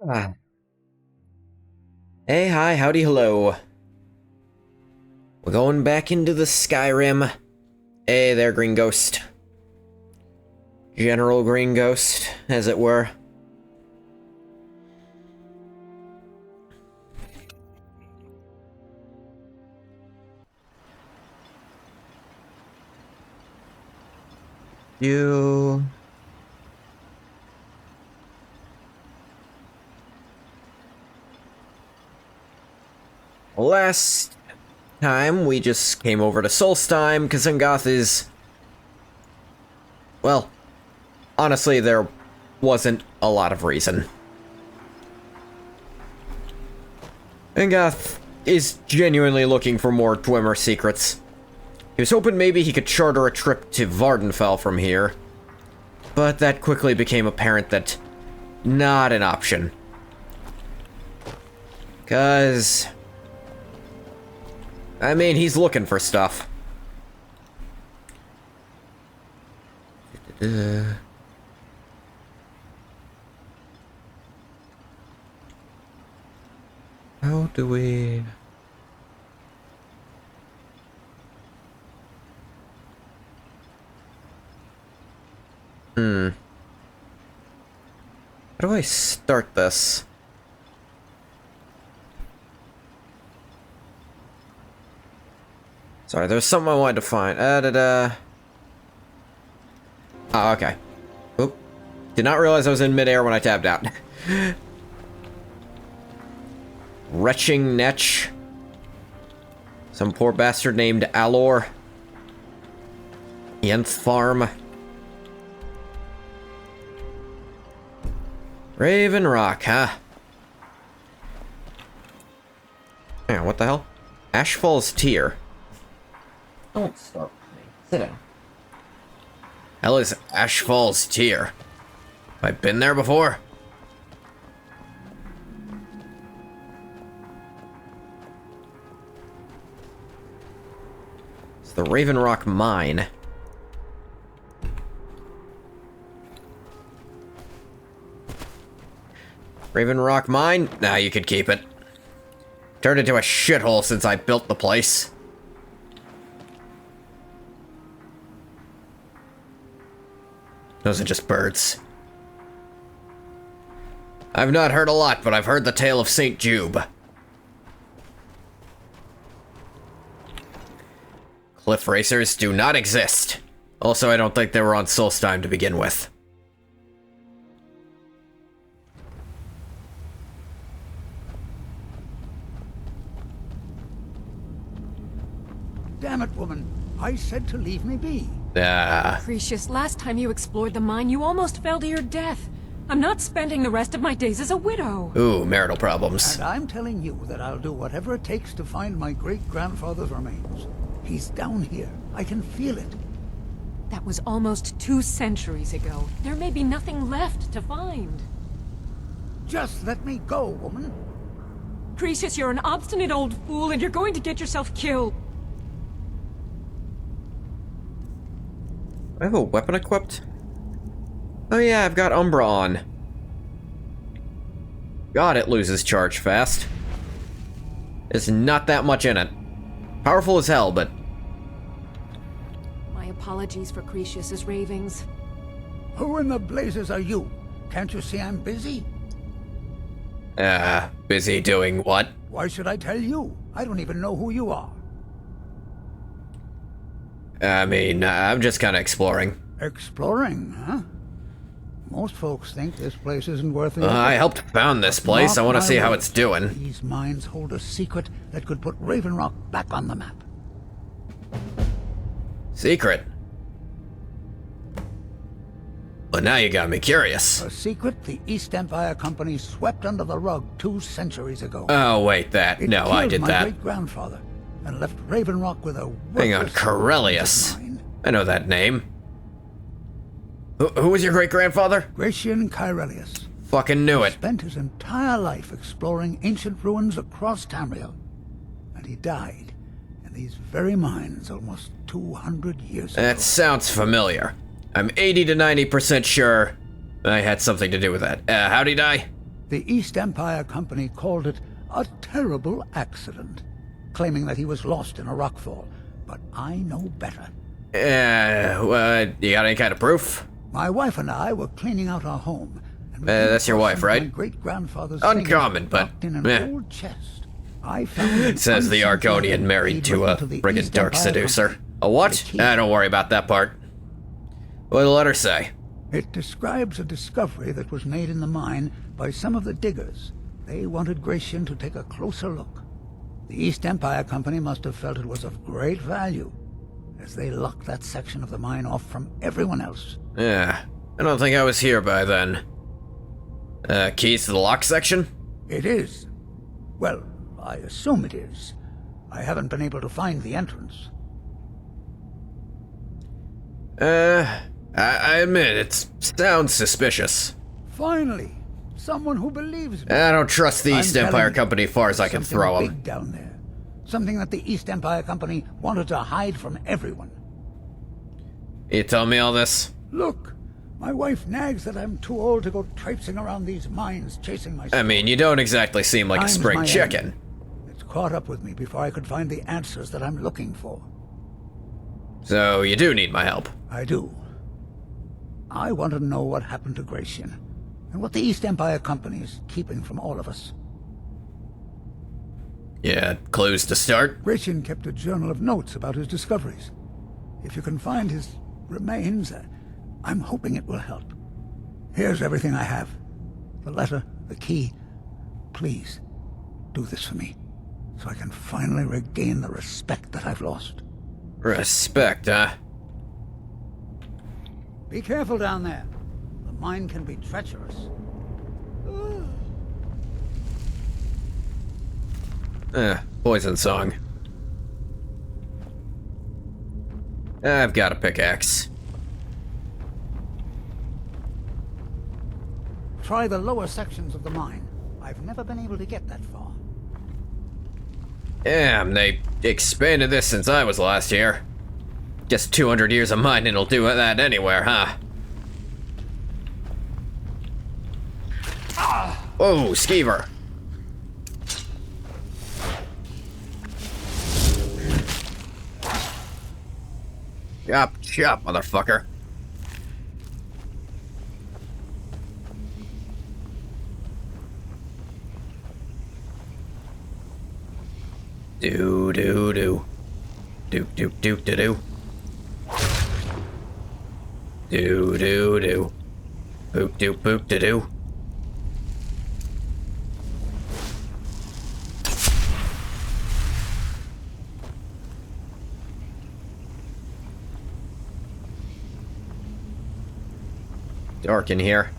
Ah. Hey, hi, howdy, hello. We're going back into the Skyrim. Hey there, Green Ghost. General Green Ghost, as it were. You... Last time, we just came over to Solstheim, because Zangoth is... Well, honestly, there wasn't a lot of reason. Zangoth is genuinely looking for more Dwemer secrets. He was hoping maybe he could charter a trip to Vardenfell from here, but that quickly became apparent that not an option. 'Cause... I mean, he's looking for stuff. How do we... How do I start this? Sorry, there's something I wanted to find. Oh, okay. Oop. Did not realize I was in midair when I tabbed out. Retching Netch. Some poor bastard named Alor. Yenth Farm. Raven Rock, huh? Yeah, what the hell? Ashfall's Tier. Don't start with me. Sit down. Hell is Ashfall's Tier? Have I been there before? It's the Raven Rock Mine. Raven Rock Mine? Nah, you could keep it. Turned into a shithole since I built the place. Those are just birds. I've not heard a lot, but I've heard the tale of St. Jube. Cliff racers do not exist. Also, I don't think they were on Solstheim to begin with. Damn it, woman. I said to leave me be. Precious, last time you explored the mine, you almost fell to your death. I'm not spending the rest of my days as a widow. Ooh, marital problems. And I'm telling you that I'll do whatever it takes to find my great-grandfather's remains. He's down here. I can feel it. That was almost 2 centuries ago. There may be nothing left to find. Just let me go, woman. Precious, you're an obstinate old fool, and you're going to get yourself killed. I have a weapon equipped? Oh yeah, I've got Umbra on. God, it loses charge fast. There's not that much in it. Powerful as hell, but... My apologies for Cretius's ravings. Who in the blazes are you? Can't you see I'm busy? Busy doing what? Why should I tell you? I don't even know who you are. I mean, I'm just kind of exploring. Exploring, huh? Most folks think this place isn't worth it. I helped found this place. I want to see how it's doing. These mines hold a secret that could put Raven Rock back on the map. Secret? Well, now you got me curious. A secret the East Empire Company swept under the rug 2 centuries ago. Oh, wait, that. It No, killed I did my that. great-grandfather and left Raven Rock with a Hang on, worthless Corellius. mine. I know that name. Who was your great-grandfather? Gratian Kyrelius Fucking knew it. spent his entire life exploring ancient ruins across Tamriel, and he died in these very mines almost 200 years ago. That sounds familiar. I'm 80 to 90% sure I had something to do with that. How'd he die? The East Empire Company called it a terrible accident, claiming that he was lost in a rockfall. But I know better. You got any kind of proof? My wife and I were cleaning out our home. And That's your wife, right? My great-grandfather's Uncommon, but locked in an old chest. I found it says the Argonian married to a friggin' dark seducer. A what? Don't worry about that part. What did the letter say? It describes a discovery that was made in the mine by some of the diggers. They wanted Gratian to take a closer look. The East Empire Company must have felt it was of great value, as they locked that section of the mine off from everyone else. Yeah, I don't think I was here by then. Keys to the lock section? It is. Well, I assume it is. I haven't been able to find the entrance. I admit, it sounds suspicious. Finally, someone who believes me. I don't trust the East I'm Empire telling you, Company far as I can something throw big them. down there. Something that the East Empire Company wanted to hide from everyone. You tell me all this? Look, my wife nags that I'm too old to go traipsing around these mines chasing my I mean, you don't exactly seem like a Time's spring my chicken. end. It's caught up with me before I could find the answers that I'm looking for. So you do need my help. I do. I want to know what happened to Gratian, and what the East Empire Company is keeping from all of us. Yeah, clues to start? Gratian kept a journal of notes about his discoveries. If you can find his remains, I'm hoping it will help. Here's everything I have. The letter, the key. Please, do this for me, so I can finally regain the respect that I've lost. Respect, huh? Be careful down there. The mine can be treacherous. Poison song. I've got a pickaxe. Try the lower sections of the mine. I've never been able to get that far. Damn, they expanded this since I was last here. Guess 200 years of mining will do that anywhere, huh? Oh, skeever. Chop, chop, motherfucker. Do do do. Do do do do do. Do do do. Boop do boop do do. Dark in here.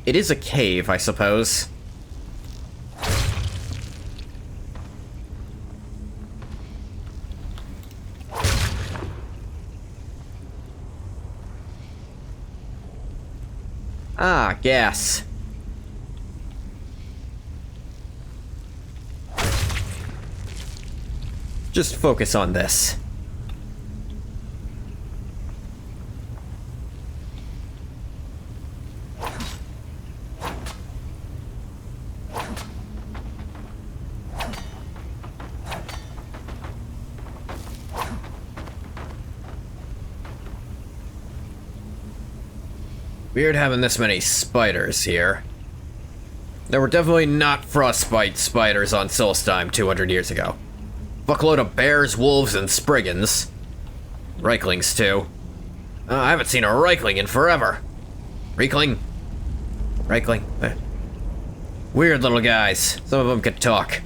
It is a cave, I suppose. Ah, gas. Just focus on this. Weird having this many spiders here. There were definitely not frostbite spiders on Solstheim 200 years ago. Fuckload of bears, wolves, and spriggans. Reiklings, too. I haven't seen a Reikling in forever. Reikling? Reikling? Weird little guys. Some of them could talk.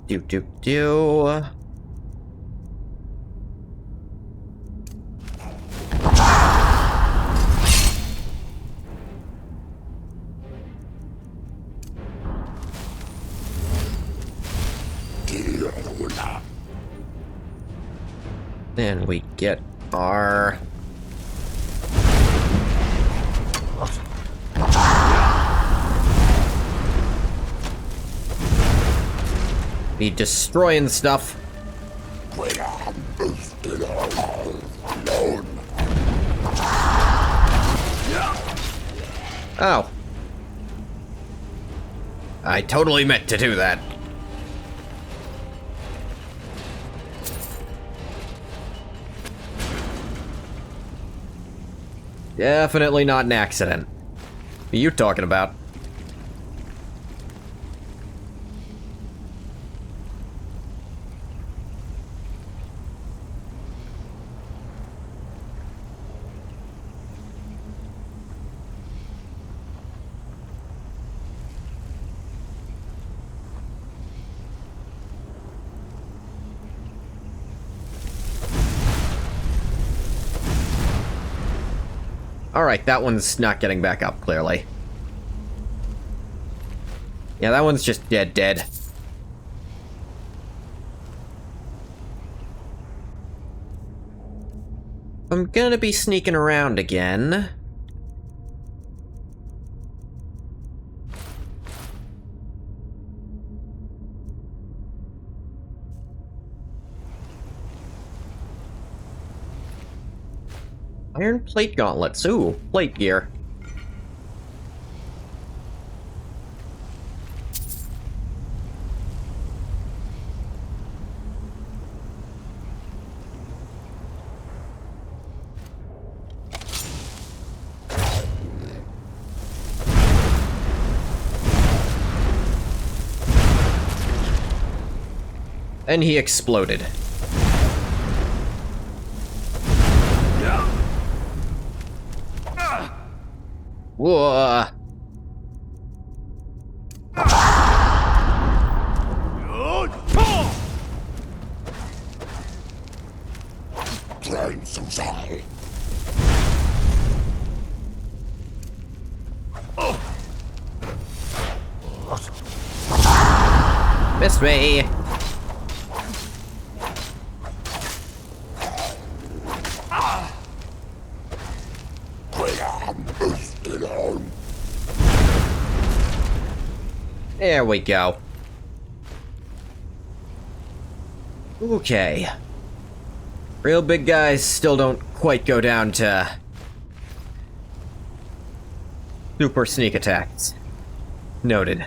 Do do do. Then we get our be destroying stuff. Oh. I totally meant to do that. Definitely not an accident. What are you talking about? Alright, that one's not getting back up, clearly. Yeah, that one's just dead. I'm gonna be sneaking around again. Iron plate gauntlets. Ooh, plate gear. And he exploded. Whoa. Miss me. There we go. Okay. Real big guys still don't quite go down to super sneak attacks. Noted.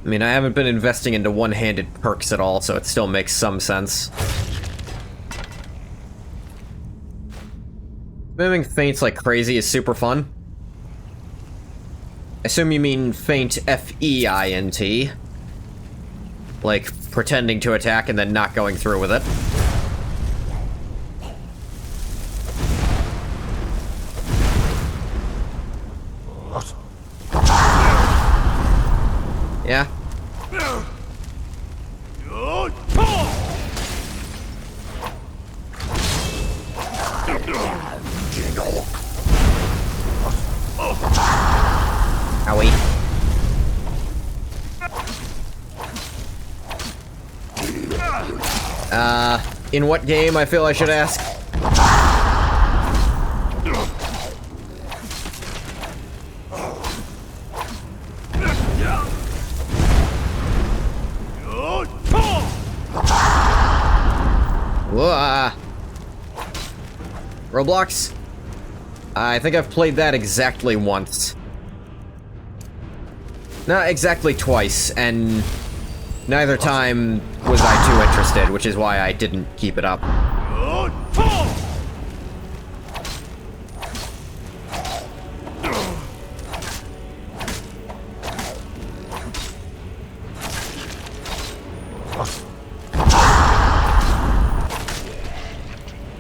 I mean, I haven't been investing into one-handed perks at all, so it still makes some sense. Spamming feints like crazy is super fun. I assume you mean feint, F-E-I-N-T. Like, pretending to attack and then not going through with it. Yeah. Owie. In what game, I feel I should ask? Whoa. Roblox? I think I've played that exactly once. Not exactly twice, and neither time was I too interested, which is why I didn't keep it up.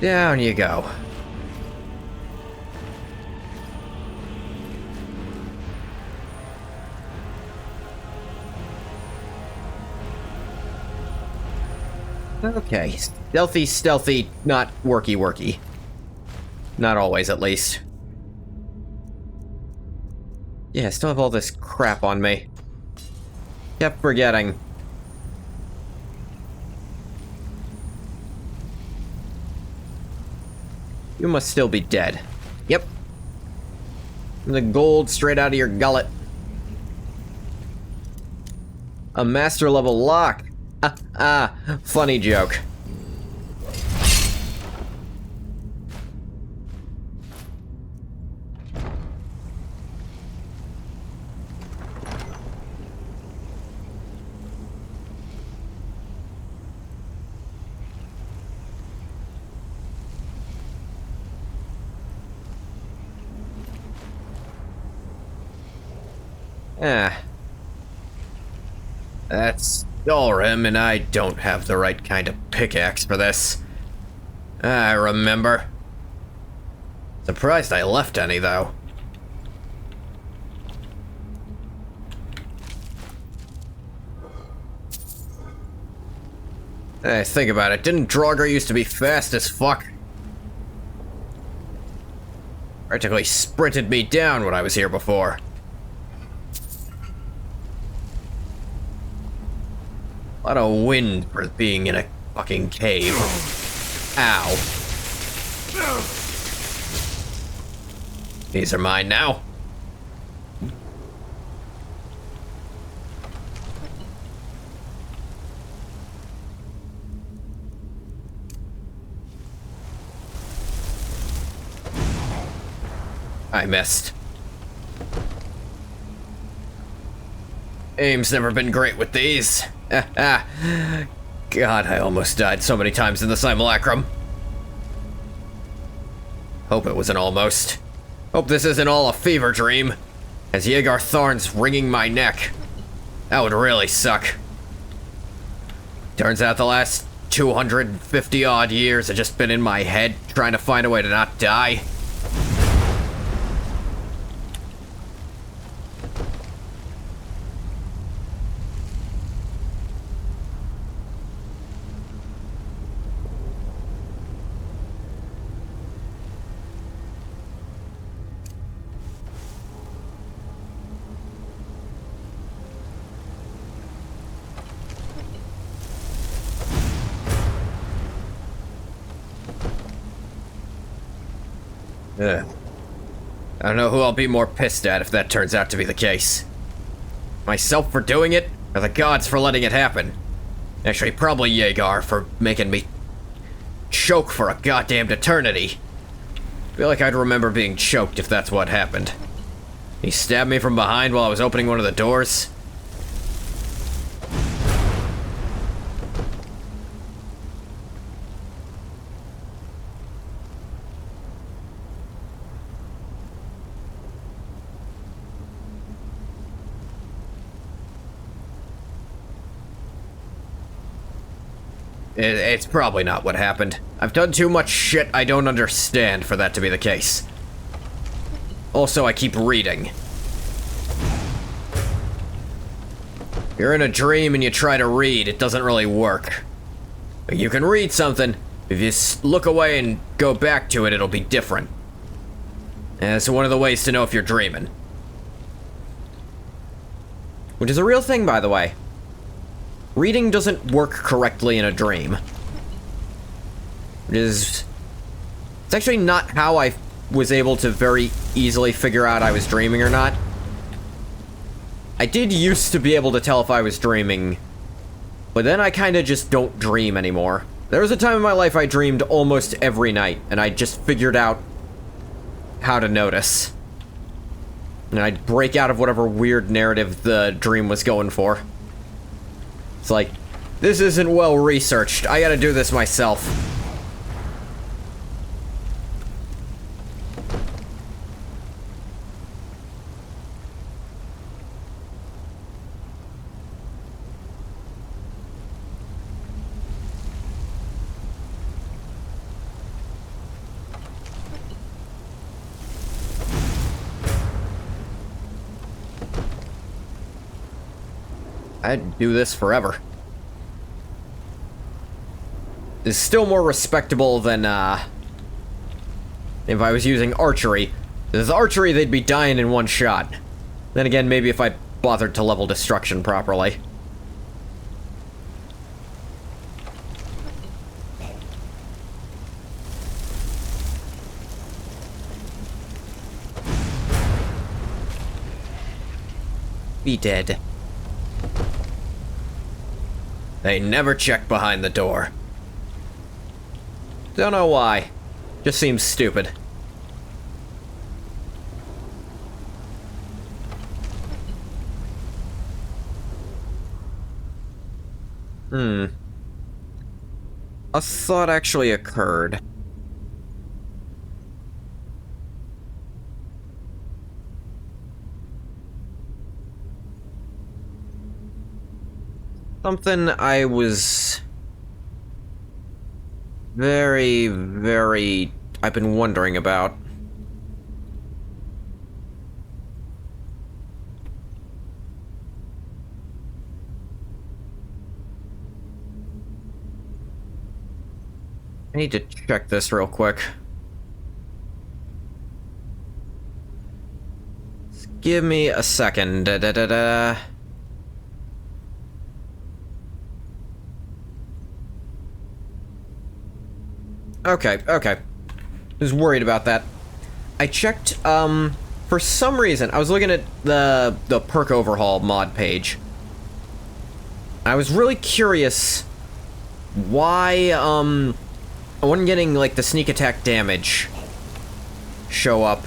Down you go. Okay, stealthy, not worky. Not always, at least. Yeah, I still have all this crap on me. Kept forgetting. You must still be dead. Yep. The gold straight out of your gullet. A master level lock. Funny joke. That's SKYRIM, and I don't have the right kind of pickaxe for this. I remember. Surprised I left any, though. Hey, think about it. Didn't Draugr used to be fast as fuck? Practically sprinted me down when I was here before. A lot of wind for being in a fucking cave. Ow. These are mine now. I missed. Aim's never been great with these. God, I almost died so many times in the simulacrum. Hope it was an almost. Hope this isn't all a fever dream, as Yeager Tharn's wringing my neck. That would really suck. Turns out the last 250 odd years have just been in my head, trying to find a way to not die. I don't know who I'll be more pissed at if that turns out to be the case. Myself for doing it, or the gods for letting it happen? Actually, probably Yeager for making me choke for a goddamned eternity. I feel like I'd remember being choked if that's what happened. He stabbed me from behind while I was opening one of the doors. It's probably not what happened. I've done too much shit I don't understand for that to be the case. Also, I keep reading. If you're in a dream and you try to read, it doesn't really work. But you can read something. If you look away and go back to it, it'll be different. And it's one of the ways to know if you're dreaming. Which is a real thing, by the way. Reading doesn't work correctly in a dream. It's actually not how I was able to very easily figure out I was dreaming or not. I did used to be able to tell if I was dreaming, but then I kind of just don't dream anymore. There was a time in my life I dreamed almost every night, and I just figured out how to notice. And I'd break out of whatever weird narrative the dream was going for. It's like, this isn't well researched. I gotta do this myself. I'd do this forever. It's still more respectable than, if I was using archery. With archery, they'd be dying in one shot. Then again, maybe if I bothered to level destruction properly. Be dead. They never check behind the door. Don't know why. Just seems stupid. A thought actually occurred. something I was I've been wondering about. I need to check this real quick. Just give me a second. Okay. I was worried about that. I checked, for some reason, I was looking at the perk overhaul mod page. I was really curious why, I wasn't getting, like, the sneak attack damage show up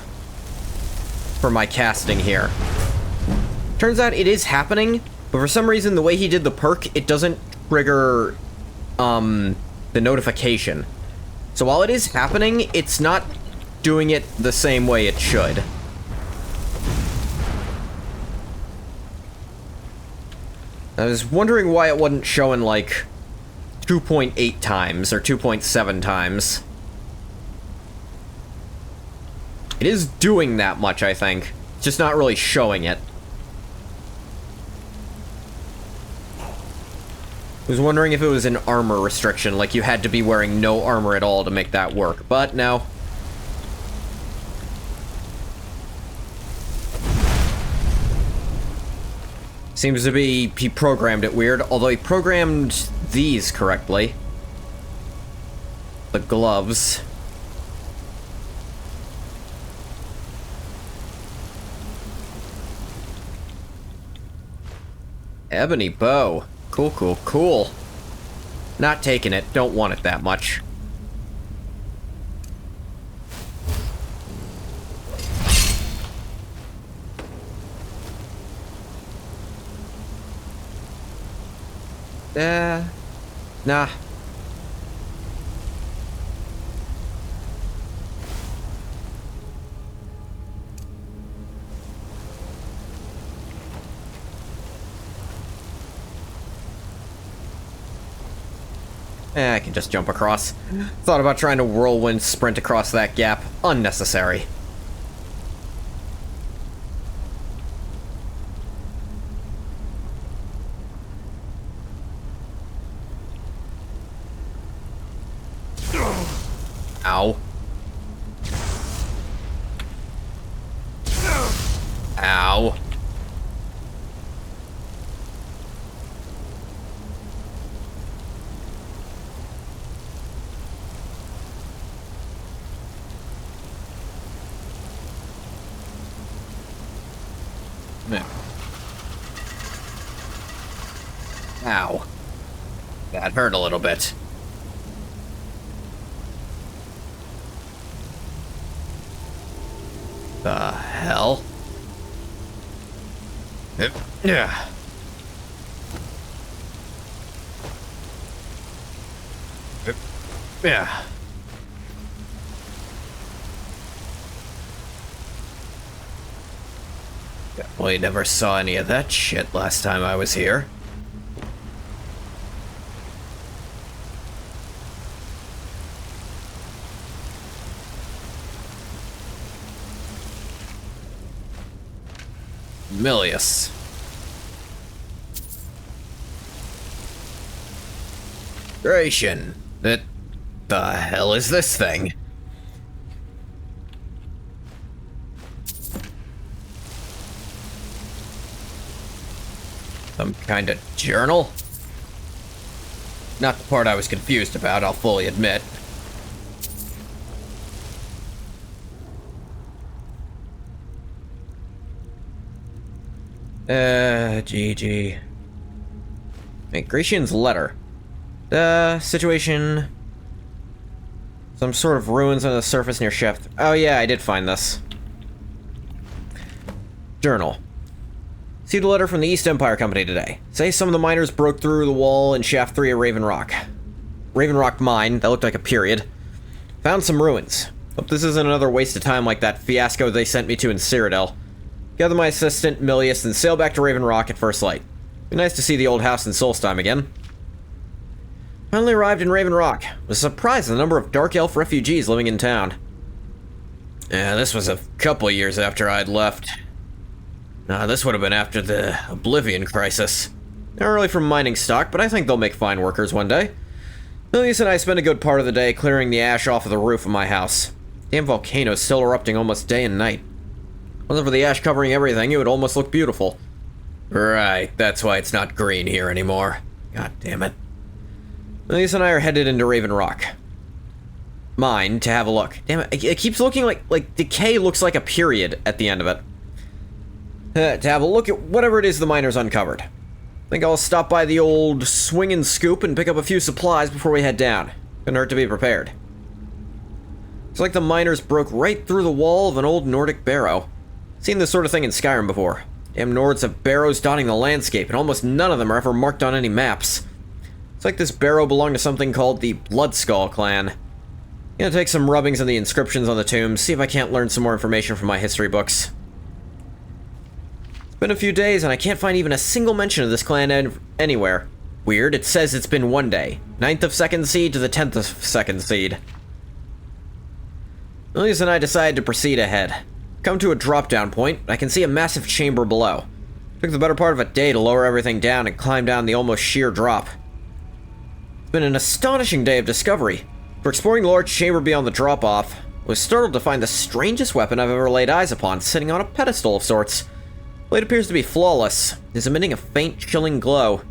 for my casting here. Turns out it is happening, but for some reason, the way he did the perk, it doesn't trigger, the notification. So while it is happening, it's not doing it the same way it should. I was wondering why it wasn't showing, like, 2.8 times or 2.7 times. It is doing that much, I think. It's just not really showing it. I was wondering if it was an armor restriction, like you had to be wearing no armor at all to make that work, but no. Seems to be he programmed it weird, although he programmed these correctly. The gloves. Ebony bow. Cool. Not taking it. Don't want it that much. Nah. I can just jump across. Thought about trying to whirlwind sprint across that gap. Unnecessary. Ow. Ow. Ow. That hurt a little bit. The hell? Yeah. Yeah. Definitely never saw any of that shit last time I was here. Milius. Gration. That the hell is this thing? Some kind of journal? Not the part I was confused about, I'll fully admit. GG. Hey, Gratian's letter. Situation. Some sort of ruins on the surface near Shaft. Oh yeah, I did find this. Journal. See the letter from the East Empire Company today. Say some of the miners broke through the wall in Shaft 3 of Raven Rock. Raven Rock mine, that looked like a period. Found some ruins. Hope this isn't another waste of time like that fiasco they sent me to in Cyrodiil. Gather my assistant, Milius, and sail back to Raven Rock at first light. Be nice to see the old house in Solstheim again. Finally arrived in Raven Rock. Was surprised at the number of Dark Elf refugees living in town. Yeah, this was a couple years after I'd left. This would have been after the Oblivion Crisis. They're early from mining stock, but I think they'll make fine workers one day. Milius and I spent a good part of the day clearing the ash off of the roof of my house. Damn volcano's still erupting almost day and night. Wasn't for the ash covering everything, it would almost look beautiful. Right, that's why it's not green here anymore. God damn it. Milius and I are headed into Raven Rock. Mine to have a look. Damn it, it keeps looking like decay looks like a period at the end of it. To have a look at whatever it is the miners uncovered. Think I'll stop by the old swing and scoop and pick up a few supplies before we head down. Couldn't hurt to be prepared. It's like the miners broke right through the wall of an old Nordic barrow. Seen this sort of thing in Skyrim before. Damn Nords have barrows dotting the landscape, and almost none of them are ever marked on any maps. It's like this barrow belonged to something called the Bloodskull clan. Gonna take some rubbings on the inscriptions on the tombs, see if I can't learn some more information from my history books. It's been a few days, and I can't find even a single mention of this clan anywhere. Weird, it says it's been one day. 9th of 2nd Seed to the 10th of 2nd Seed. Milius and I decided to proceed ahead. Come to a drop-down point, I can see a massive chamber below. Took the better part of a day to lower everything down and climb down the almost sheer drop. It's been an astonishing day of discovery. For exploring the large chamber beyond the drop-off, I was startled to find the strangest weapon I've ever laid eyes upon sitting on a pedestal of sorts. The blade appears to be flawless. It is emitting a faint, chilling glow.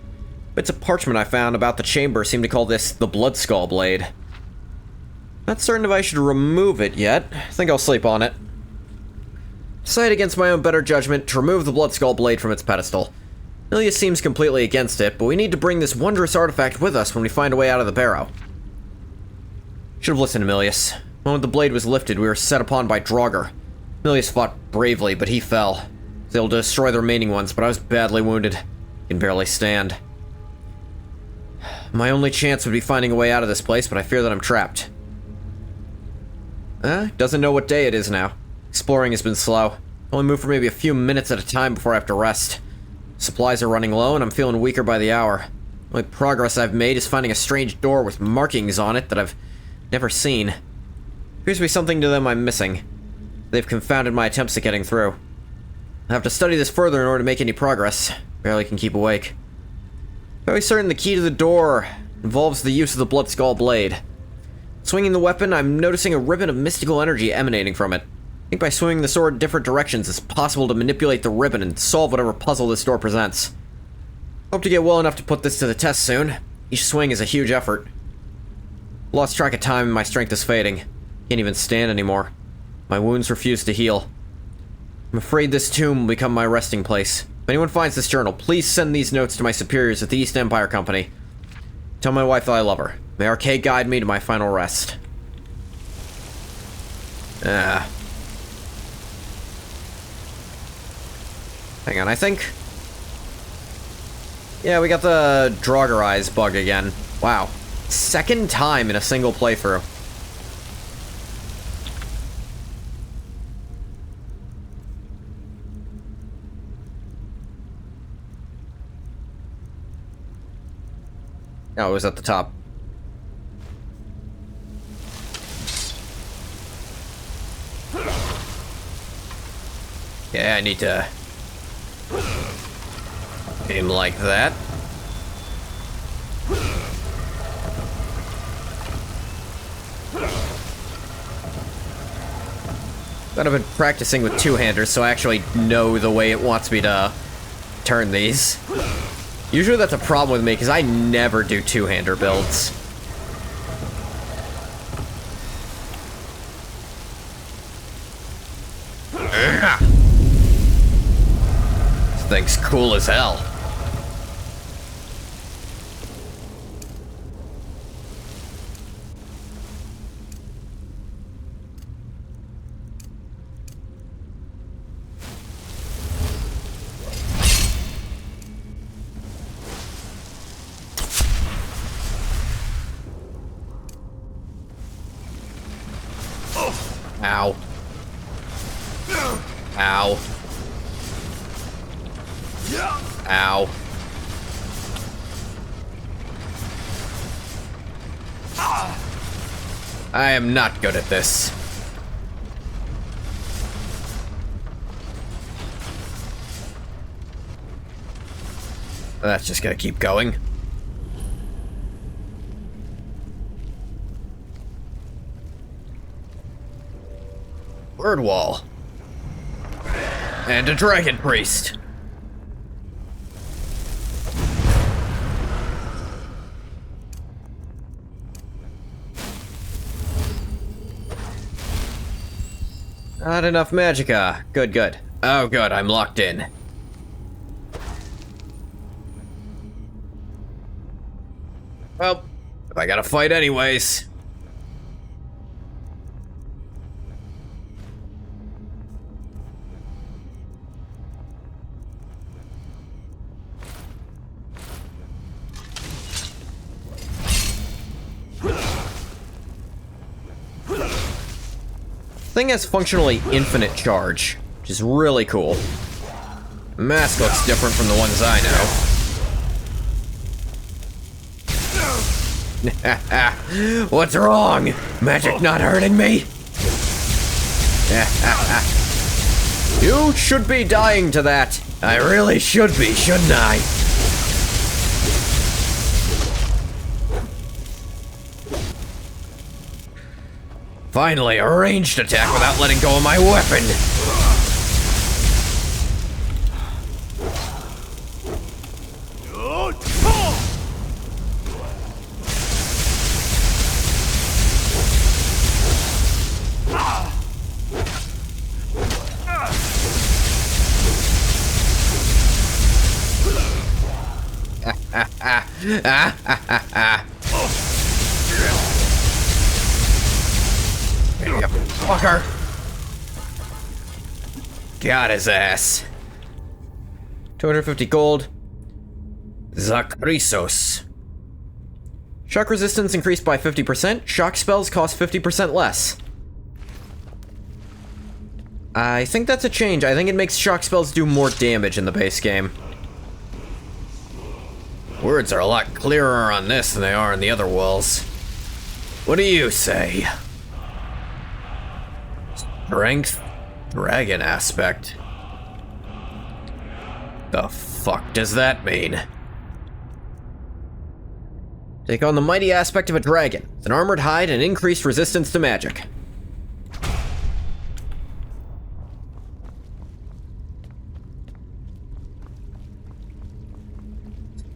Bits of parchment I found about the chamber seem to call this the Bloodskull blade. Not certain if I should remove it yet. I think I'll sleep on it. Decide against my own better judgment to remove the Bloodskull blade from its pedestal. Milius seems completely against it, but we need to bring this wondrous artifact with us when we find a way out of the barrow. Should have listened to Milius. The moment the blade was lifted, we were set upon by Draugr. Milius fought bravely, but he fell. He was able to destroy the remaining ones, but I was badly wounded. I can barely stand. My only chance would be finding a way out of this place, but I fear that I'm trapped. Doesn't know what day it is now. Exploring has been slow. Only move for maybe a few minutes at a time before I have to rest. Supplies are running low, and I'm feeling weaker by the hour. The only progress I've made is finding a strange door with markings on it that I've never seen. Appears to be something to them I'm missing. They've confounded my attempts at getting through. I have to study this further in order to make any progress. Barely can keep awake. Very certain the key to the door involves the use of the Bloodskull blade. Swinging the weapon, I'm noticing a ribbon of mystical energy emanating from it. I think by swinging the sword in different directions, it's possible to manipulate the ribbon and solve whatever puzzle this door presents. Hope to get well enough to put this to the test soon. Each swing is a huge effort. Lost track of time and my strength is fading. Can't even stand anymore. My wounds refuse to heal. I'm afraid this tomb will become my resting place. If anyone finds this journal, please send these notes to my superiors at the East Empire Company. Tell my wife that I love her. May Arcade guide me to my final rest. Hang on, I think... Yeah, we got the Draugr Eyes bug again. Wow. Second time in a single playthrough. Oh, it was at the top. Yeah, I need to aim like that. But I've been practicing with two-handers, so I actually know the way it wants me to turn these. Usually that's a problem with me, because I never do two-hander builds. This thing's cool as hell. Ow. Ow. Ow. I am not good at this. That's just gonna keep going. Word wall. And a dragon priest. Not enough magicka. Good, good. Oh, good, I'm locked in. Well, if I gotta fight anyways. Thing has functionally infinite charge, which is really cool. Mask looks different from the ones I know. What's wrong? Magic not hurting me? You should be dying to that. I really should be, shouldn't I? Finally, a ranged attack without letting go of my weapon. Fucker. Got his ass. 250 gold. Zakrisos. Shock resistance increased by 50%. Shock spells cost 50% less. I think that's a change. I think it makes shock spells do more damage in the base game. Words are a lot clearer on this than they are in the other walls. What do you say? Strength, dragon aspect. The fuck does that mean? Take on the mighty aspect of a dragon, with an armored hide and increased resistance to magic.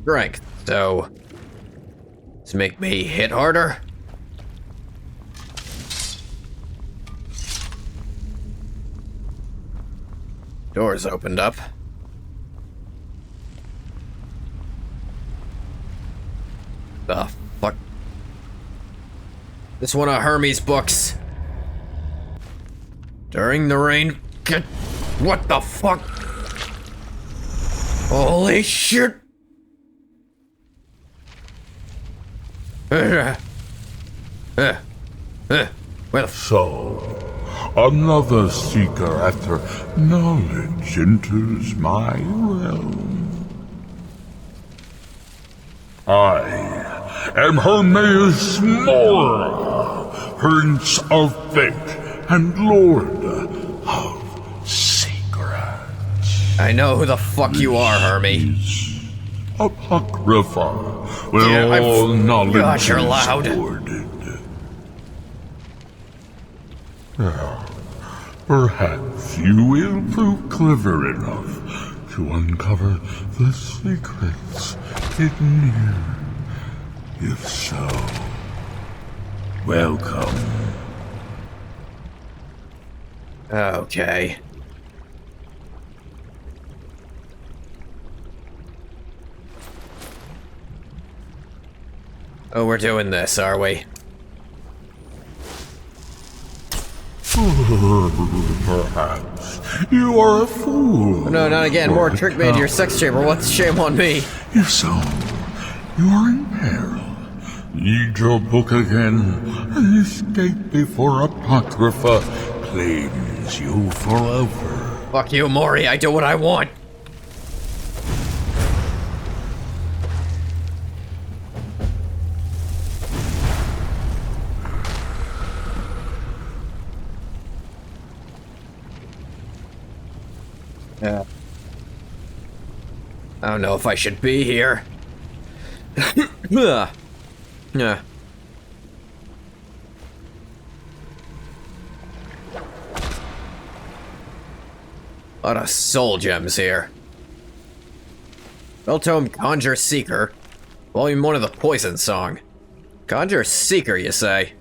Strength, so... to make me hit harder? Doors opened up. The fuck? This one of Hermes' books. During the rain... What the fuck? Holy shit! Well, So, another seeker after knowledge enters my realm. I am Hermes Mora, Prince of Fate and Lord of Secrets. I know who the fuck you are, Hermes. Apocrypha, where Yeah, all knowledge God, you're loud. is hoarded. Perhaps you will prove clever enough to uncover the secrets hidden here. If so, welcome. Okay. Oh, we're doing this, are we? Perhaps you are a fool. No, not again. More trick me into your sex chamber. What's shame on me? If so, you are in peril. Need your book again and escape before Apocrypha claims you forever. Fuck you, Mori. I do what I want. Yeah. I don't know if I should be here. Yeah. A lot of soul gems here. Spelltome Conjure Seeker. Volume 1 of the Poison Song. Conjure Seeker, you say?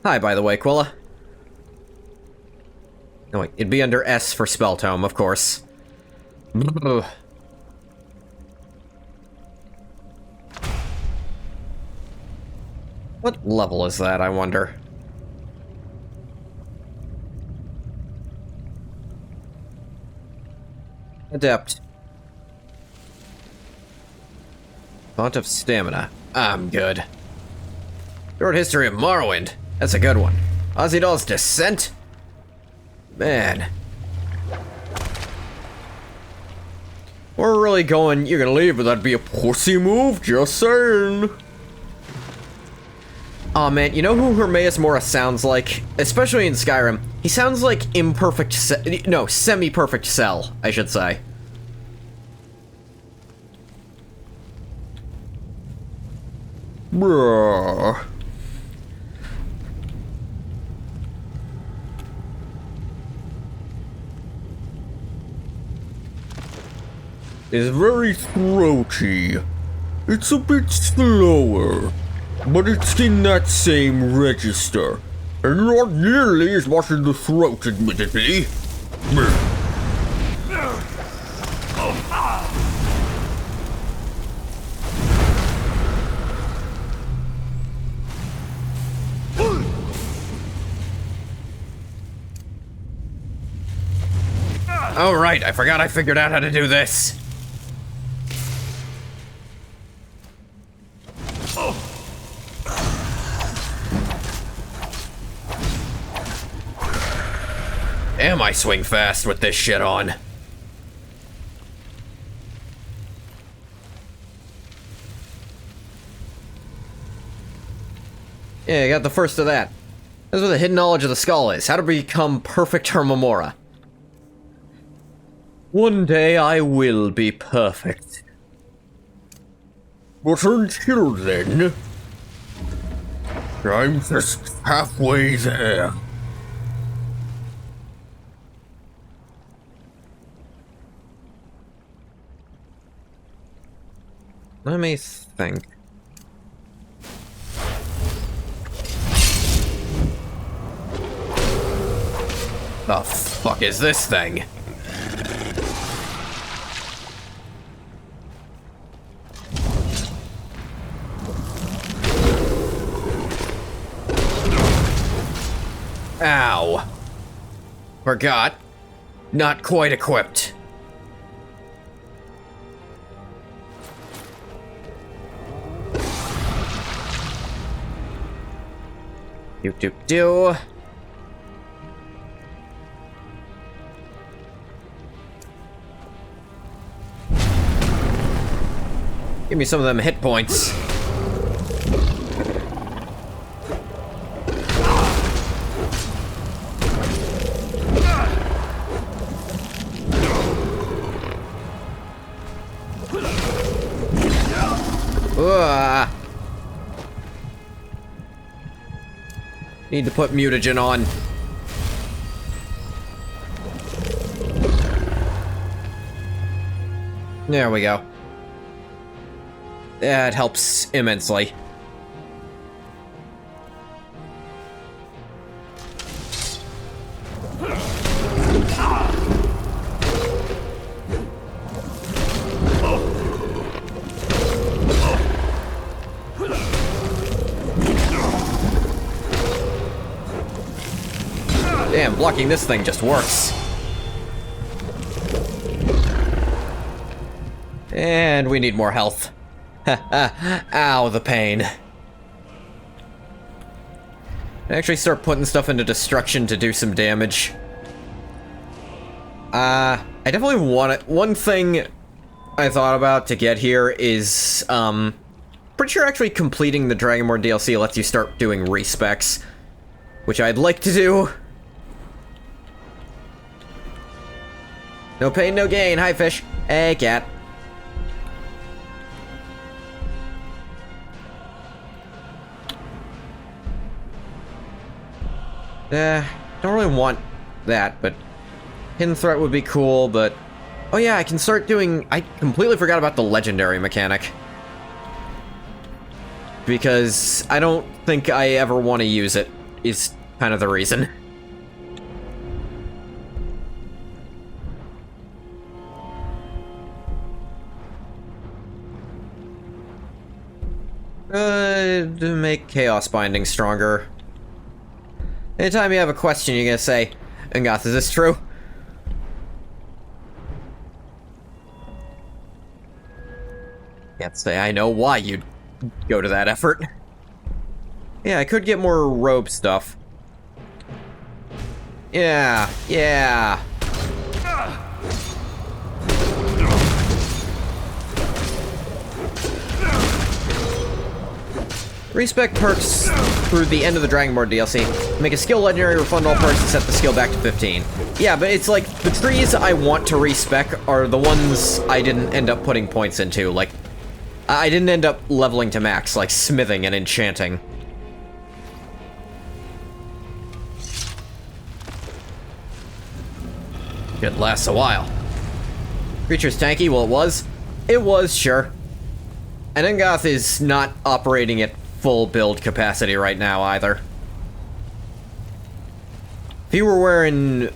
Hi, by the way, Quilla. No, wait, it'd be under S for Spelltome, of course. Ugh. What level is that, I wonder? Adept. Font of Stamina. I'm good. Short History of Morrowind. That's a good one. Ozzy Descent? Man. We're really going, you're gonna leave, but that'd be a pussy move, just saying. Aw, man, you know who Hermaeus Mora sounds like? Especially in Skyrim. He sounds like semi-perfect Cell, I should say. Bruh. It's very throaty. It's a bit slower, but it's in that same register. And not nearly as much in the throat, admittedly. Oh right, I forgot I figured out how to do this. Damn, I swing fast with this shit on. Yeah, I got the first of that. That's what the hidden knowledge of the skull is. How to become perfect Hermamora. One day I will be perfect. But until then, I'm just halfway there. Let me think. The fuck is this thing? Ow. Forgot. Not quite equipped. Do. Give me some of them hit points. Need to put mutagen on. There we go. That helps immensely. Damn, blocking this thing just works. And we need more health. Ow, the pain. Actually start putting stuff into destruction to do some damage. I definitely want it. One thing I thought about to get here is, pretty sure actually completing the Dragonborn DLC lets you start doing respecs, which I'd like to do. No pain, no gain. Hi, fish. Hey, cat. Don't really want that, but hidden threat would be cool, but... Oh yeah, I can start doing... I completely forgot about the legendary mechanic. Because I don't think I ever want to use it, is kind of the reason. To make Chaos Binding stronger. Anytime you have a question, you're gonna say, Ngoth, is this true? Can't say I know why you'd go to that effort. Yeah, I could get more robe stuff. Yeah, yeah. Respec perks through the end of the Dragonborn DLC. Make a skill legendary, refund all perks, and set the skill back to 15. Yeah, but it's like, the trees I want to respec are the ones I didn't end up putting points into. Like, I didn't end up leveling to max, like smithing and enchanting. It lasts a while. Creature's tanky, well it was. It was, sure. And Ngoth is not operating at full build capacity right now, either. If you were wearing,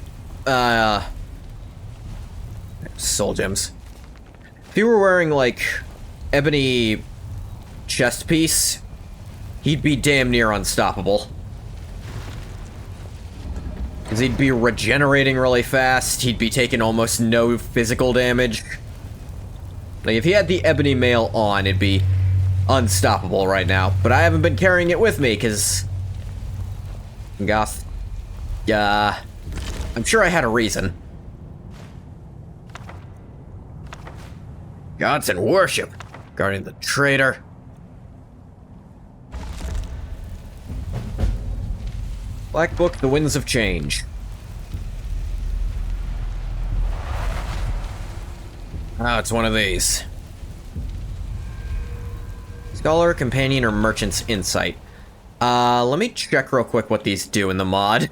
soul gems. If you were wearing, like, ebony chest piece, he'd be damn near unstoppable. Because he'd be regenerating really fast, he'd be taking almost no physical damage. Like, if he had the ebony mail on, it'd be unstoppable right now. But I haven't been carrying it with me, because... Goth... I'm sure I had a reason. Gods in worship. Guarding the traitor. Black Book, The Winds of Change. Oh, it's one of these. Scholar, Companion, or Merchant's Insight. Let me check real quick what these do in the mod.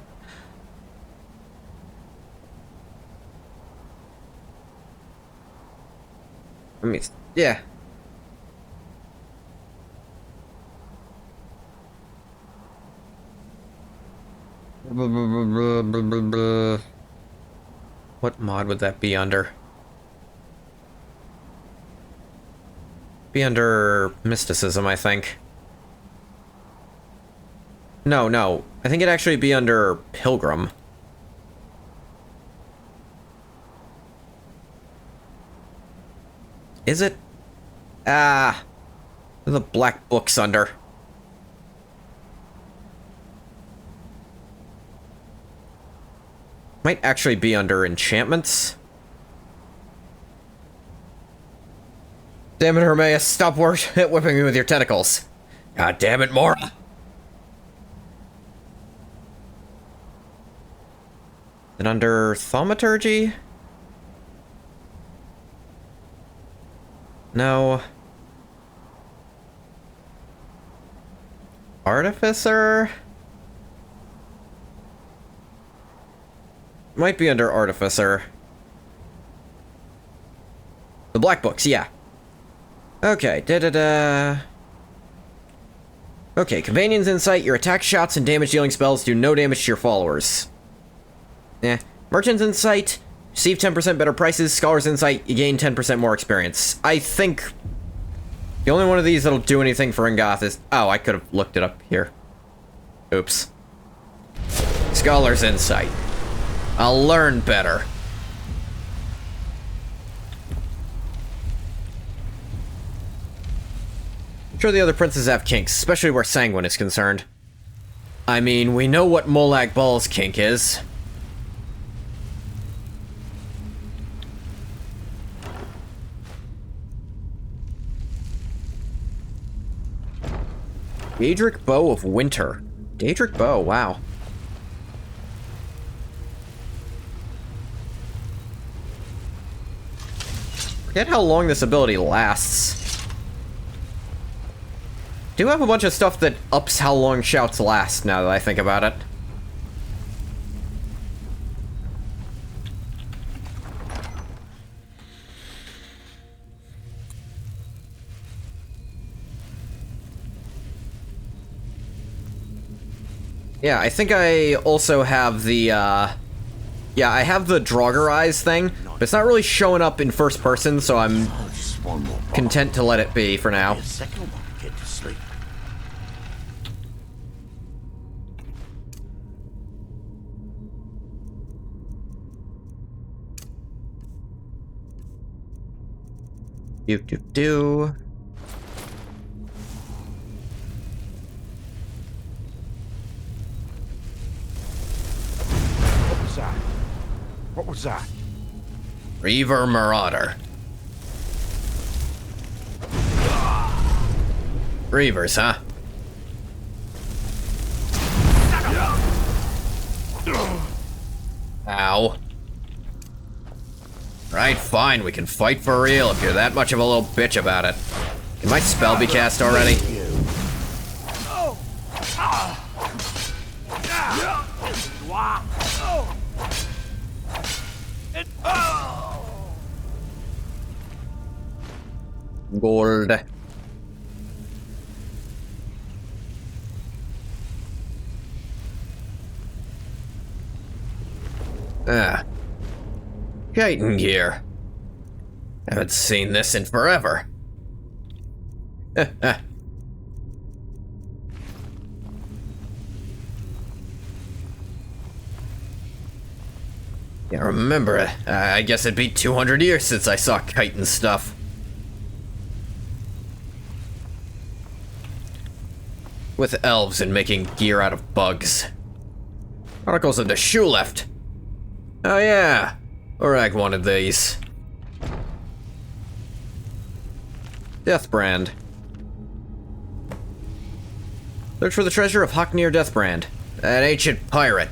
Yeah. What mod would that be under? Be under mysticism, I think. No. I think it'd actually be under Pilgrim. Is it? The Black Book's under. Might actually be under enchantments. Damn it, Hermaeus, stop whipping me with your tentacles. God damn it, Mora. Then under thaumaturgy? No. Artificer? Might be under Artificer. The Black Books, yeah. Okay, Okay, Companion's Insight. Your attack shots and damage-dealing spells do no damage to your followers. Merchant's Insight. Receive 10% better prices. Scholar's Insight. You gain 10% more experience. I think the only one of these that'll do anything for Ngoth is... Oh, I could have looked it up here. Oops. Scholar's Insight. I'll learn better. I'm sure the other princes have kinks, especially where Sanguine is concerned. I mean, we know what Molag Bal's kink is. Daedric Bow of Winter. Daedric Bow, wow. . Forget how long this ability lasts. Do have a bunch of stuff that ups how long shouts last, now that I think about it. Yeah, I think I also have the, yeah, I have the Draugr Eyes thing, but it's not really showing up in first person, so I'm content to let it be for now. Get to sleep. Do. What was that? Reaver Marauder. Reavers, huh? Ow. Right, fine, we can fight for real if you're that much of a little bitch about it. Can my spell be cast already? Gold. Chitin gear. Haven't seen this in forever. Yeah, remember it. I guess it'd be 200 years since I saw chitin stuff. With elves and making gear out of bugs. Articles of the shoe left. Oh yeah, Urag wanted these. Deathbrand. Search for the treasure of Haknir Deathbrand, an ancient pirate.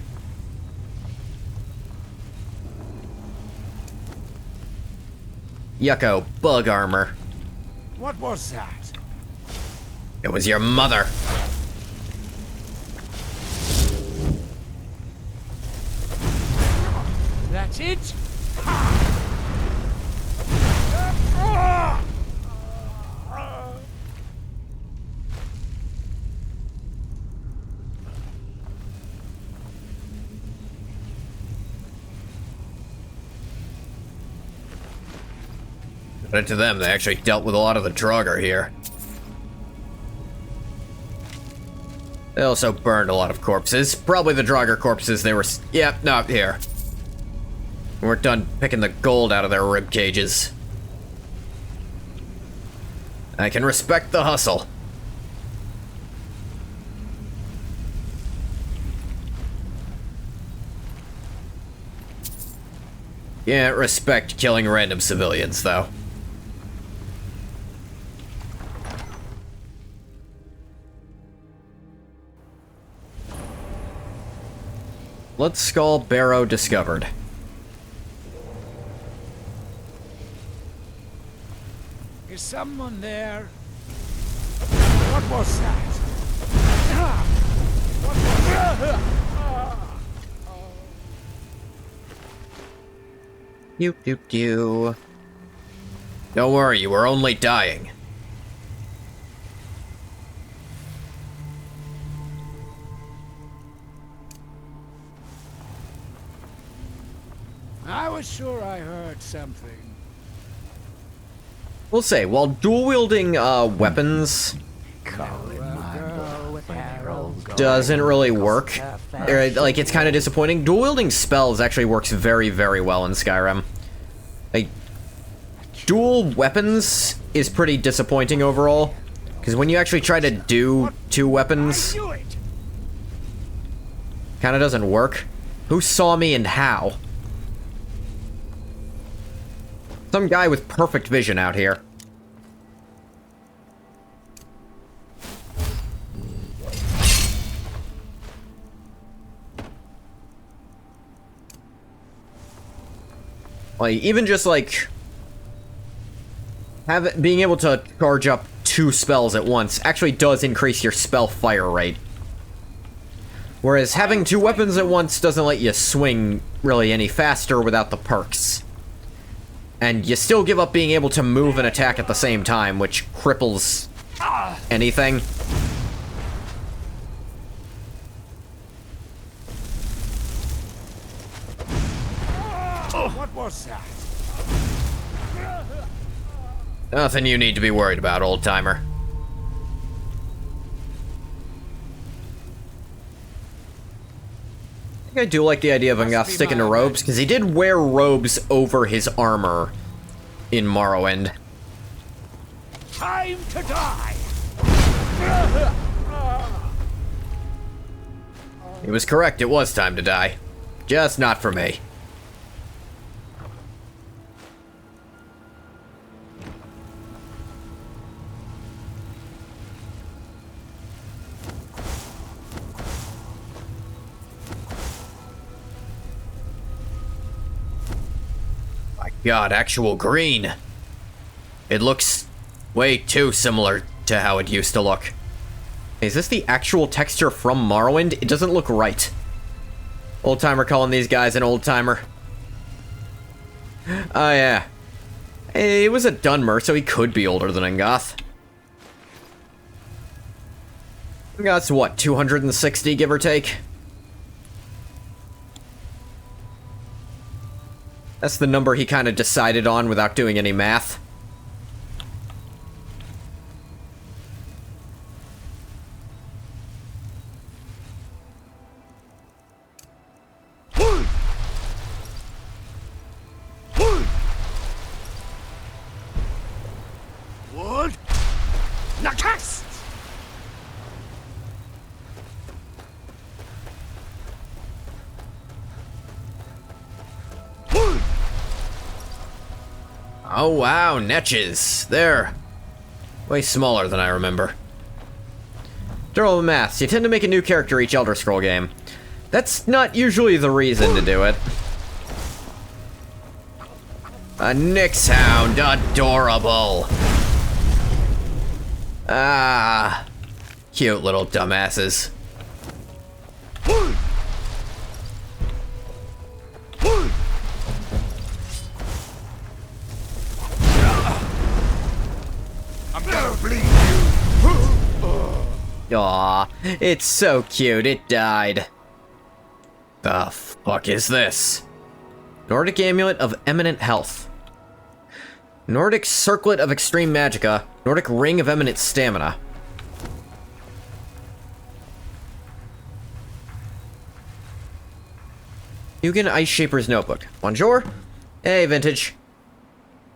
Yucko, bug armor. What was that? It was your mother. That's it? Credit to them, they actually dealt with a lot of the Draugr here. They also burned a lot of corpses. Probably the Draugr corpses they were... Yep, not here. We're done picking the gold out of their rib cages. I can respect the hustle. Can't respect killing random civilians, though. Blood Skull Barrow discovered. Is someone there? What was that? What was Pew. Don't worry, you were only dying. I was sure I heard something. We'll say, while dual-wielding weapons doesn't really work, like, it's kind of disappointing, dual-wielding spells actually works very, very well in Skyrim. Like, dual weapons is pretty disappointing overall, because when you actually try to do two weapons, kind of doesn't work. Who saw me and how? Some guy with perfect vision out here. Like, even just like... being able to charge up 2 spells at once actually does increase your spell fire rate. Whereas having 2 weapons at once doesn't let you swing really any faster without the perks. And you still give up being able to move and attack at the same time, which cripples anything. What was that? Nothing you need to be worried about, old-timer. I think I do like the idea of Angoth sticking to robes, because he did wear robes over his armor in Morrowind. Time to die! He was correct, it was time to die. Just not for me. God, actual green. It looks way too similar to how it used to look. Is this the actual texture from Morrowind? It doesn't look right. Old-timer calling these guys an old-timer. Oh, yeah. He was a Dunmer, so he could be older than Angoth. Angoth's what, 260, give or take? That's the number he kind of decided on without doing any math. Wood! Nakas! Oh wow, Netches. They're way smaller than I remember. Durable maths. You tend to make a new character each Elder Scroll game. That's not usually the reason to do it. A Nyx Hound, adorable. Ah, cute little dumbasses. I'm gonna bleed you! Aw, it's so cute, it died. The fuck is this? Nordic Amulet of Eminent Health. Nordic Circlet of Extreme Magicka. Nordic Ring of Eminent Stamina. Hugin Ice Shaper's Notebook. Bonjour. Hey, Vintage.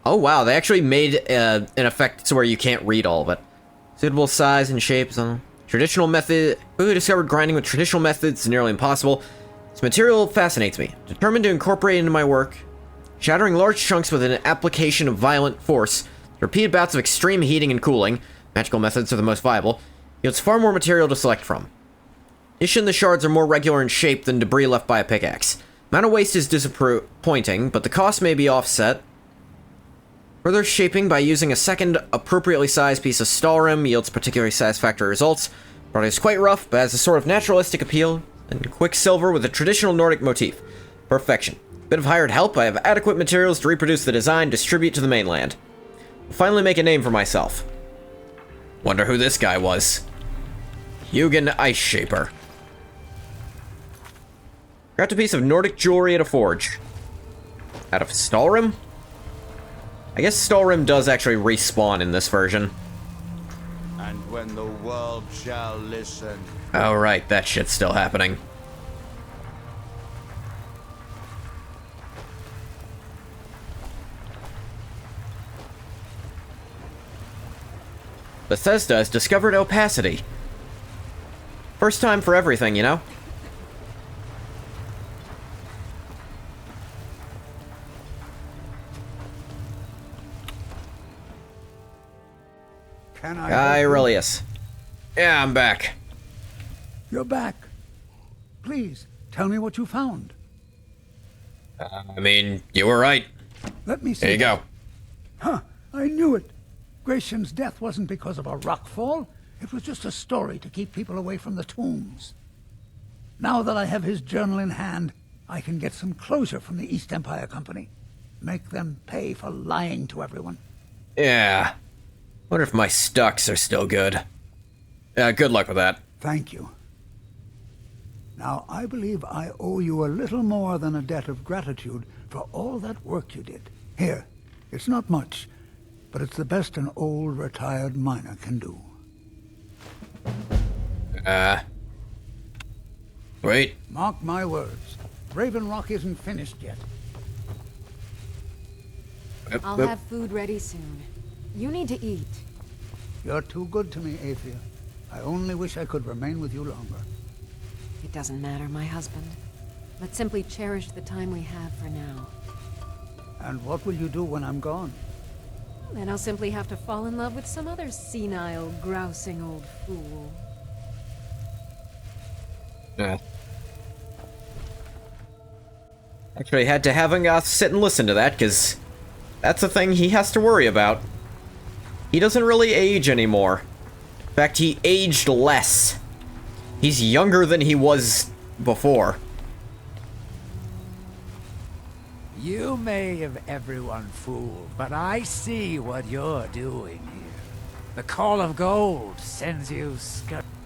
Oh wow, they actually made an effect to where you can't read all of it. Suitable size and shapes. Traditional method. Who discovered grinding with traditional methods is nearly impossible. This material fascinates me. Determined to incorporate it into my work. Shattering large chunks with an application of violent force. Repeated bouts of extreme heating and cooling. Magical methods are the most viable. Yields far more material to select from. Ishin the shards are more regular in shape than debris left by a pickaxe. Amount of waste is disappointing, but the cost may be offset. Further shaping by using a second appropriately sized piece of SKYRIM yields particularly satisfactory results. Product is quite rough, but has a sort of naturalistic appeal, and quicksilver with a traditional Nordic motif. Perfection. Bit of hired help, I have adequate materials to reproduce the design, distribute to the mainland. I'll finally make a name for myself. Wonder who this guy was. Hugin Ice Shaper. Craft a piece of Nordic jewelry at a forge. Out of SKYRIM? I guess SKYRIM does actually respawn in this version. And when the world shall listen. Oh right, that shit's still happening. Bethesda has discovered opacity. First time for everything, you know? Can I help you? Aurelius. Yeah, I'm back. You're back. Please, tell me what you found. I mean, you were right. Let me see. Here you go. Huh, I knew it. Gratian's death wasn't because of a rockfall. It was just a story to keep people away from the tombs. Now that I have his journal in hand, I can get some closure from the East Empire Company. Make them pay for lying to everyone. Yeah. Wonder if my stocks are still good. Good luck with that. Thank you. Now, I believe I owe you a little more than a debt of gratitude for all that work you did. Here, it's not much, but it's the best an old retired miner can do. Wait. Mark my words. Raven Rock isn't finished yet. I'll have food ready soon. You need to eat. You're too good to me, Aethia. I only wish I could remain with you longer. It doesn't matter, my husband. Let's simply cherish the time we have for now. And what will you do when I'm gone? Then I'll simply have to fall in love with some other senile, grousing old fool. Yeah. Actually, had to have Angoth sit and listen to that, because that's the thing he has to worry about. He doesn't really age anymore. In fact, he aged less. He's younger than he was before. You may have everyone fooled, but I see what you're doing here. The Call of Gold sends you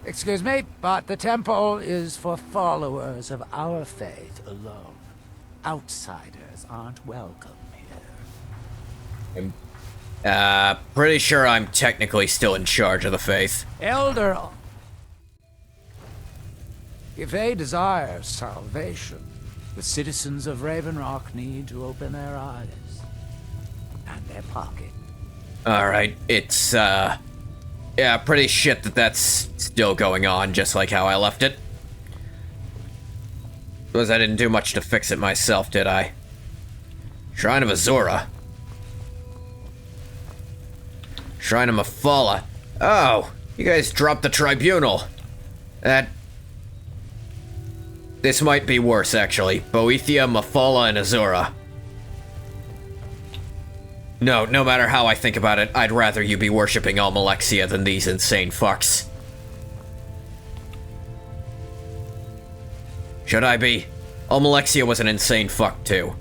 Excuse me, but the temple is for followers of our faith alone. Outsiders aren't welcome here. Pretty sure I'm technically still in charge of the faith. Elder... If they desire salvation, the citizens of Raven Rock need to open their eyes and their pocket. Alright, it's, yeah, pretty shit that that's still going on, just like how I left it. Because I didn't do much to fix it myself, did I? Shrine of Azura. Shrine of Mafala. Oh, you guys dropped the tribunal. This might be worse, actually. Boethia, Mafala, and Azura. No matter how I think about it, I'd rather you be worshipping Almalexia than these insane fucks. Should I be? Almalexia was an insane fuck, too.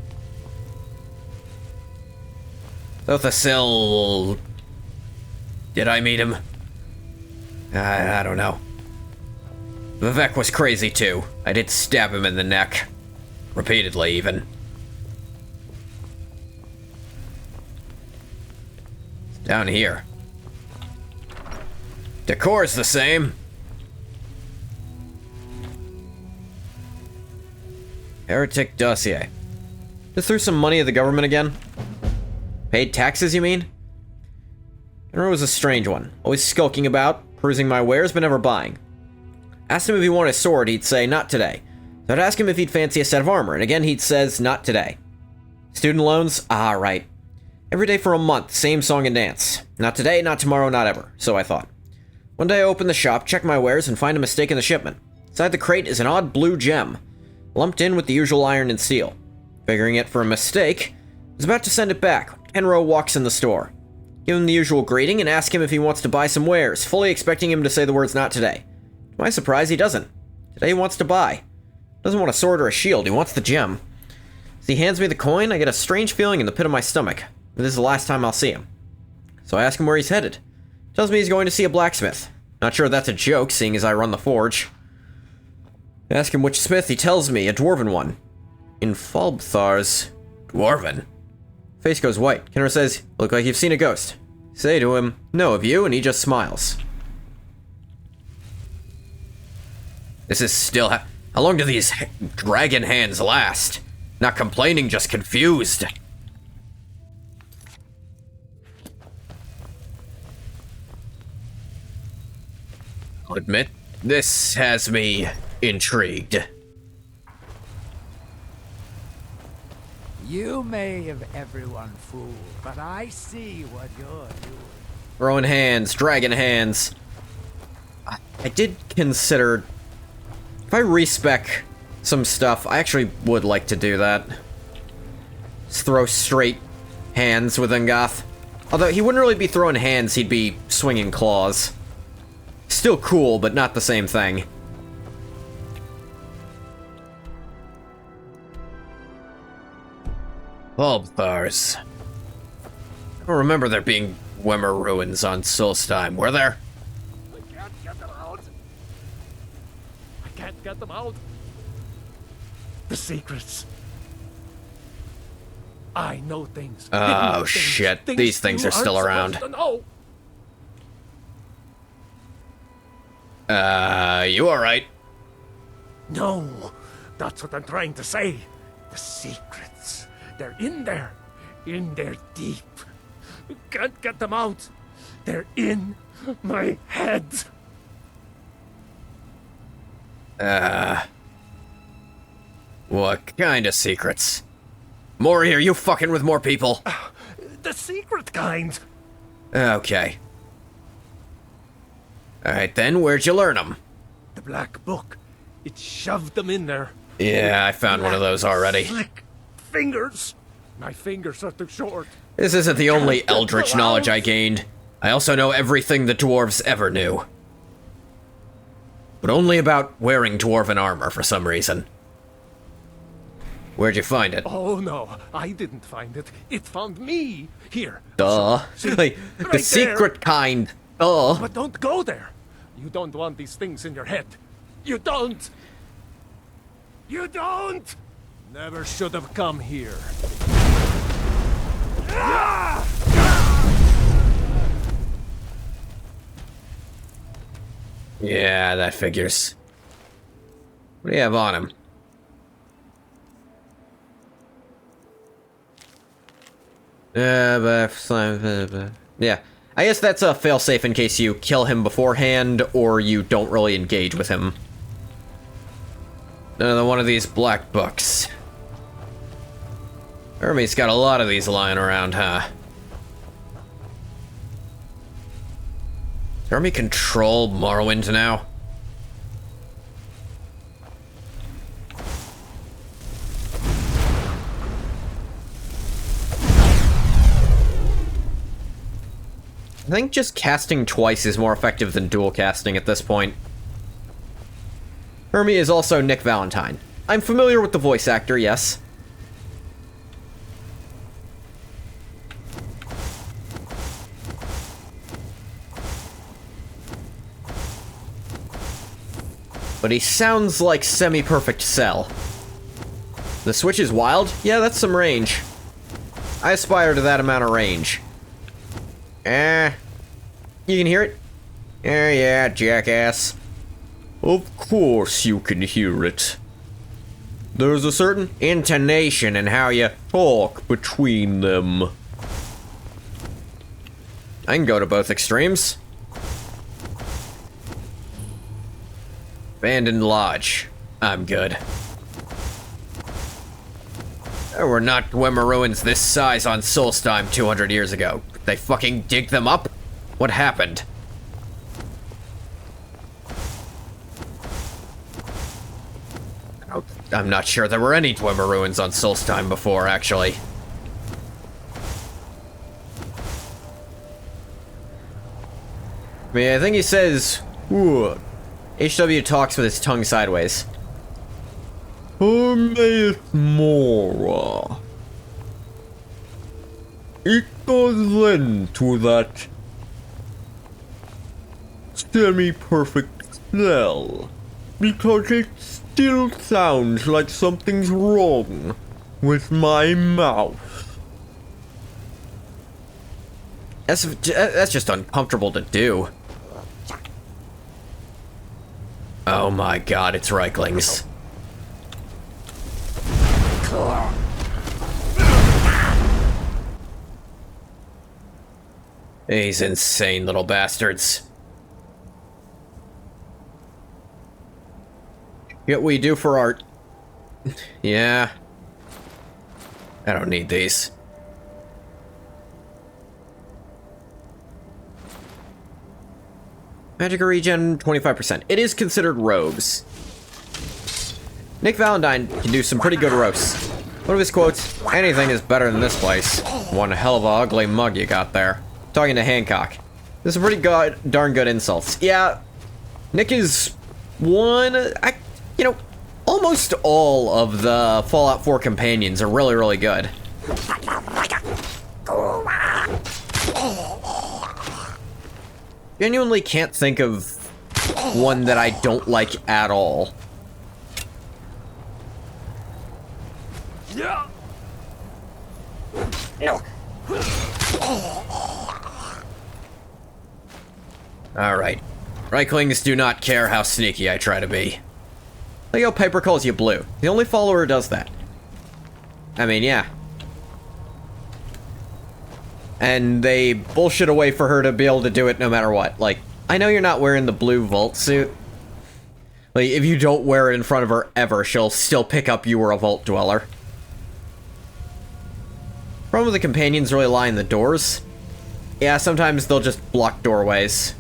Othasil... Did I meet him? I don't know. Vivek was crazy, too. I did stab him in the neck. Repeatedly, even. It's down here. Decor's the same. Heretic dossier. Just threw some money at the government again? Paid taxes, you mean? Henry was a strange one. Always skulking about, perusing my wares, but never buying. Asked him if he wanted a sword, he'd say, not today. So I'd ask him if he'd fancy a set of armor, and again he'd says, not today. Student loans? Ah, right. Every day for a month, same song and dance. Not today, not tomorrow, not ever. So I thought. One day I open the shop, check my wares, and find a mistake in the shipment. Inside the crate is an odd blue gem, lumped in with the usual iron and steel. Figuring it for a mistake, I was about to send it back. Henro walks in the store. Give him the usual greeting and ask him if he wants to buy some wares, fully expecting him to say the words not today. To my surprise, he doesn't. Today he wants to buy. Doesn't want a sword or a shield, he wants the gem. As he hands me the coin, I get a strange feeling in the pit of my stomach. This is the last time I'll see him. So I ask him where he's headed. Tells me he's going to see a blacksmith. Not sure if that's a joke, seeing as I run the forge. I ask him which smith, he tells me, a dwarven one. In Falbthar's... Dwarven? Face goes white. Kenner says, look like you've seen a ghost. Say to him, no, have you? And he just smiles. This is still how long do these dragon hands last? Not complaining, just confused. I'll admit, this has me intrigued. You may have everyone fooled, but I see what you're doing. Throwing hands, dragon hands. I did consider... If I respec some stuff, I actually would like to do that. Just throw straight hands with Angoth. Although he wouldn't really be throwing hands, he'd be swinging claws. Still cool, but not the same thing. Bulb bars. I don't remember there being Dwemer ruins on Solstheim, were there? I can't get them out. I can't get them out. The secrets. I know things. Oh shit, these things are still around. You alright? No, that's what I'm trying to say. The secrets. They're in there deep. You can't get them out. They're in my head. What kind of secrets? More here, you fucking with more people. The secret kind. Okay. Alright then, where'd you learn them? The black book. It shoved them in there. Yeah, I found one of those already. Slick fingers. My fingers are too short. This isn't the only eldritch knowledge I gained. I also know everything the dwarves ever knew. But only about wearing dwarven armor for some reason. Where'd you find it? Oh no, I didn't find it. It found me. Here. Duh. See, Like, right the secret there. kind. Duh. But don't go there. You don't want these things in your head. You don't. You don't. Never should have come here. Yeah, that figures. What do you have on him? Yeah. I guess that's a failsafe in case you kill him beforehand or you don't really engage with him. Another one of these black books. Hermes got a lot of these lying around, huh? Does Hermes control Morrowind now? I think just casting twice is more effective than dual casting at this point. Hermes is also Nick Valentine. I'm familiar with the voice actor, yes. But he sounds like semi-perfect Cell. The Switch is wild? Yeah, that's some range. I aspire to that amount of range. You can hear it? Yeah, jackass. Of course you can hear it. There's a certain intonation in how you talk between them. I can go to both extremes. Abandoned Lodge. I'm good. There were not Dwemer ruins this size on Solstheim 200 years ago. They fucking dig them up? What happened? I'm not sure there were any Dwemer ruins on Solstheim before, actually. I mean, I think he says, ooh. HW talks with his tongue sideways. Hermes Mora. It does lend to that semi-perfect smell, because it still sounds like something's wrong with my mouth. That's just uncomfortable to do. Oh my god, it's Reiklings. These insane little bastards. Get what we do for art. Yeah. I don't need these. Magic regen, 25%. It is considered rogues. Nick Valentine can do some pretty good roasts. One of his quotes, anything is better than this place. One hell of a ugly mug you got there. Talking to Hancock. This is pretty darn good insults. Yeah, Nick is almost all of the Fallout 4 companions are really, really good. Genuinely can't think of one that I don't like at all. Yeah. Alright. Reiklings do not care how sneaky I try to be. Like how Piper calls you Blue. The only follower who does that. I mean, yeah. And they bullshit away for her to be able to do it no matter what. Like, I know you're not wearing the blue vault suit. Like, if you don't wear it in front of her ever, she'll still pick up you were a vault dweller. Problem with the companions really lie in the doors. Yeah, sometimes they'll just block doorways.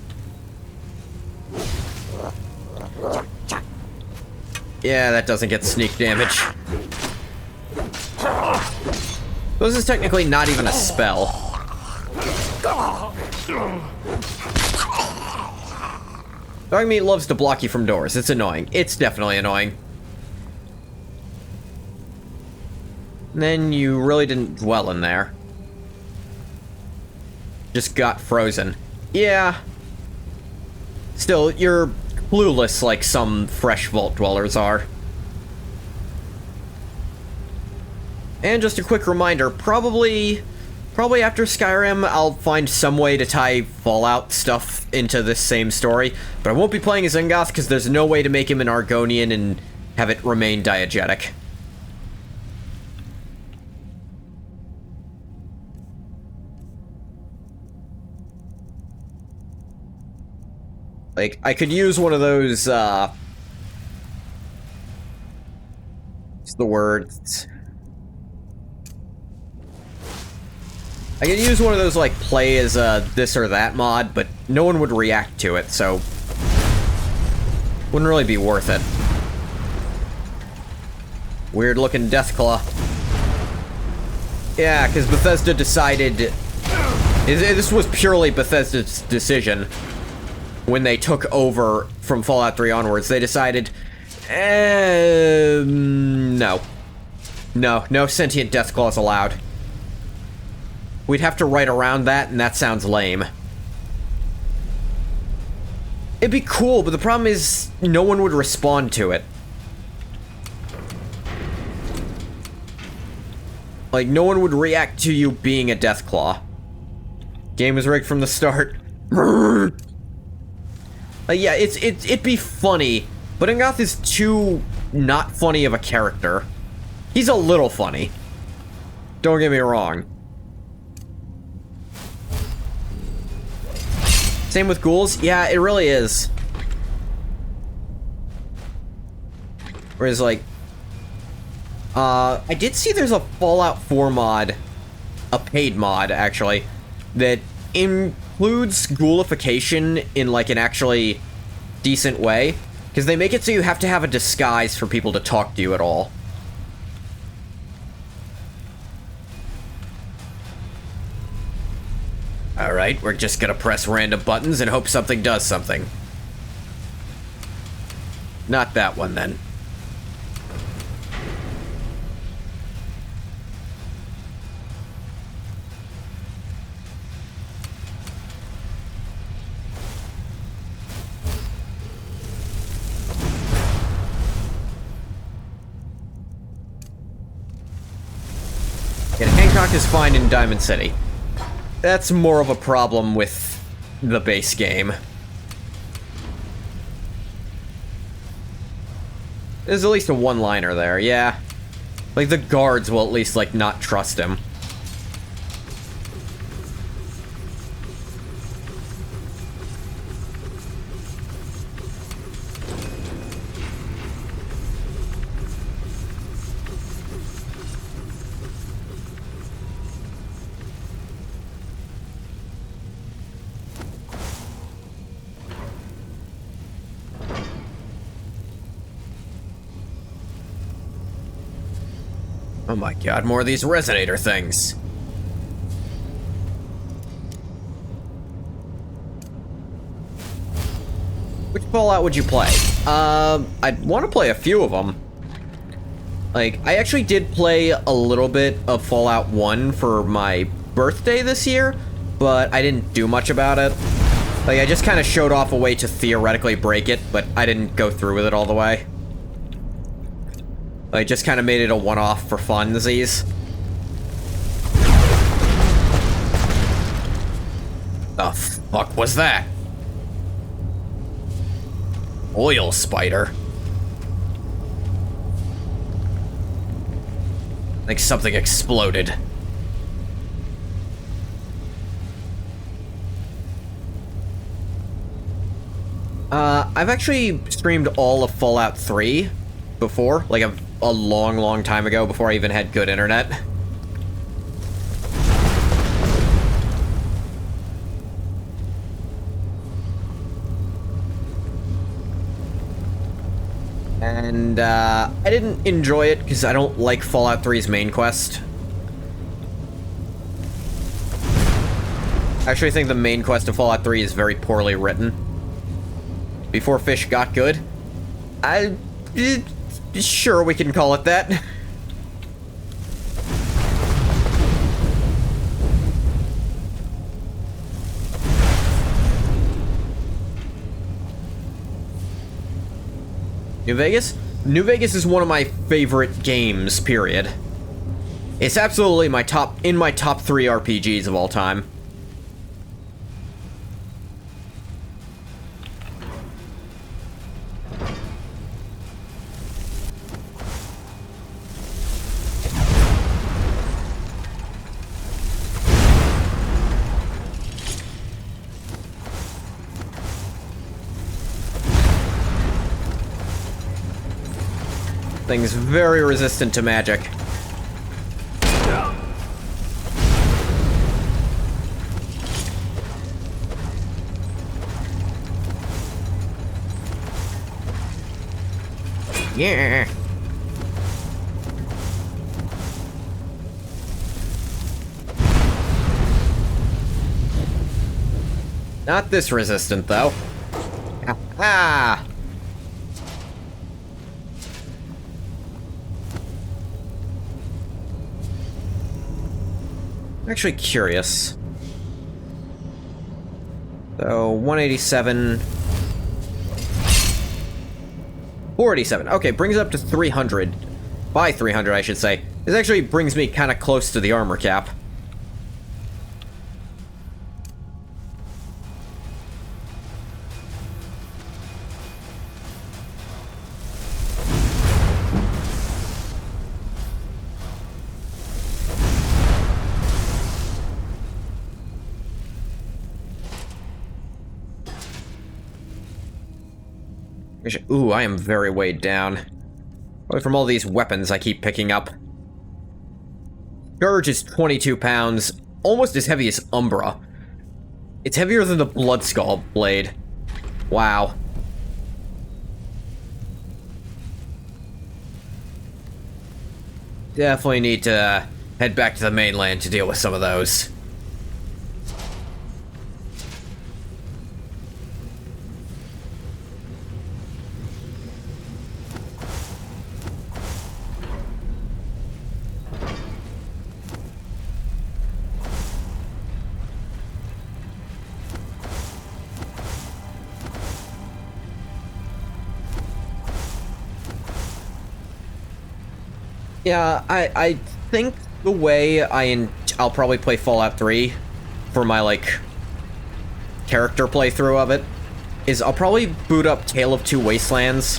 Yeah, that doesn't get sneak damage. This is technically not even a spell. Dog meat loves to block you from doors. It's annoying. It's definitely annoying. And then you really didn't dwell in there. Just got frozen. Yeah. Still, you're clueless like some fresh vault dwellers are. And just a quick reminder, probably after Skyrim, I'll find some way to tie Fallout stuff into this same story, but I won't be playing as Ungoth because there's no way to make him an Argonian and have it remain diegetic. Like, I could use one of those, what's the word? I could use one of those, like, play as a this or that mod, but no one would react to it, so wouldn't really be worth it. Weird-looking Deathclaw. Yeah, because Bethesda decided... This was purely Bethesda's decision. When they took over from Fallout 3 onwards, they decided... No. No sentient Deathclaws allowed. We'd have to write around that, and that sounds lame. It'd be cool, but the problem is no one would respond to it. Like, no one would react to you being a Deathclaw. Game is rigged from the start. Yeah, it'd be funny, but Ungoth is too not funny of a character. He's a little funny. Don't get me wrong. Same with ghouls. Yeah, it really is. Whereas, like, I did see there's a Fallout 4 mod, a paid mod, actually, that includes ghoulification in, like, an actually decent way. Because they make it so you have to have a disguise for people to talk to you at all. Alright, we're just gonna press random buttons and hope something does something. Not that one, then. Yeah, Hancock is fine in Diamond City. That's more of a problem with the base game. There's at least a one-liner there, yeah. Like, the guards will at least, like, not trust him. Oh my god, more of these resonator things. Which Fallout would you play? I'd want to play a few of them. Like, I actually did play a little bit of Fallout 1 for my birthday this year, but I didn't do much about it. Like, I just kind of showed off a way to theoretically break it, but I didn't go through with it all the way. I just kind of made it a one-off for funsies. The fuck was that? Oil spider. Like something exploded. I've actually streamed all of Fallout 3 before, like a long, long time ago, before I even had good internet. And, I didn't enjoy it because I don't like Fallout 3's main quest. I actually think the main quest of Fallout 3 is very poorly written. Before fish got good. Sure, we can call it that. New Vegas? New Vegas is one of my favorite games, period. It's absolutely in my top 3 RPGs of all time. Thing's very resistant to magic. Yeah. Not this resistant, though. Ah! I'm actually curious. So, 187... 487. Okay, brings it up to 300. By 300, I should say. This actually brings me kind of close to the armor cap. Ooh, I am very weighed down. Probably from all these weapons I keep picking up. Charge is 22 pounds, almost as heavy as Umbra. It's heavier than the Bloodskull blade. Wow. Definitely need to head back to the mainland to deal with some of those. Yeah, I think the way I'll probably play Fallout 3 for my, like, character playthrough of it is I'll probably boot up Tale of Two Wastelands,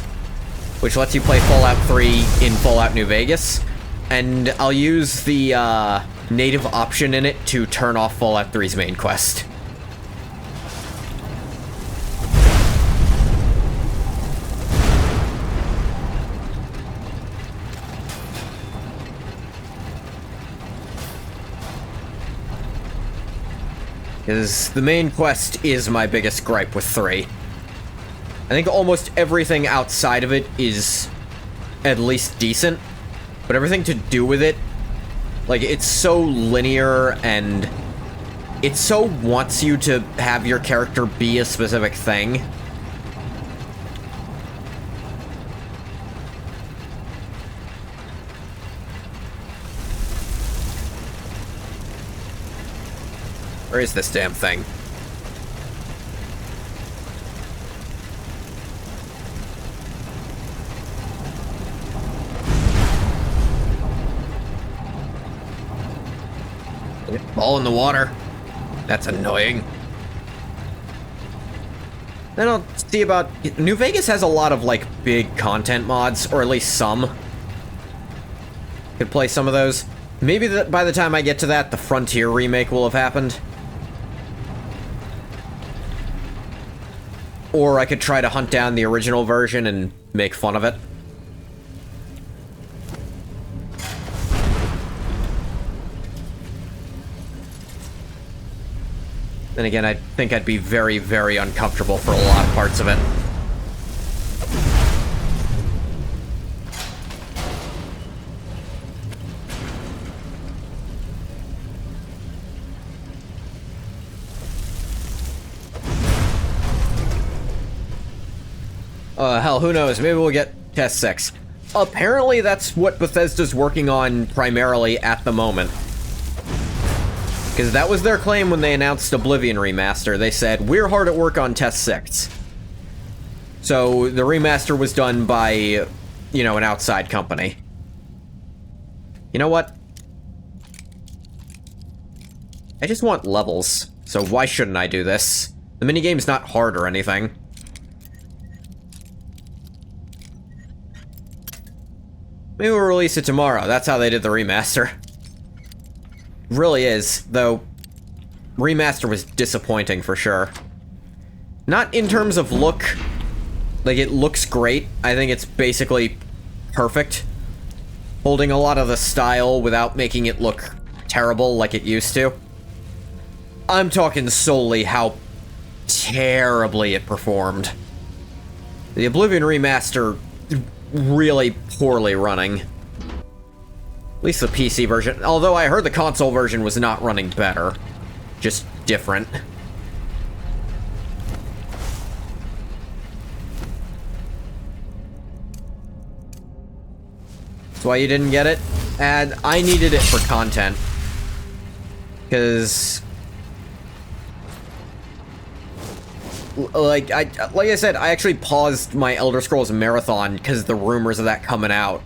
which lets you play Fallout 3 in Fallout New Vegas, and I'll use the native option in it to turn off Fallout 3's main quest. Because the main quest is my biggest gripe with 3. I think almost everything outside of it is at least decent, but everything to do with it, like, it's so linear, and it so wants you to have your character be a specific thing. Where is this damn thing? All in the water. That's annoying. Then I'll see about... New Vegas has a lot of, like, big content mods, or at least some. Could play some of those. Maybe by the time I get to that, the Frontier remake will have happened. Or I could try to hunt down the original version and make fun of it. Then again, I think I'd be very, very uncomfortable for a lot of parts of it. Hell, who knows? Maybe we'll get Test 6. Apparently, that's what Bethesda's working on primarily at the moment. Because that was their claim when they announced Oblivion Remaster. They said, we're hard at work on Test 6. So, the remaster was done by, you know, an outside company. You know what? I just want levels, so why shouldn't I do this? The minigame's not hard or anything. Maybe we'll release it tomorrow. That's how they did the remaster. Really is, though. Remaster was disappointing for sure. Not in terms of look. Like, it looks great. I think it's basically perfect. Holding a lot of the style without making it look terrible like it used to. I'm talking solely how terribly it performed. The Oblivion Remaster, really poorly running. At least the PC version. Although I heard the console version was not running better. Just different. That's why you didn't get it? And I needed it for content. Because... Like I said, I actually paused my Elder Scrolls Marathon because the rumors of that coming out.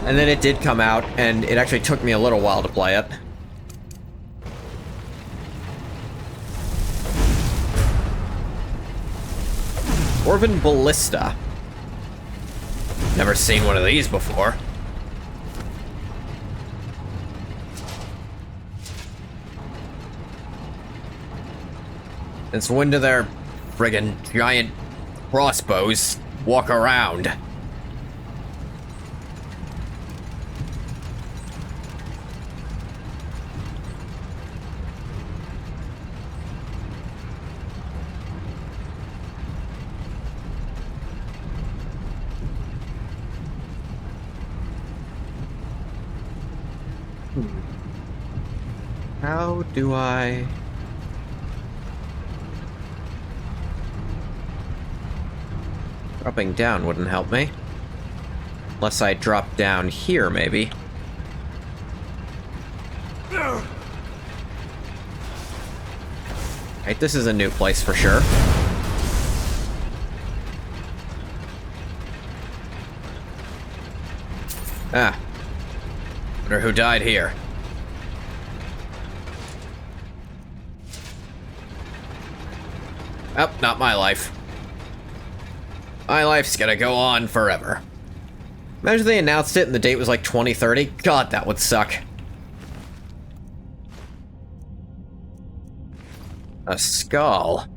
And then it did come out, and it actually took me a little while to play it. Orban Ballista. Never seen one of these before. Since when do their friggin' giant crossbows walk around? How do I... Dropping down wouldn't help me. Unless I drop down here, maybe. Right, this is a new place for sure. Ah. Wonder who died here. Oh, not my life. My life's gonna go on forever. Imagine they announced it and the date was like 2030. God, that would suck. A skull.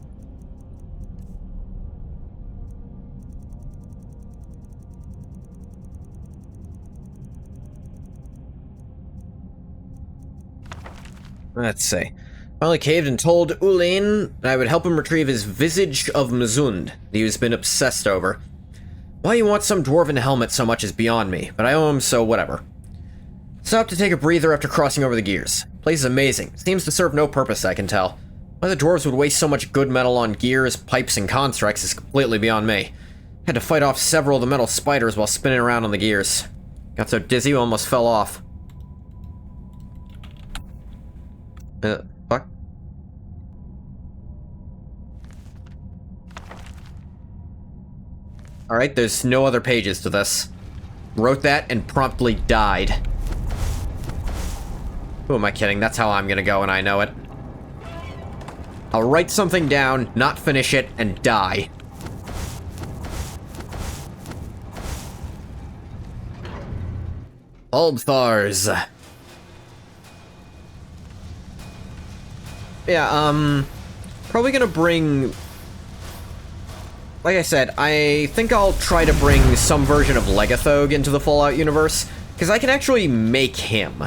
Let's see. Finally caved and told Ulin that I would help him retrieve his Visage of Mizund that he's been obsessed over. Why you want some dwarven helmet so much is beyond me, but I owe him, so whatever. Stop to take a breather after crossing over the gears. Place is amazing. Seems to serve no purpose, I can tell. Why the dwarves would waste so much good metal on gears, pipes, and constructs is completely beyond me. Had to fight off several of the metal spiders while spinning around on the gears. Got so dizzy, almost fell off. Fuck? Alright, there's no other pages to this. Wrote that and promptly died. Who am I kidding? That's how I'm gonna go and I know it. I'll write something down, not finish it, and die. Oldthars. Yeah, probably gonna bring... Like I said, I think I'll try to bring some version of Legathog into the Fallout universe, because I can actually make him.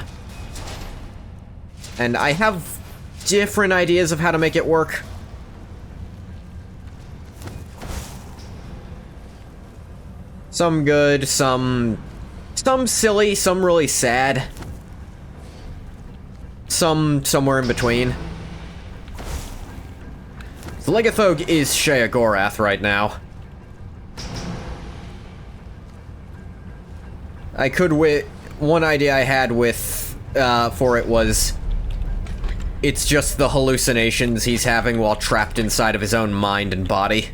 And I have different ideas of how to make it work. Some good, some silly, some really sad. Some somewhere in between. The Legathog is Sheogorath right now. I could one idea I had with for it was it's just the hallucinations he's having while trapped inside of his own mind and body.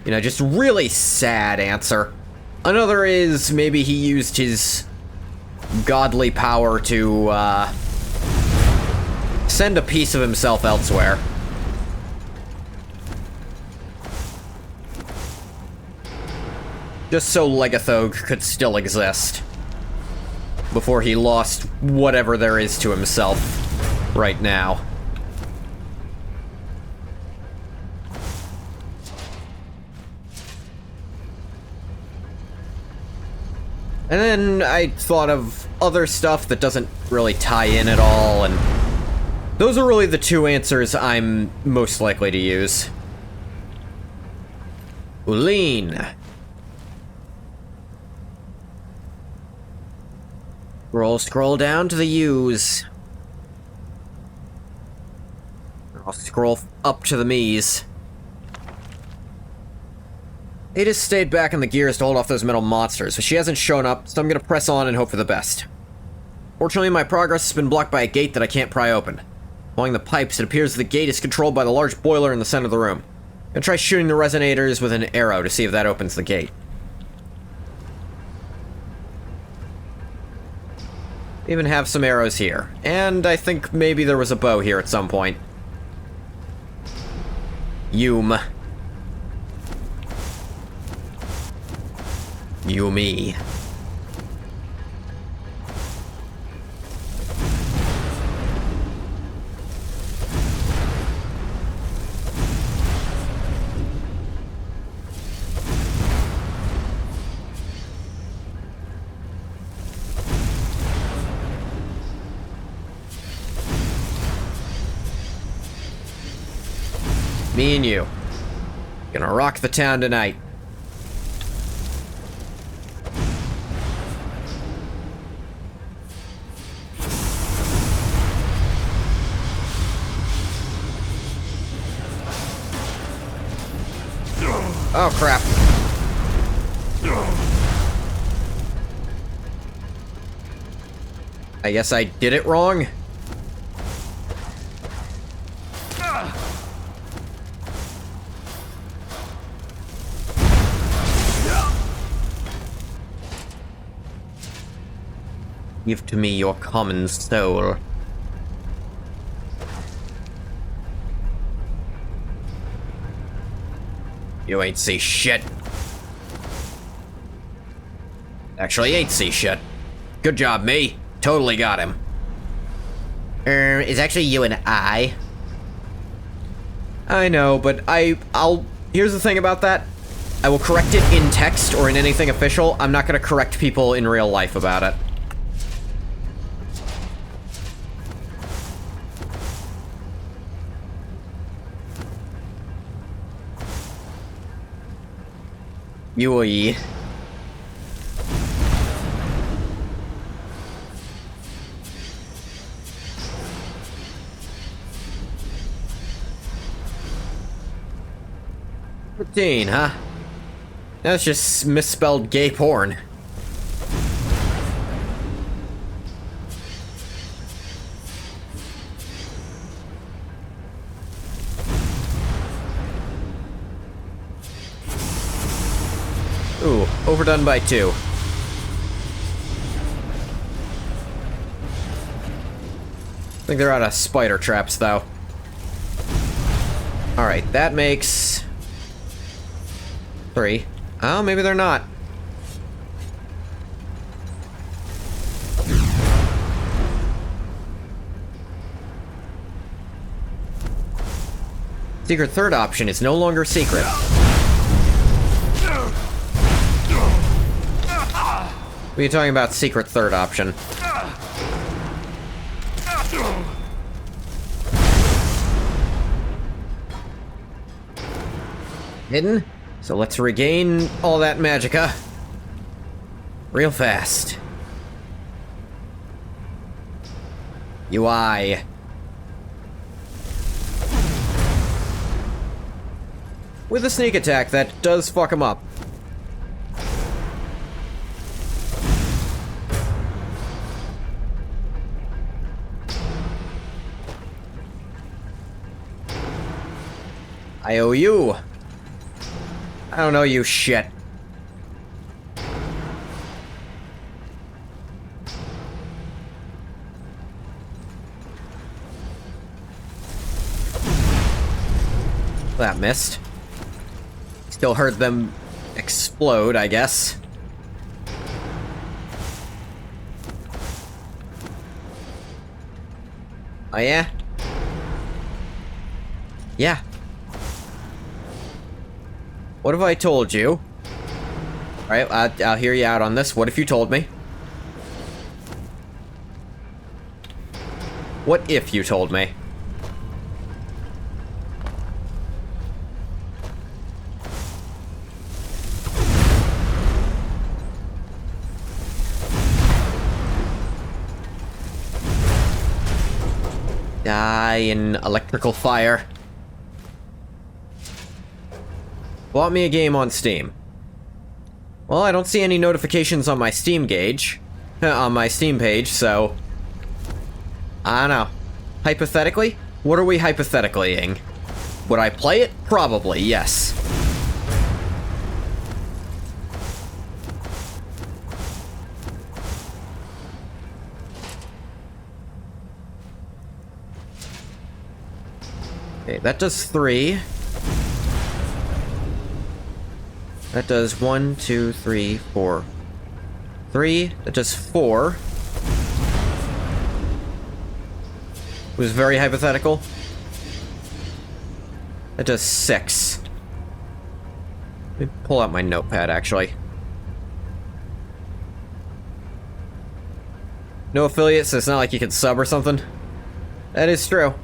You know, just really sad answer. Another is maybe he used his godly power to send a piece of himself elsewhere. Just so Legathog could still exist. Before he lost whatever there is to himself right now. And then I thought of other stuff that doesn't really tie in at all, and those are really the two answers I'm most likely to use. Uline. Scroll down to the U's. I'll scroll up to the me's. Ada's stayed back in the gears to hold off those metal monsters, but she hasn't shown up, so I'm gonna press on and hope for the best. Fortunately, my progress has been blocked by a gate that I can't pry open. Following the pipes, it appears the gate is controlled by the large boiler in the center of the room. I'm gonna try shooting the resonators with an arrow to see if that opens the gate. Even have some arrows here. And I think maybe there was a bow here at some point. Yumi. Me and you. Gonna rock the town tonight. Oh, crap. I guess I did it wrong. Give to me your common soul. You ain't see shit. Actually ain't see shit. Good job, me. Totally got him. It's actually you and I. I know, but I'll... Here's the thing about that. I will correct it in text or in anything official. I'm not gonna correct people in real life about it. Yui. $13, huh? That's just misspelled gay porn. Ooh, overdone by 2. I think they're out of spider traps, though. Alright, that makes 3. Oh, maybe they're not. Secret third option is no longer secret. What are you talking about, secret third option? Hidden? So let's regain all that magicka. Real fast. UI. With a sneak attack, that does fuck him up. I owe you. I don't know you shit. That missed. Still heard them explode, I guess. Oh yeah? Yeah. What have I told you? Alright, I'll hear you out on this. What if you told me? What if you told me? Die in electrical fire. Bought me a game on Steam. Well, I don't see any notifications on my Steam gauge. On my Steam page, so... I don't know. Hypothetically? What are we hypothetically-ing? Would I play it? Probably, yes. Okay, that does 3. That does 1, 2, 3, 4. 3. That does 4. It was very hypothetical. That does 6. Let me pull out my notepad, actually. No affiliates, so it's not like you can sub or something. That is true.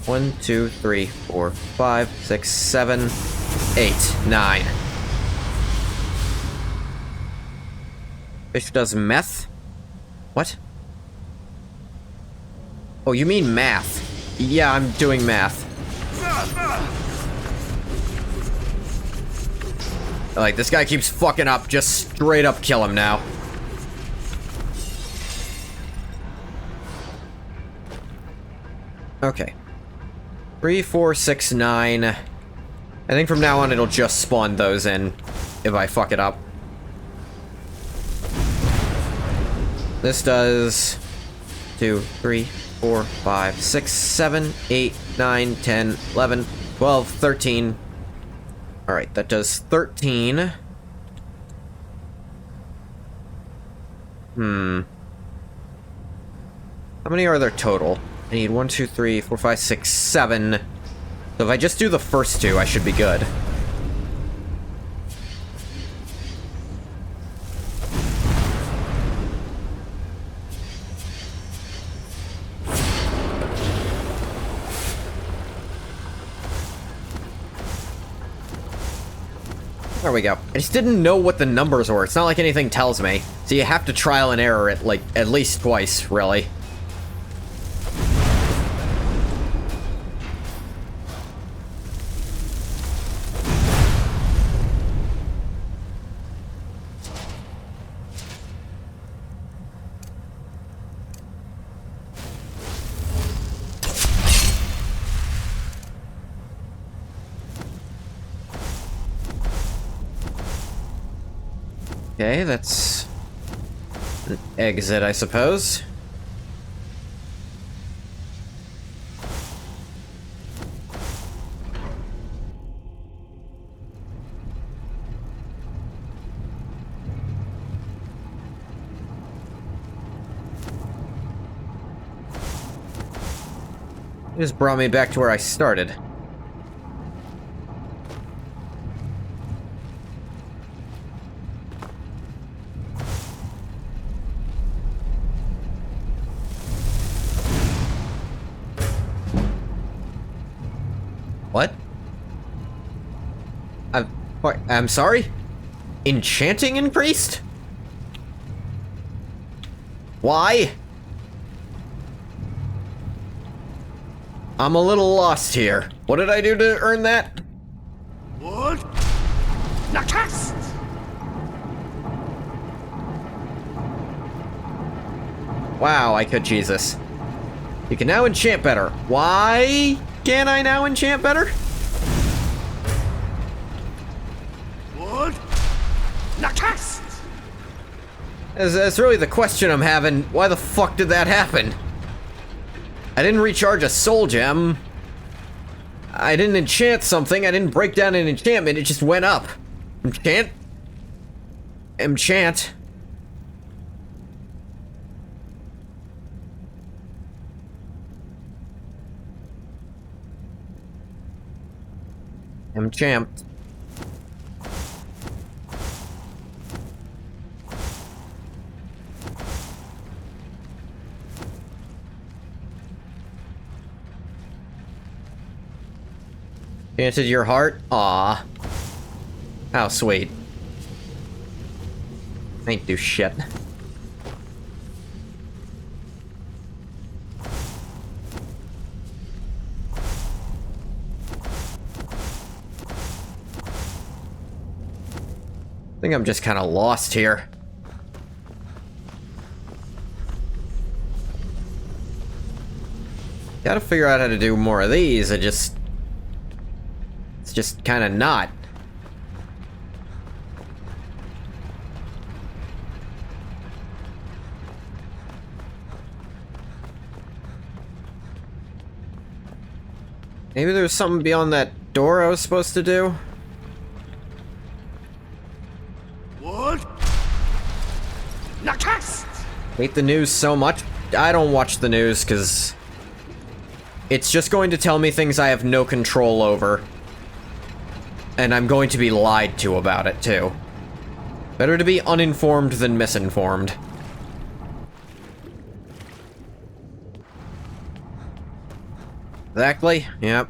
One, 2, 3, 4, 5, 6, 7, 8, 9. Fish does meth? What? Oh, you mean math? Yeah, I'm doing math. Like, this guy keeps fucking up. Just straight up kill him now. Okay. 3, 4, 6, 9. I think from now on it'll just spawn those in if I fuck it up. This does 2, 3, 4, 5, 6, 7, 8, 9, 10, 11, 12, 13. Alright, that does 13. How many are there total? I need 1, 2, 3, 4, 5, 6, 7. So if I just do the first 2, I should be good. There we go. I just didn't know what the numbers were. It's not like anything tells me. So you have to trial and error it, like, at least twice, really. Okay, that's an exit, I suppose. It just brought me back to where I started. What? I'm sorry? Enchanting increased? Why? I'm a little lost here. What did I do to earn that? Wood? Nakast! Wow, I could Jesus. You can now enchant better. Why can I now enchant better? Wood? Nakast! That's really the question I'm having. Why the fuck did that happen? I didn't recharge a soul gem. I didn't enchant something. I didn't break down an enchantment. It just went up. Enchant? Enchant? Enchant. Enchanted your heart? Aw. How sweet. Ain't do shit. I think I'm just kind of lost here. Gotta figure out how to do more of these. It's just kind of not. Maybe there's something beyond that door I was supposed to do? Wood? Nakast! Hate the news so much. I don't watch the news because it's just going to tell me things I have no control over. And I'm going to be lied to about it, too. Better to be uninformed than misinformed. Exactly, yep.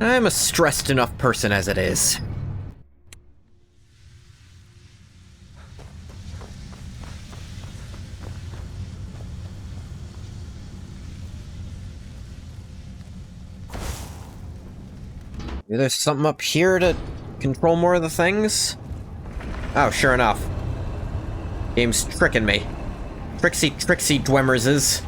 I'm a stressed enough person as it is. Maybe there's something up here to control more of the things? Oh, sure enough. Game's tricking me. Tricksy Dwemerses.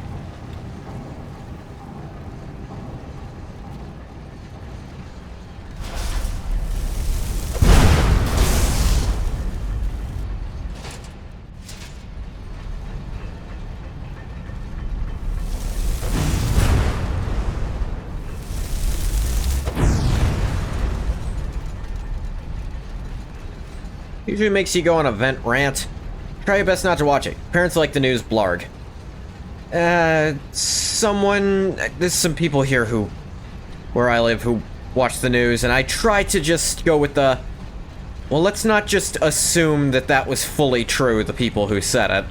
Usually makes you go on a vent rant. Try your best not to watch it. Parents like the news blarg. There's some people here where I live who watch the news, and I try to just go with the, well, let's not just assume that was fully true, the people who said it.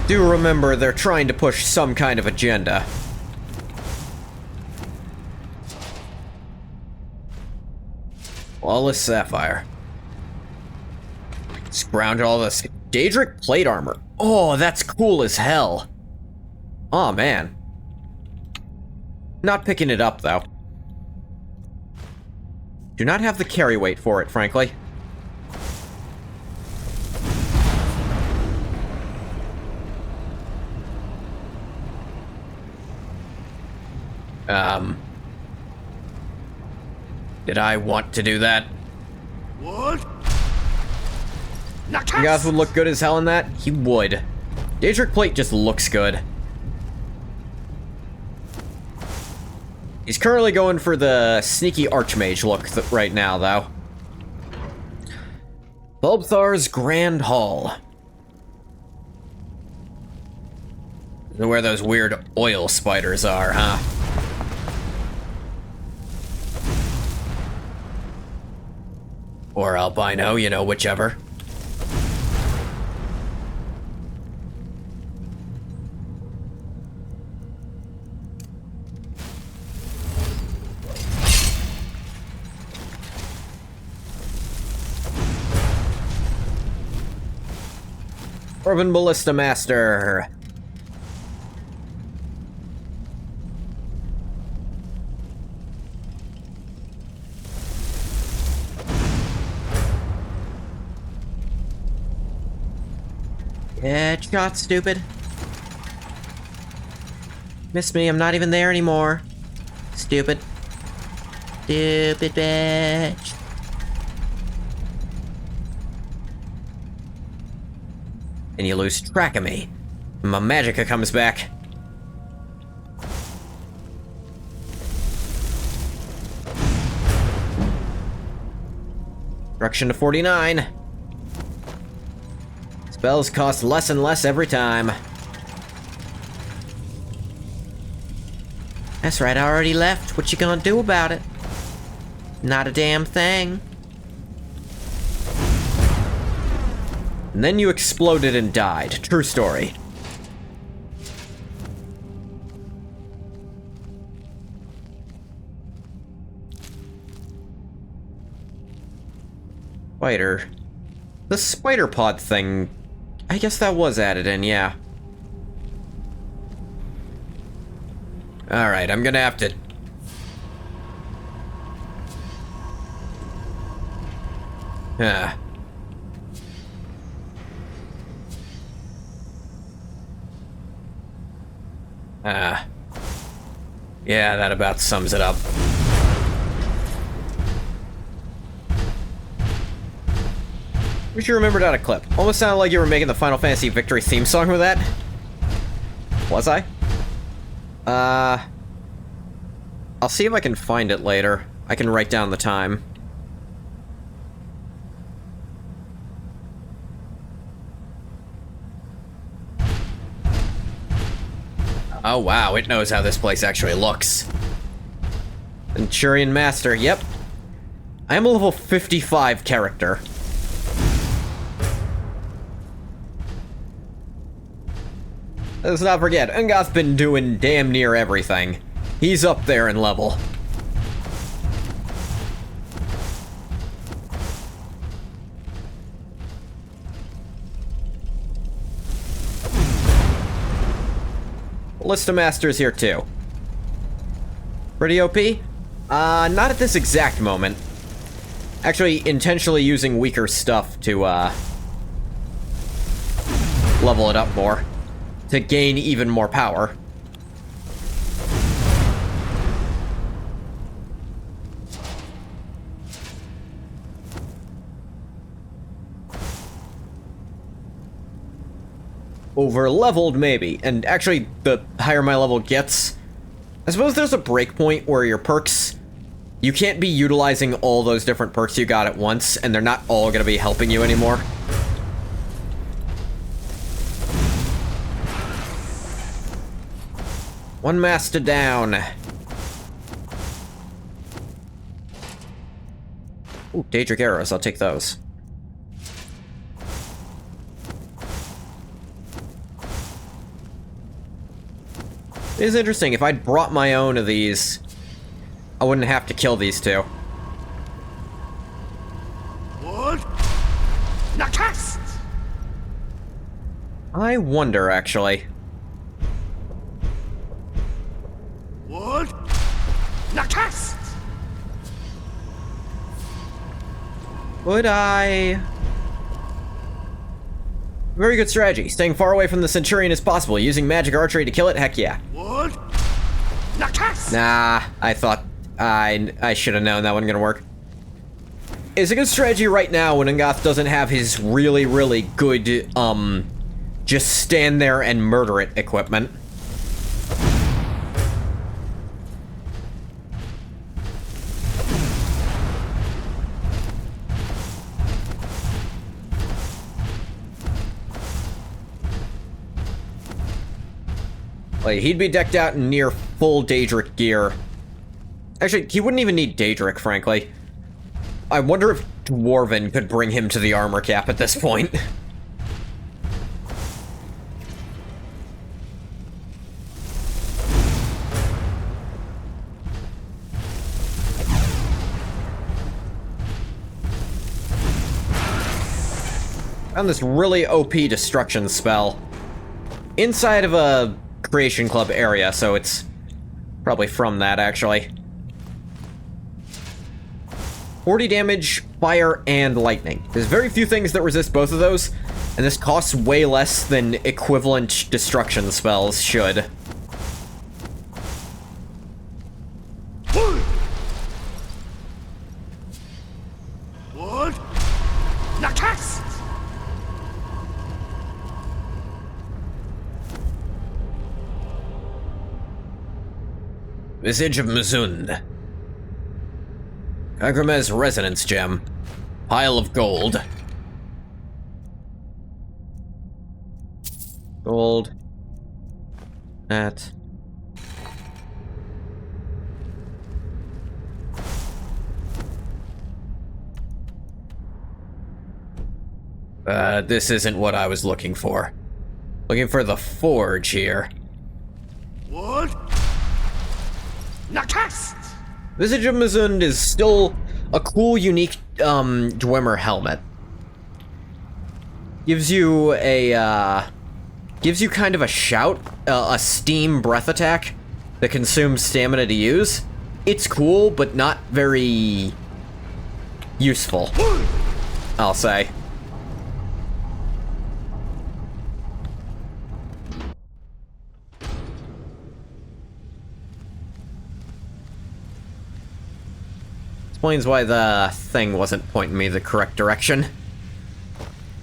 Do remember they're trying to push some kind of agenda. Flawless sapphire. Scrounge all this. Daedric plate armor. Oh, that's cool as hell. Oh, man. Not picking it up, though. Do not have the carry weight for it, frankly. Did I want to do that? What? You guys would look good as hell in that? He would. Daedric plate just looks good. He's currently going for the sneaky archmage look right now, though. Bulbthar's Grand Hall. This is where those weird oil spiders are, huh? Or albino, you know, whichever. Urban Ballista Master. Headshot, stupid. Miss me, I'm not even there anymore. Stupid. Stupid bitch. And you lose track of me. My magicka comes back. Correction to 49. Spells cost less and less every time. That's right, I already left. What you gonna do about it? Not a damn thing. And then you exploded and died. True story. Spider. The spider pod thing, I guess that was added in, yeah. Alright, I'm gonna have to... Yeah, that about sums it up. Wish you remembered how to clip. Almost sounded like you were making the Final Fantasy Victory theme song with that. Was I? I'll see if I can find it later. I can write down the time. Oh wow, it knows how this place actually looks. Centurion Master, yep. I am a level 55 character. Let's not forget, Ungoth's been doing damn near everything. He's up there in level. Ballista Master's here too. Pretty OP? Not at this exact moment. Actually, intentionally using weaker stuff to, level it up more. To gain even more power. Over-leveled, maybe. And actually, the higher my level gets, I suppose there's a breakpoint where your perks, you can't be utilizing all those different perks you got at once, and they're not all gonna be helping you anymore. One master down. Ooh, Daedric arrows, I'll take those. It is interesting, if I'd brought my own of these, I wouldn't have to kill these two. Nakast! I wonder, actually. Wood! Nakast! Would I... Very good strategy. Staying far away from the Centurion as possible. Using magic archery to kill it? Heck yeah. Wood! Nakast! Nah, I thought... I should have known that wasn't gonna work. It's a good strategy right now when Ngoth doesn't have his really, really good, just stand there and murder it equipment. Like, he'd be decked out in near full Daedric gear. Actually, he wouldn't even need Daedric, frankly. I wonder if Dwarven could bring him to the armor cap at this point. Found this really OP destruction spell. Inside of a Creation Club area, so it's probably from that, actually. 40 damage, fire, and lightning. There's very few things that resist both of those, and this costs way less than equivalent destruction spells should. Wood! Wood! Nakast! Visage of Muzund. Agramez Resonance Gem. Pile of gold. Gold. That. This isn't what I was looking for. Looking for the forge here. Wood! Nakast! Visage of Muzund is still a cool, unique, Dwemer helmet. Gives you a, gives you kind of a shout, a steam breath attack that consumes stamina to use. It's cool, but not very useful, I'll say. Explains why the thing wasn't pointing me the correct direction.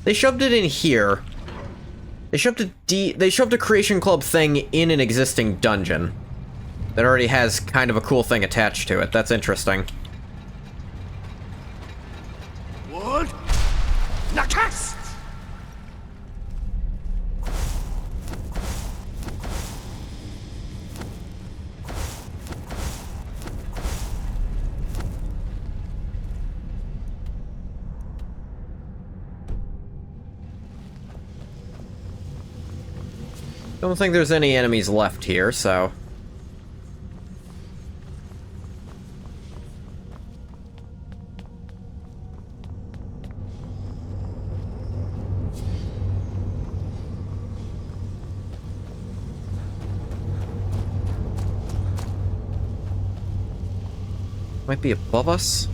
They shoved it in here. They shoved a Creation Club thing in an existing dungeon that already has kind of a cool thing attached to it. That's interesting. Wood! Nakast! Don't think there's any enemies left here, so... Might be above us?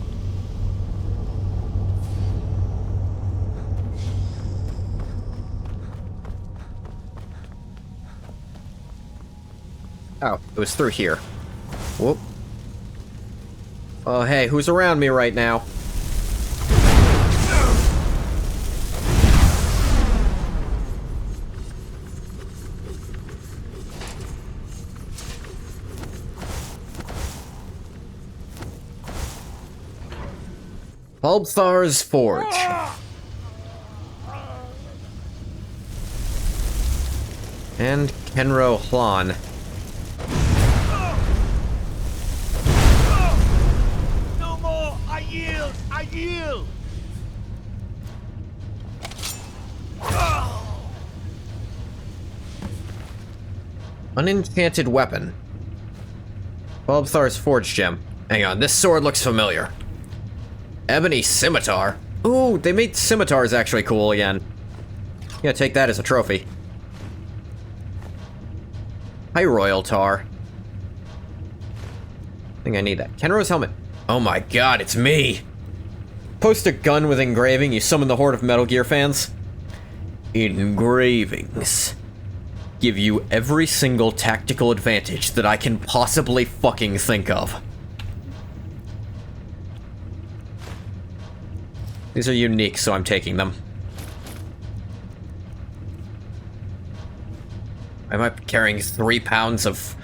Oh, it was through here. Whoop. Oh, hey, who's around me right now? Bulbthar's Forge. And Kenro Hlan. No more! I yield! I yield! Unenchanted weapon. Bulbthar's Forge Gem. Hang on, this sword looks familiar. Ebony Scimitar. Ooh, they made scimitars actually cool again. Yeah, take that as a trophy. Hi, Royal Tar. I think I need that. Kenro's helmet. Oh my god, it's me! Post a gun with engraving, you summon the horde of Metal Gear fans. Engravings give you every single tactical advantage that I can possibly fucking think of. These are unique, so I'm taking them. I might be carrying 3 pounds of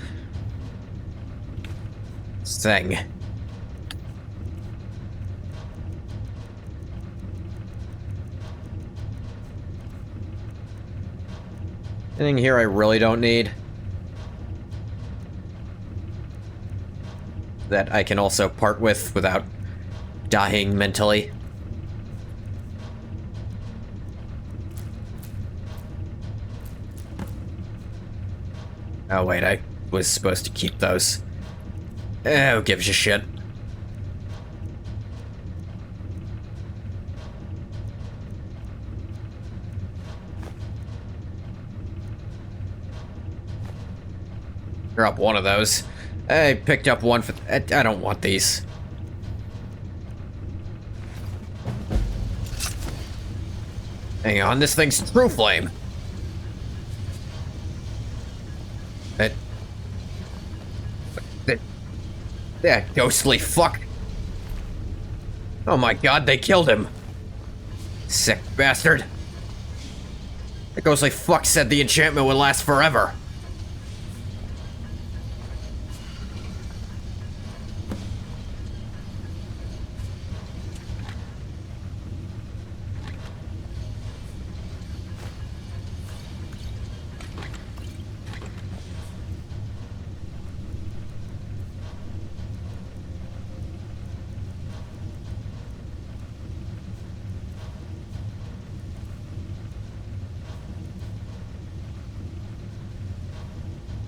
thing. Anything here I really don't need? That I can also part with without dying mentally. Oh wait, I was supposed to keep those. Who gives a shit? Drop one of those. I picked up one for... I don't want these. Hang on, this thing's true flame. That ghostly fuck. Oh my god, they killed him. Sick bastard. The ghostly fuck said the enchantment would last forever.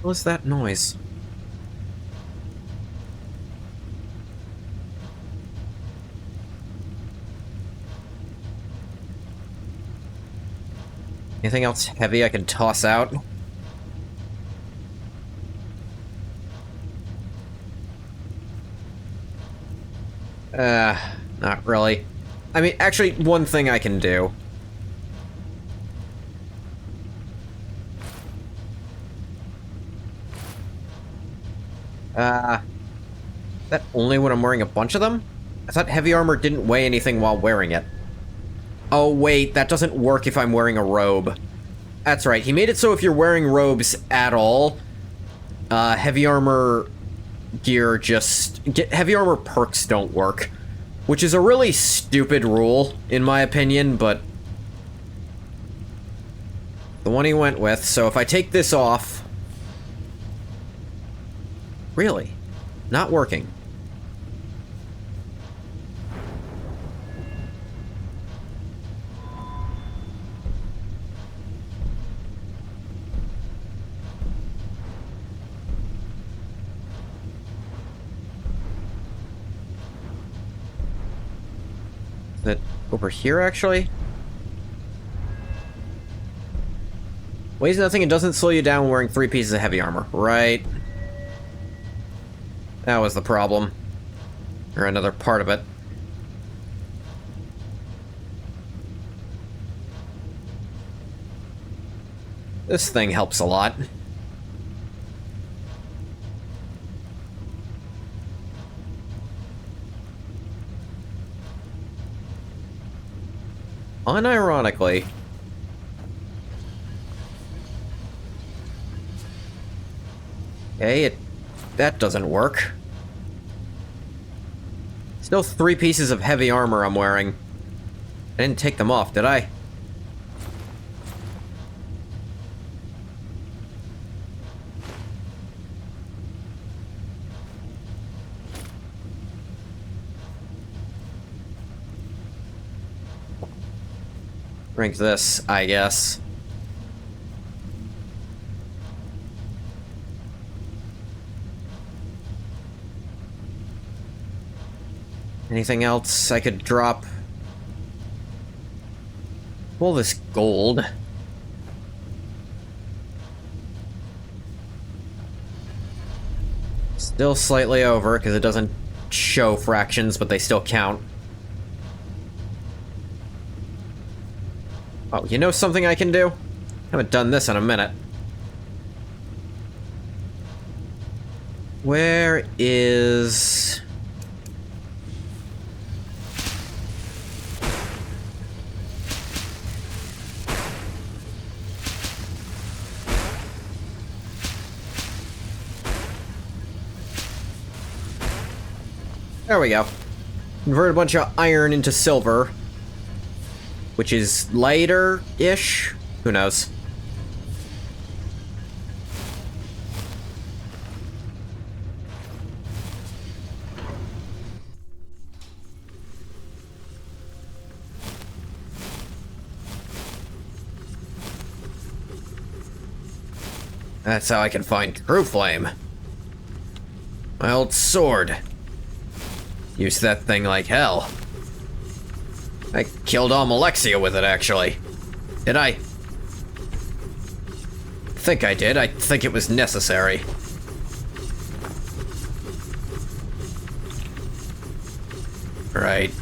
What was that noise? Anything else heavy I can toss out? Not really. I mean, actually, one thing I can do. That only when I'm wearing a bunch of them? I thought heavy armor didn't weigh anything while wearing it. Oh wait, that doesn't work if I'm wearing a robe. That's right, he made it so if you're wearing robes at all, heavy armor gear heavy armor perks don't work. Which is a really stupid rule, in my opinion, but the one he went with, so if I take this off... Really? Not working. Is it over here, actually? Weighs nothing and doesn't slow you down wearing 3 pieces of heavy armor. Right. That was the problem. Or another part of it. This thing helps a lot. Unironically. Okay, that doesn't work. Still 3 pieces of heavy armor I'm wearing. I didn't take them off, did I? Drink this, I guess. Anything else I could drop? All this gold. Still slightly over, because it doesn't show fractions, but they still count. Oh, you know something I can do? Haven't done this in a minute. Where is... There we go. Convert a bunch of iron into silver. Which is lighter-ish? Who knows? That's how I can find True Flame. My old sword. Used that thing like hell. I killed ALMSIVI with it, actually. Did I? Think I did. I think it was necessary. Right,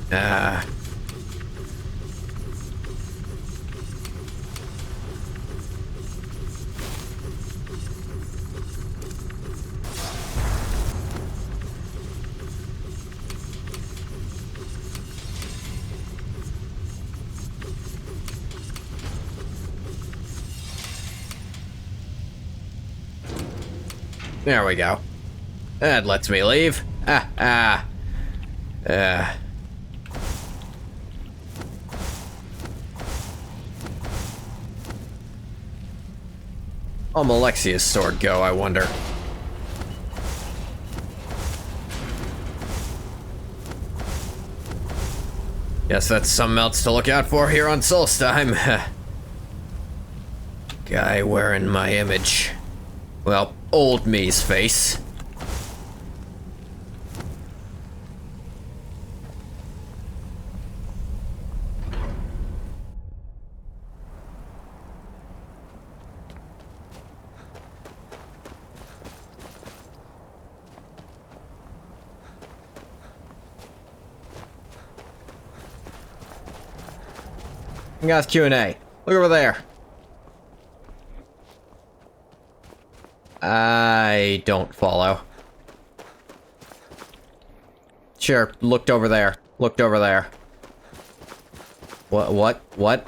there we go. That lets me leave. ALMSIVI's sword go, I wonder? Guess that's something else to look out for here on Solstheim. Guy wearing my image. Well, old me's face. Got Q&A. Look over there. I don't follow. Sure, looked over there. Looked over there. What?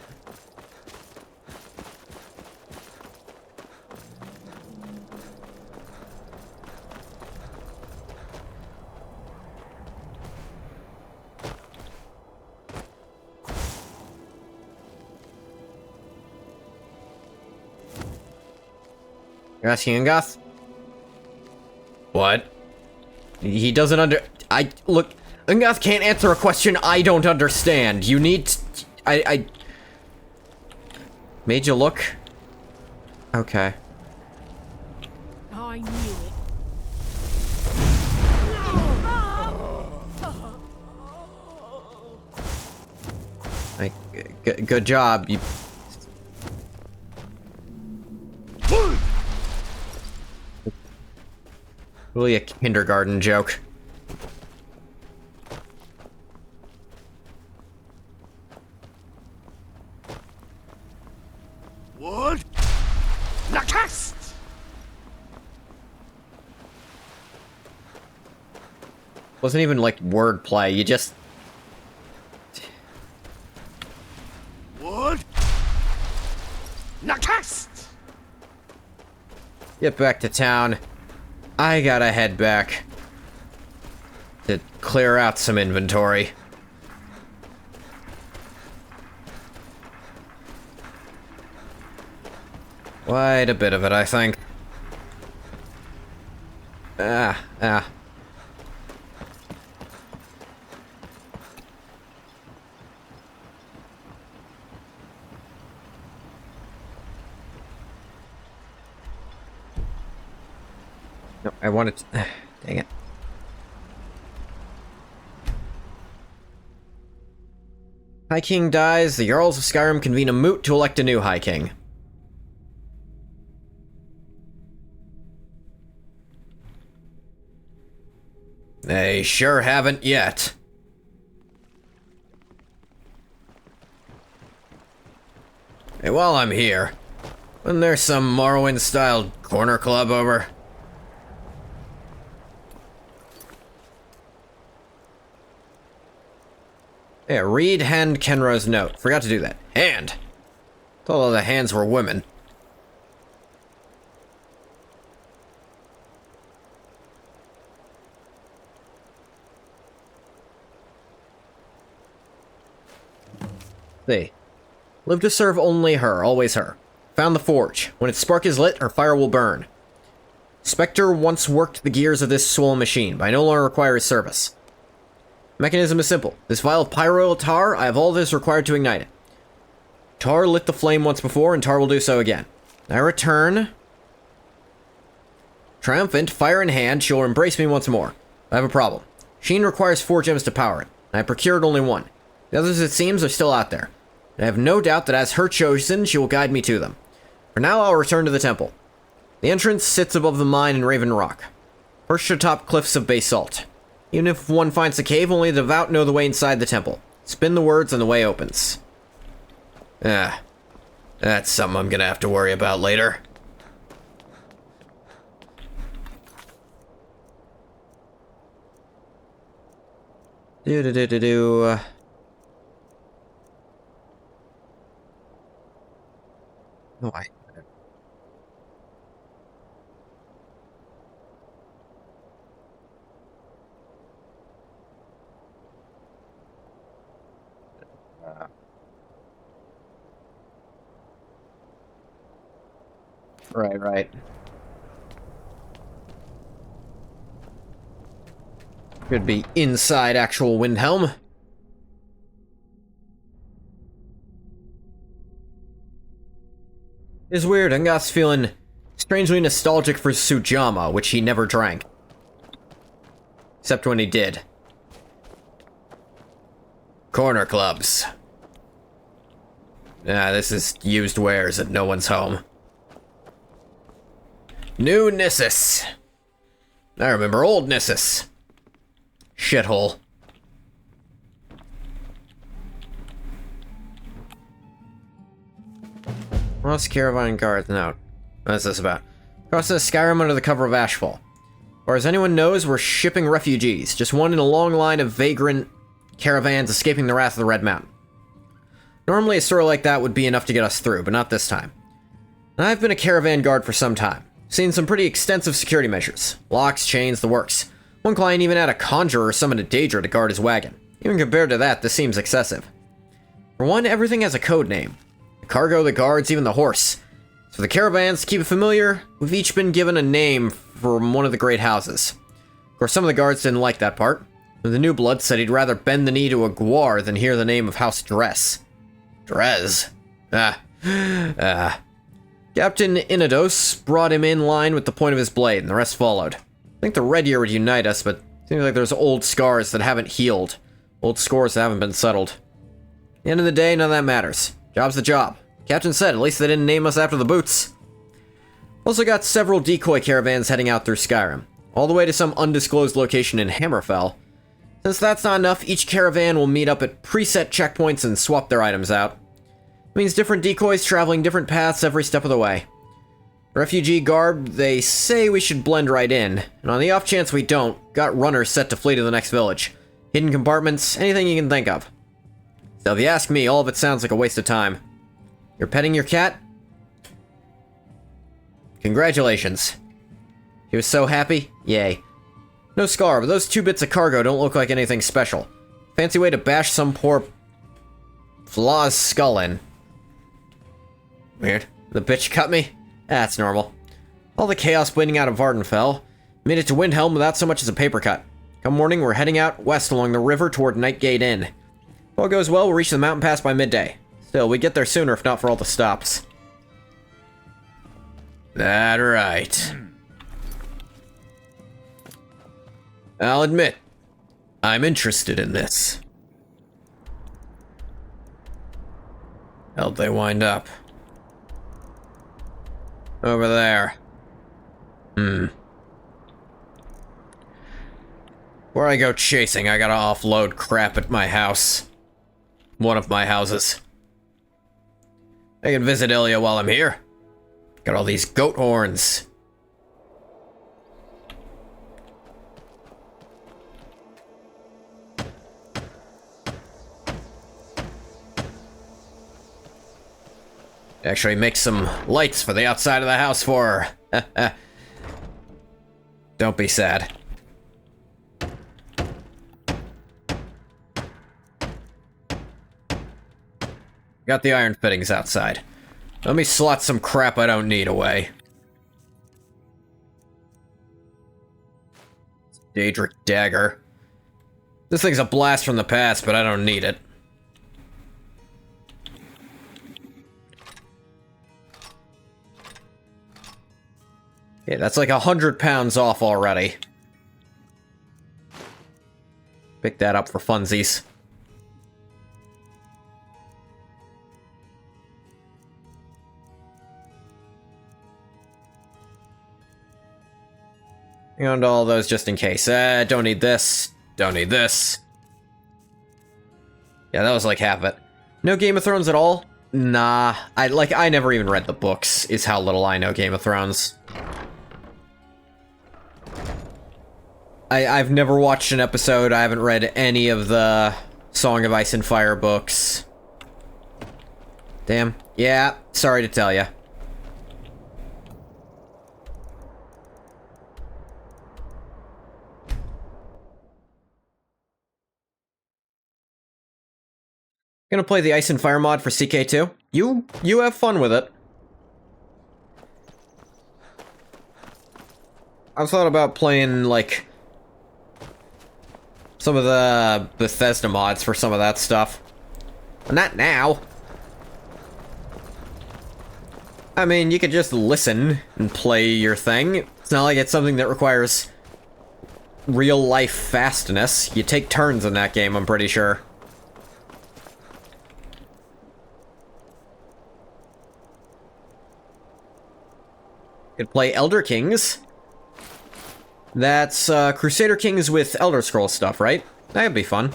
You're asking Ungoth? What? He doesn't look, Ungoth can't answer a question I don't understand. You need I made you look? Okay. Oh, I knew it. Good job. You really a kindergarten joke. Wood? Nakast! Wasn't even like wordplay, you just... Wood? Nakast! Get back to town. I gotta head back to clear out some inventory. Quite a bit of it, I think. No, I wanted to... Dang it. High King dies, the Jarls of Skyrim convene a moot to elect a new High King. They sure haven't yet. Hey, while I'm here, wasn't there some Morrowind-style corner club over? Yeah, read Hand Kenra's note. Forgot to do that. Hand! Thought all the hands were women. See. Live to serve only her, always her. Found the forge. When its spark is lit, her fire will burn. Spectre once worked the gears of this swollen machine, but I no longer require his service. Mechanism is simple. This vial of pyroil tar, I have all that is required to ignite it. Tar lit the flame once before, and tar will do so again. I return. Triumphant, fire in hand, she will embrace me once more. I have a problem. Sheen requires 4 gems to power it, and I procured only 1. The others, it seems, are still out there. I have no doubt that as her chosen, she will guide me to them. For now, I'll return to the temple. The entrance sits above the mine in Raven Rock, perched atop cliffs of basalt. Even if one finds the cave, only the devout know the way inside the temple. Spin the words and the way opens. Ah, that's something I'm gonna have to worry about later. Do-do-do-do-do. Oh, Right. Could be inside actual Windhelm. It's weird, Angast's feeling strangely nostalgic for Sujamma, which he never drank. Except when he did. Corner clubs. This is used wares at no one's home. New Nissus. I remember old Nissus. Shithole. Lost Caravan Guard note. What's this about? Crossing the Skyrim under the cover of Ashfall. Or as anyone knows, we're shipping refugees. Just one in a long line of vagrant caravans escaping the wrath of the Red Mountain. Normally a story like that would be enough to get us through, but not this time. I've been a caravan guard for some time. Seen some pretty extensive security measures. Locks, chains, the works. One client even had a conjurer summon a Daedra to guard his wagon. Even compared to that, this seems excessive. For one, everything has a code name. The cargo, the guards, even the horse. So the caravans, to keep it familiar, we've each been given a name from one of the great houses. Of course, some of the guards didn't like that part. The new blood said he'd rather bend the knee to a Gwar than hear the name of House Dress. Drez? Captain Inados brought him in line with the point of his blade, and the rest followed. I think the Red Year would unite us, but it seems like there's old scars that haven't healed. Old scores that haven't been settled. At the end of the day, none of that matters. Job's the job. Captain said, at least they didn't name us after the boots. Also got several decoy caravans heading out through Skyrim, all the way to some undisclosed location in Hammerfell. Since that's not enough, each caravan will meet up at preset checkpoints and swap their items out. It means different decoys traveling different paths every step of the way. Refugee garb, they say we should blend right in, and on the off chance we don't, got runners set to flee to the next village. Hidden compartments, anything you can think of. So if you ask me, all of it sounds like a waste of time. You're petting your cat? Congratulations. He was so happy? Yay. No scar, but those 2 bits of cargo don't look like anything special. Fancy way to bash some poor flaw's skull in. Weird. The bitch cut me? That's normal. All the chaos bleeding out of Vardenfell. Made it to Windhelm without so much as a paper cut. Come morning, we're heading out west along the river toward Nightgate Inn. If all goes well, we'll reach the mountain pass by midday. Still, we'd get there sooner if not for all the stops. That right. I'll admit, I'm interested in this. How'd they wind up? Over there. Before I go chasing, I gotta offload crap at my house. One of my houses. I can visit Ilya while I'm here. Got all these goat horns. Actually make some lights for the outside of the house for her. Don't be sad. Got the iron fittings outside. Let me slot some crap I don't need away. Daedric dagger. This thing's a blast from the past, but I don't need it. Yeah, that's like 100 pounds off already. Pick that up for funsies. And all those just in case. Don't need this. Don't need this. Yeah, that was like half of it. No Game of Thrones at all? Nah. I never even read the books, is how little I know Game of Thrones. I've never watched an episode. I haven't read any of the Song of Ice and Fire books. Damn. Yeah, sorry to tell ya. Gonna play the Ice and Fire mod for CK2. You have fun with it. I've thought about playing, like, some of the Bethesda mods for some of that stuff. Not now. I mean, you could just listen and play your thing. It's not like it's something that requires real-life fastness. You take turns in that game, I'm pretty sure. You could play Elder Kings. That's Crusader Kings with Elder Scrolls stuff, right? That'd be fun.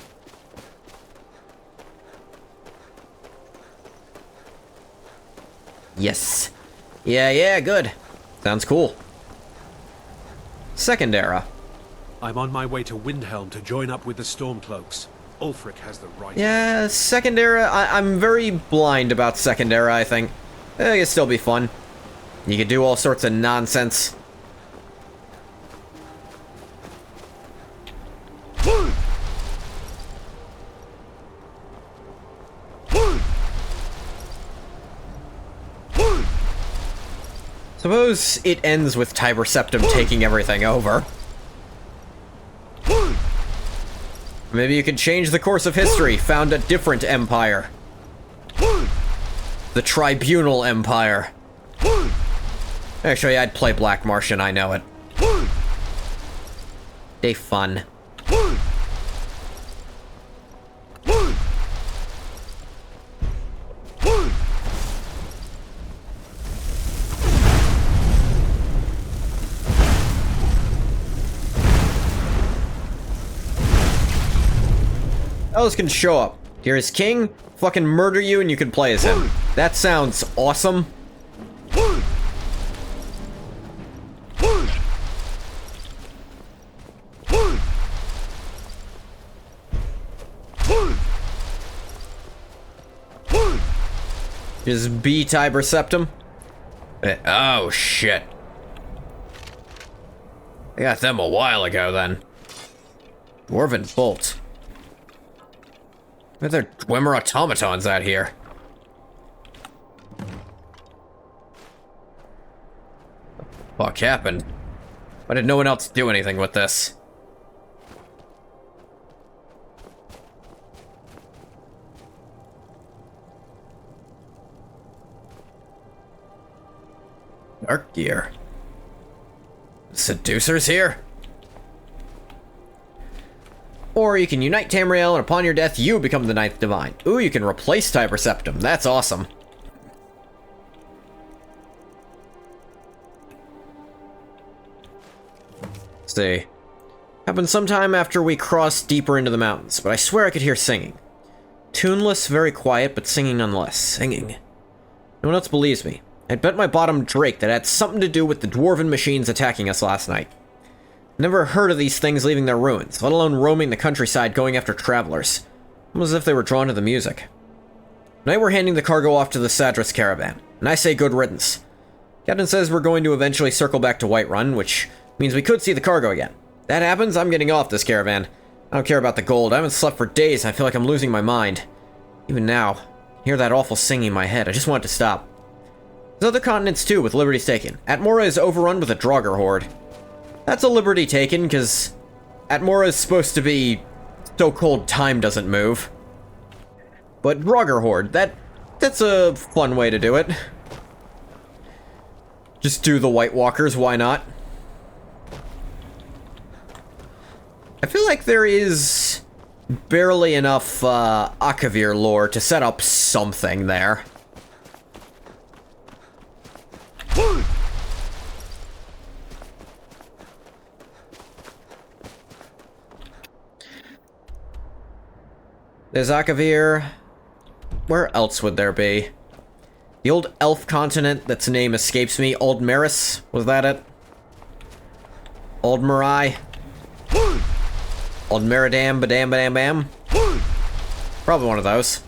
Yes. Yeah, good. Sounds cool. Second era. I'm on my way to Windhelm to join up with the Stormcloaks. Ulfric has the right... Yeah, Second era, I'm very blind about Second era, I think. It could still be fun. You could do all sorts of nonsense. Suppose it ends with Tiber Septim taking everything over. Maybe you could change the course of history, found a different empire. The Tribunal Empire. Actually, I'd play Black Martian, I know it. They fun. Ellis can show up. Here's King, fucking murder you, and you can play as him. That sounds awesome. Just B Tiber Septim. Oh shit. I got them a while ago then. Dwarven Bolt. Are there Dwemer automatons out here? What the fuck happened? Why did no one else do anything with this? Dark gear. Seducers here? Or you can unite Tamriel, and upon your death, you become the Ninth Divine. Ooh, you can replace Tiber Septim. That's awesome. Let's see. Happened sometime after we crossed deeper into the mountains, but I swear I could hear singing. Tuneless, very quiet, but singing nonetheless. Singing. No one else believes me. I'd bet my bottom Drake that it had something to do with the dwarven machines attacking us last night. Never heard of these things leaving their ruins, let alone roaming the countryside going after travelers. Almost as if they were drawn to the music. Tonight we're handing the cargo off to the Sadras caravan, and I say good riddance. Captain says we're going to eventually circle back to Whiterun, which means we could see the cargo again. If that happens, I'm getting off this caravan. I don't care about the gold. I haven't slept for days, and I feel like I'm losing my mind. Even now, I hear that awful singing in my head. I just want it to stop. There's other continents too, with liberties taken. Atmora is overrun with a Draugr horde. That's a liberty taken, because Atmora is supposed to be so-called time doesn't move. But Draugr horde, that's a fun way to do it. Just do the White Walkers, why not? I feel like there is barely enough Akavir lore to set up something there. There's Akavir. Where else would there be? The old elf continent that's name escapes me. Old Maris? Was that it? Old Marai? Old Meridam, badam, badam, bam? Probably one of those.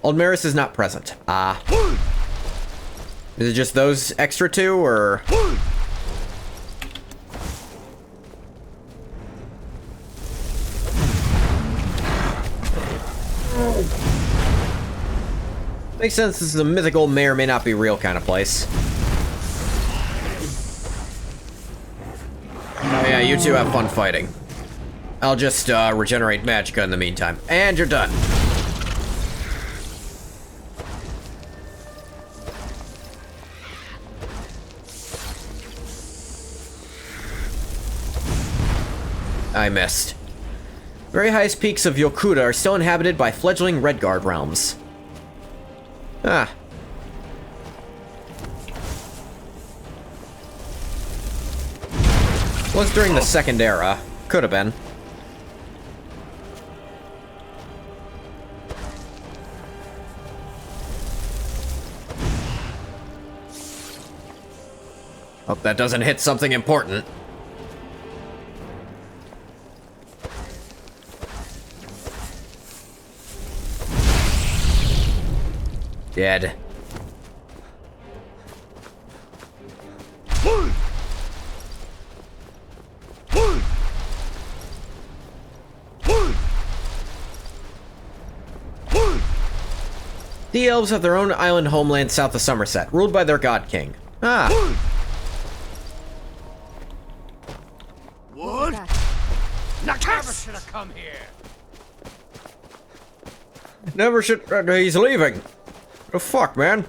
Old Maris is not present. Is it just those extra two, or...? Makes sense, this is a mythical, may or may not be real kind of place. Oh yeah, you two have fun fighting. I'll just regenerate magicka in the meantime. And you're done. I missed. Very highest peaks of Yokuda are still inhabited by fledgling Redguard realms. Ah. Was during the Second Era. Could have been. Hope that doesn't hit something important. Dead. The elves have their own island homeland south of Somerset, ruled by their god king. Ah. Wood? Never should have come here. Never should. He's leaving. The fuck, man?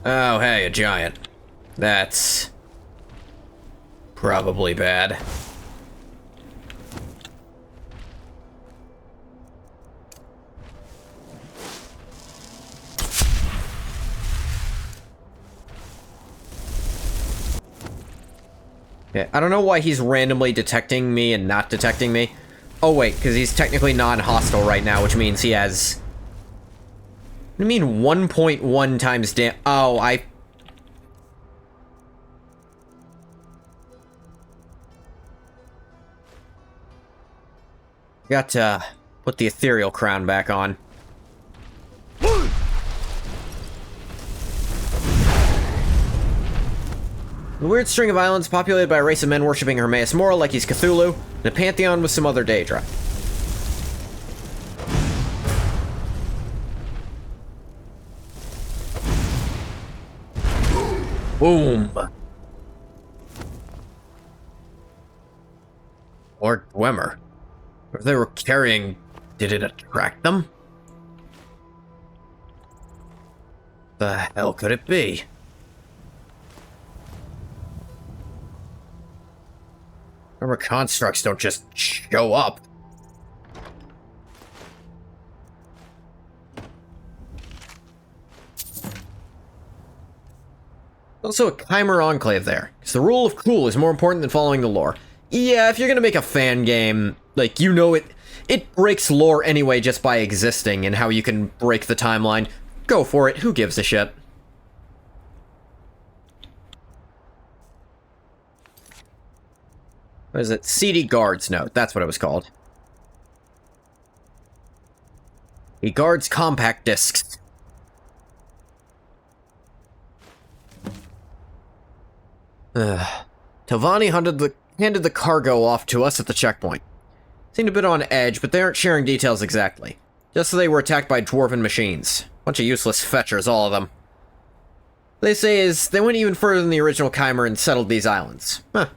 Oh, hey, a giant. That's probably bad. Yeah, I don't know why he's randomly detecting me and not detecting me. Oh wait, because he's technically non-hostile right now, which means he has... What do you mean 1.1 times damn... Oh, I... Got to put the ethereal crown back on. A weird string of islands populated by a race of men worshipping Hermaeus Mora like he's Cthulhu, and a pantheon with some other Daedra. Boom! Or Dwemer. Or if they were carrying Did it attract them? The hell could it be? Remember, constructs don't just show up. Also a Chimer Enclave there, because the rule of cool is more important than following the lore. Yeah, if you're gonna make a fan game, like, you know it breaks lore anyway just by existing, and how you can break the timeline. Go for it, who gives a shit? What is it? CD Guards Note, that's what it was called. He guards compact discs. Tovani handed the cargo off to us at the checkpoint. Seemed a bit on edge, but they aren't sharing details exactly. Just so they were attacked by dwarven machines. Bunch of useless fetchers, all of them. What they say is, they went even further than the original Chimer and settled these islands. Huh.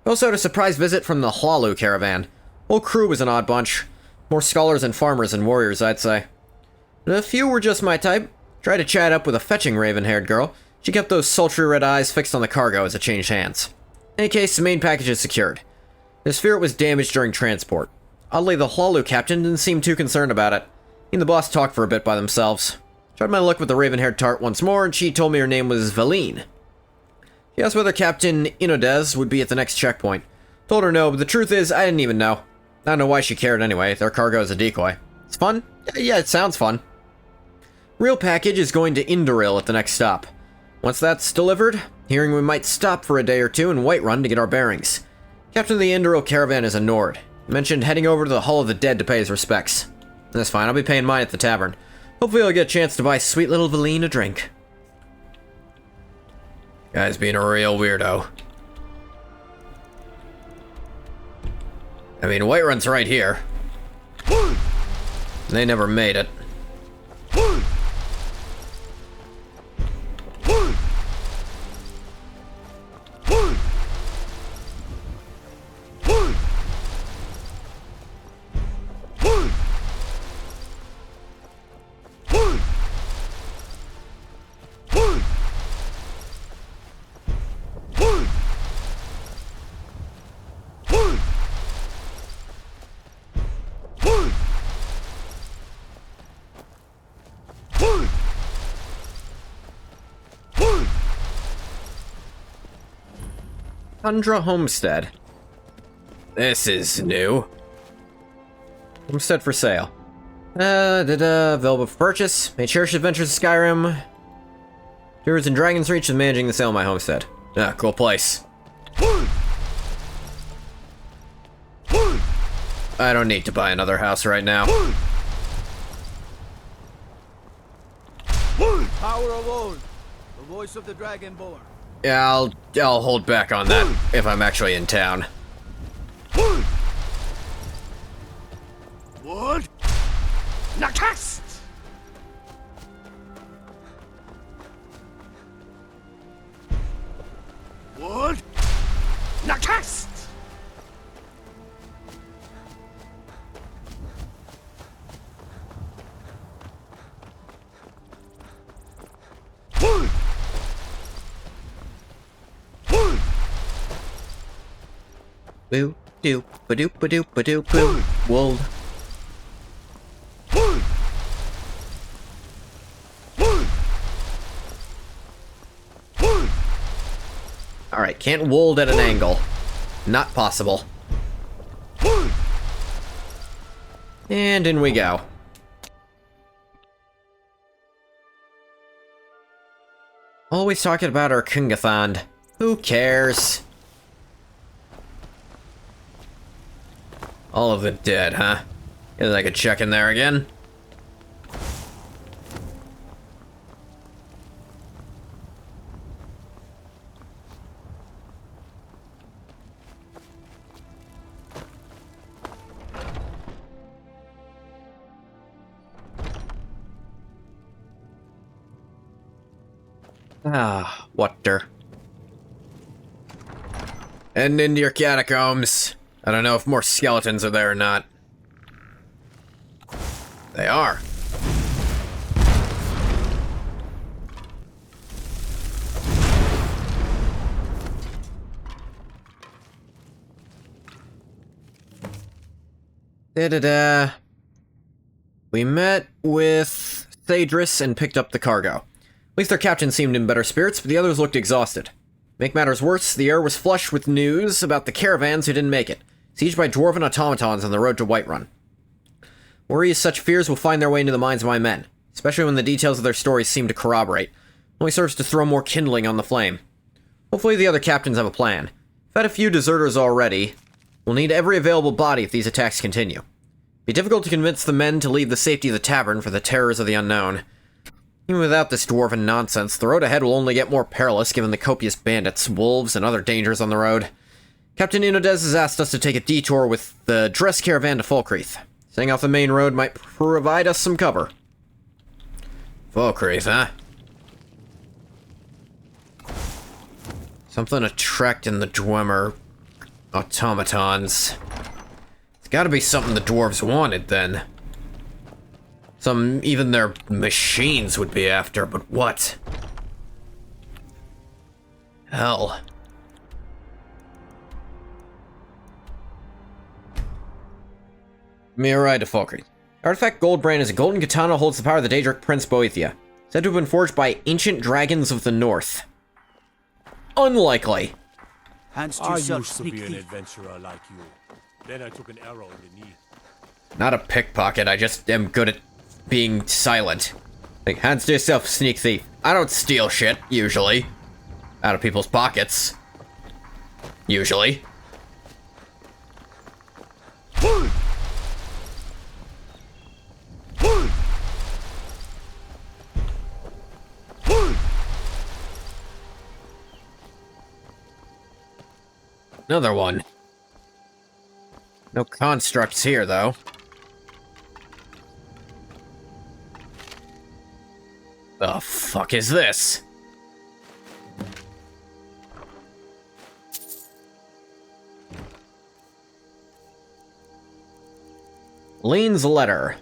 We also had a surprise visit from the Hlalu caravan. Whole crew was an odd bunch. More scholars and farmers and warriors, I'd say. A few were just my type. Tried to chat up with a fetching raven-haired girl. She kept those sultry red eyes fixed on the cargo as it changed hands. In any case, the main package is secured. The sphere was damaged during transport. Oddly, the Hlalu captain didn't seem too concerned about it. He and the boss talked for a bit by themselves. Tried my luck with the raven-haired tart once more, and she told me her name was Valine. She asked whether Captain Inodez would be at the next checkpoint. Told her no, but the truth is, I didn't even know. I don't know why she cared anyway, their cargo is a decoy. It's fun? Yeah, it sounds fun. Real package is going to Indoril at the next stop. Once that's delivered, hearing we might stop for a day or two in Whiterun to get our bearings. Captain of the Indoril caravan is a Nord. He mentioned heading over to the Hall of the Dead to pay his respects. That's fine, I'll be paying mine at the tavern. Hopefully I'll get a chance to buy sweet little Valine a drink. Guy's being a real weirdo. I mean, Whiterun's right here. They never made it. Tundra Homestead. This is new. Homestead for sale. Available for purchase. May cherish adventures of Skyrim. Druids and Dragons Reach is managing the sale of my homestead. Ah, cool place. I don't need to buy another house right now. Power of old, the voice of the Dragonborn. Yeah, I'll hold back on that if I'm actually in town. Wood! Nakast! Wood! Nakast! Wood! Boo, doop, ba-doop, ba-doop, ba-doop, boo. Wold. Alright, can't wold at an angle. Not possible. And in we go. Always talking about our Kungathond. Who cares? All of the dead, huh? Guess I could check in there again. Ah, water. And into your catacombs. I don't know if more skeletons are there or not. They are. Da-da-da. We met with Thaydris and picked up the cargo. At least their captain seemed in better spirits, but the others looked exhausted. Make matters worse, the air was flush with news about the caravans who didn't make it, sieged by dwarven automatons on the road to Whiterun. Worry is such fears will find their way into the minds of my men, especially when the details of their stories seem to corroborate. Only serves to throw more kindling on the flame. Hopefully the other captains have a plan. I've had a few deserters already. We'll need every available body if these attacks continue. Be difficult to convince the men to leave the safety of the tavern for the terrors of the unknown. Even without this dwarven nonsense, the road ahead will only get more perilous given the copious bandits, wolves, and other dangers on the road. Captain Inodez has asked us to take a detour with the dress caravan to Falkreath. Staying off the main road might provide us some cover. Falkreath, huh? Something attracting the Dwemer automatons. It's gotta be something the dwarves wanted, then. Some even their machines would be after, but what? Hell. May arrive to Falkreath. Artifact Goldbrand is a golden katana holds the power of the Daedric Prince Boethia. Said to have been forged by ancient dragons of the north. Unlikely. Hands to I yourself, used to sneak be an thief. adventurer like you. Then I took an arrow in the knee. Not a pickpocket, I just am good at being silent. Like, hands to yourself, sneak thief. I don't steal shit, usually. Out of people's pockets. Usually. Another one. No constructs here, though. The fuck is this? Lane's letter.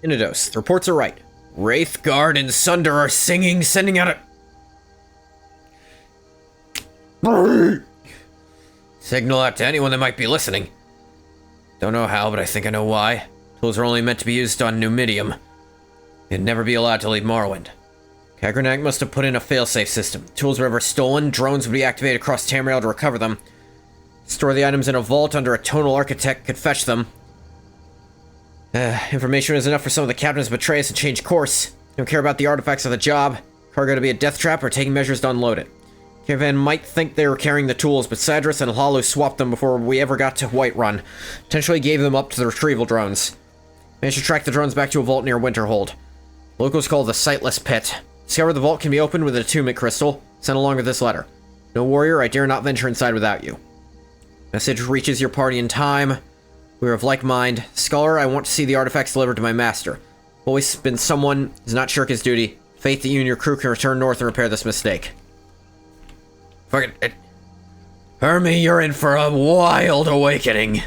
Inados, the reports are right. Wraithguard and Sunder are singing, sending out a... Signal out to anyone that might be listening. Don't know how, but I think I know why. Tools are only meant to be used on Numidium. They'd never be allowed to leave Morrowind. Kagranak must have put in a failsafe system. Tools were ever stolen, drones would be activated across Tamriel to recover them. Store the items in a vault under a tonal architect could fetch them. Information is enough for some of the captains to betray us and change course. Don't care about the artifacts of the job. Cargo to be a death trap or taking measures to unload it. Caravan might think they were carrying the tools, but Sadris and Hlalu swapped them before we ever got to Whiterun. Potentially gave them up to the retrieval drones. Managed to track the drones back to a vault near Winterhold. Locals call it the Sightless Pit. Discover the vault can be opened with an attunement crystal, sent along with this letter. No warrior, I dare not venture inside without you. Message reaches your party in time. We are of like mind. Scholar, I want to see the artifacts delivered to my master. Always been someone who does not shirk his duty. Faith that you and your crew can return north and repair this mistake. Fucking... Hermie, you're in for a wild awakening.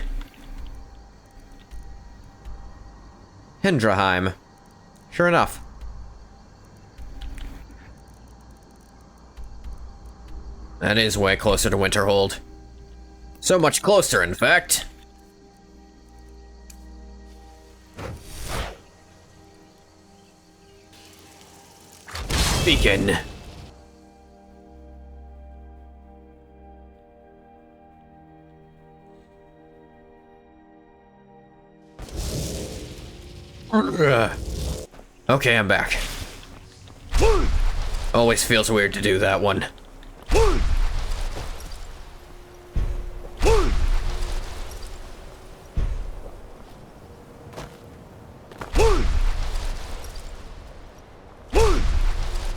Hindraheim. Sure enough. That is way closer to Winterhold. So much closer, in fact. Beacon. Okay, I'm back. Always feels weird to do that one.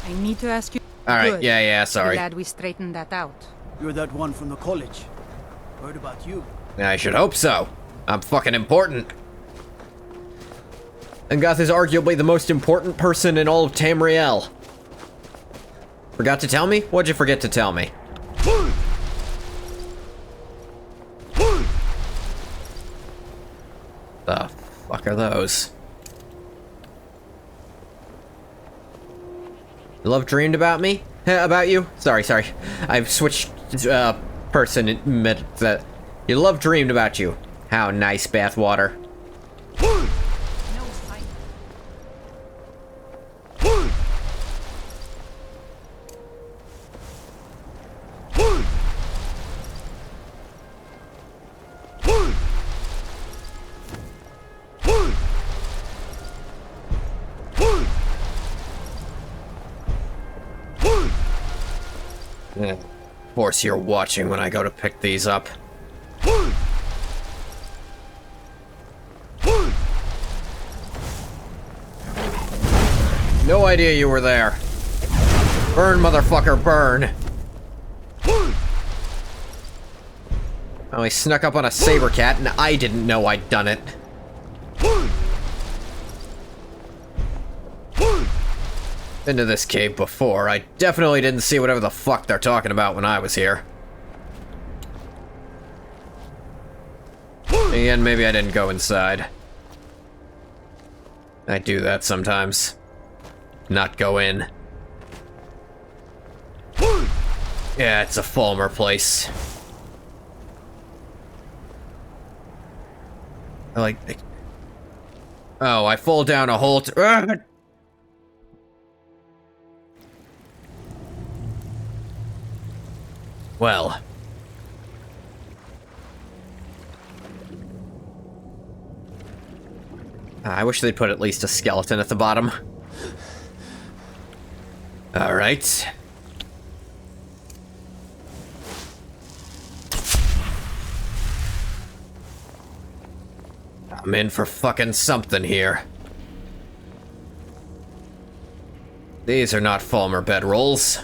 I need to ask you. Alright, Good. yeah, sorry. Glad we straightened that out. You're that one from the college. Heard about you. I should hope so. I'm fucking important. Angath is arguably the most important person in all of Tamriel. Forgot to tell me? What'd you forget to tell me? The fuck are those? You love dreamed about me? About you? Sorry. I've switched person admit that you love dreamed about you. How nice, bathwater. Of course you're watching when I go to pick these up. No idea you were there. Burn, motherfucker, burn. Oh, he snuck up on a saber cat and I didn't know I'd done it. Been to this cave before. I definitely didn't see whatever the fuck they're talking about when I was here. Again, maybe I didn't go inside. I do that sometimes. Not go in. Yeah, it's a Falmer place. Oh, I fall down a hole. Well. I wish they'd put at least a skeleton at the bottom. Alright. I'm in for fucking something here. These are not Falmer bedrolls.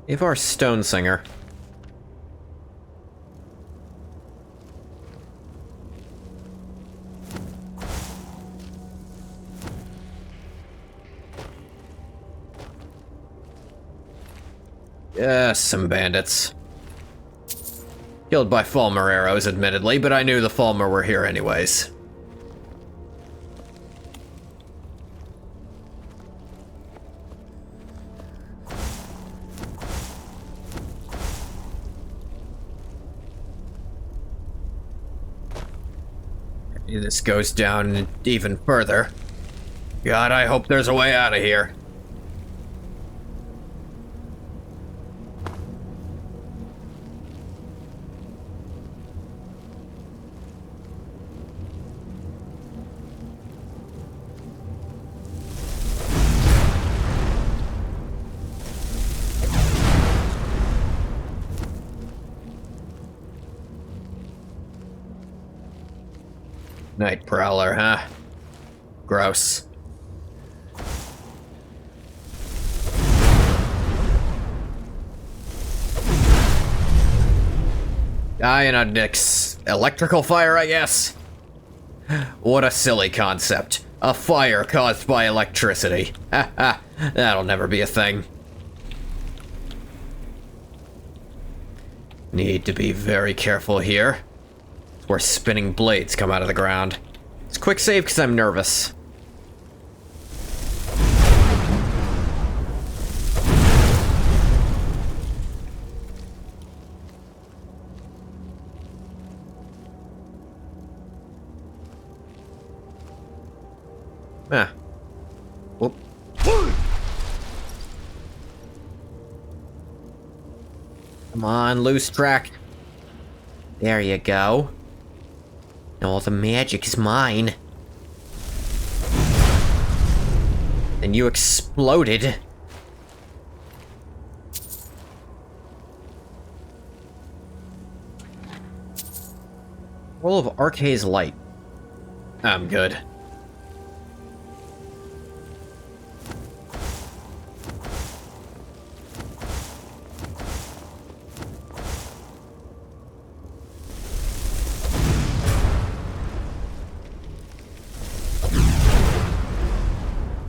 Ivar Stonesinger. Yes, some bandits. Killed by Falmer arrows, admittedly, but I knew the Falmer were here anyways. This goes down even further. God, I hope there's a way out of here. Night Prowler, huh? Gross. Die in a electrical fire, I guess? What a silly concept. A fire caused by electricity. Ha ha. That'll never be a thing. Need to be very careful here. Where spinning blades come out of the ground. It's quick save because I'm nervous. Ah. Whoop. Come on, loose track. There you go. All the magic is mine. And you exploded. Roll of Archae's Light. I'm good.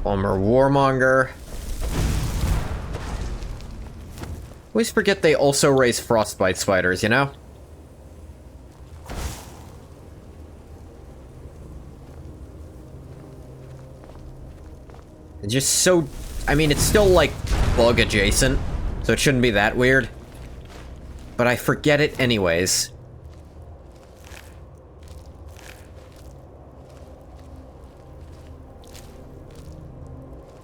Falmer Warmonger. Always forget they also raise frostbite spiders, you know? It's just so... I mean, it's still, like, bug adjacent, so it shouldn't be that weird. But I forget it anyways.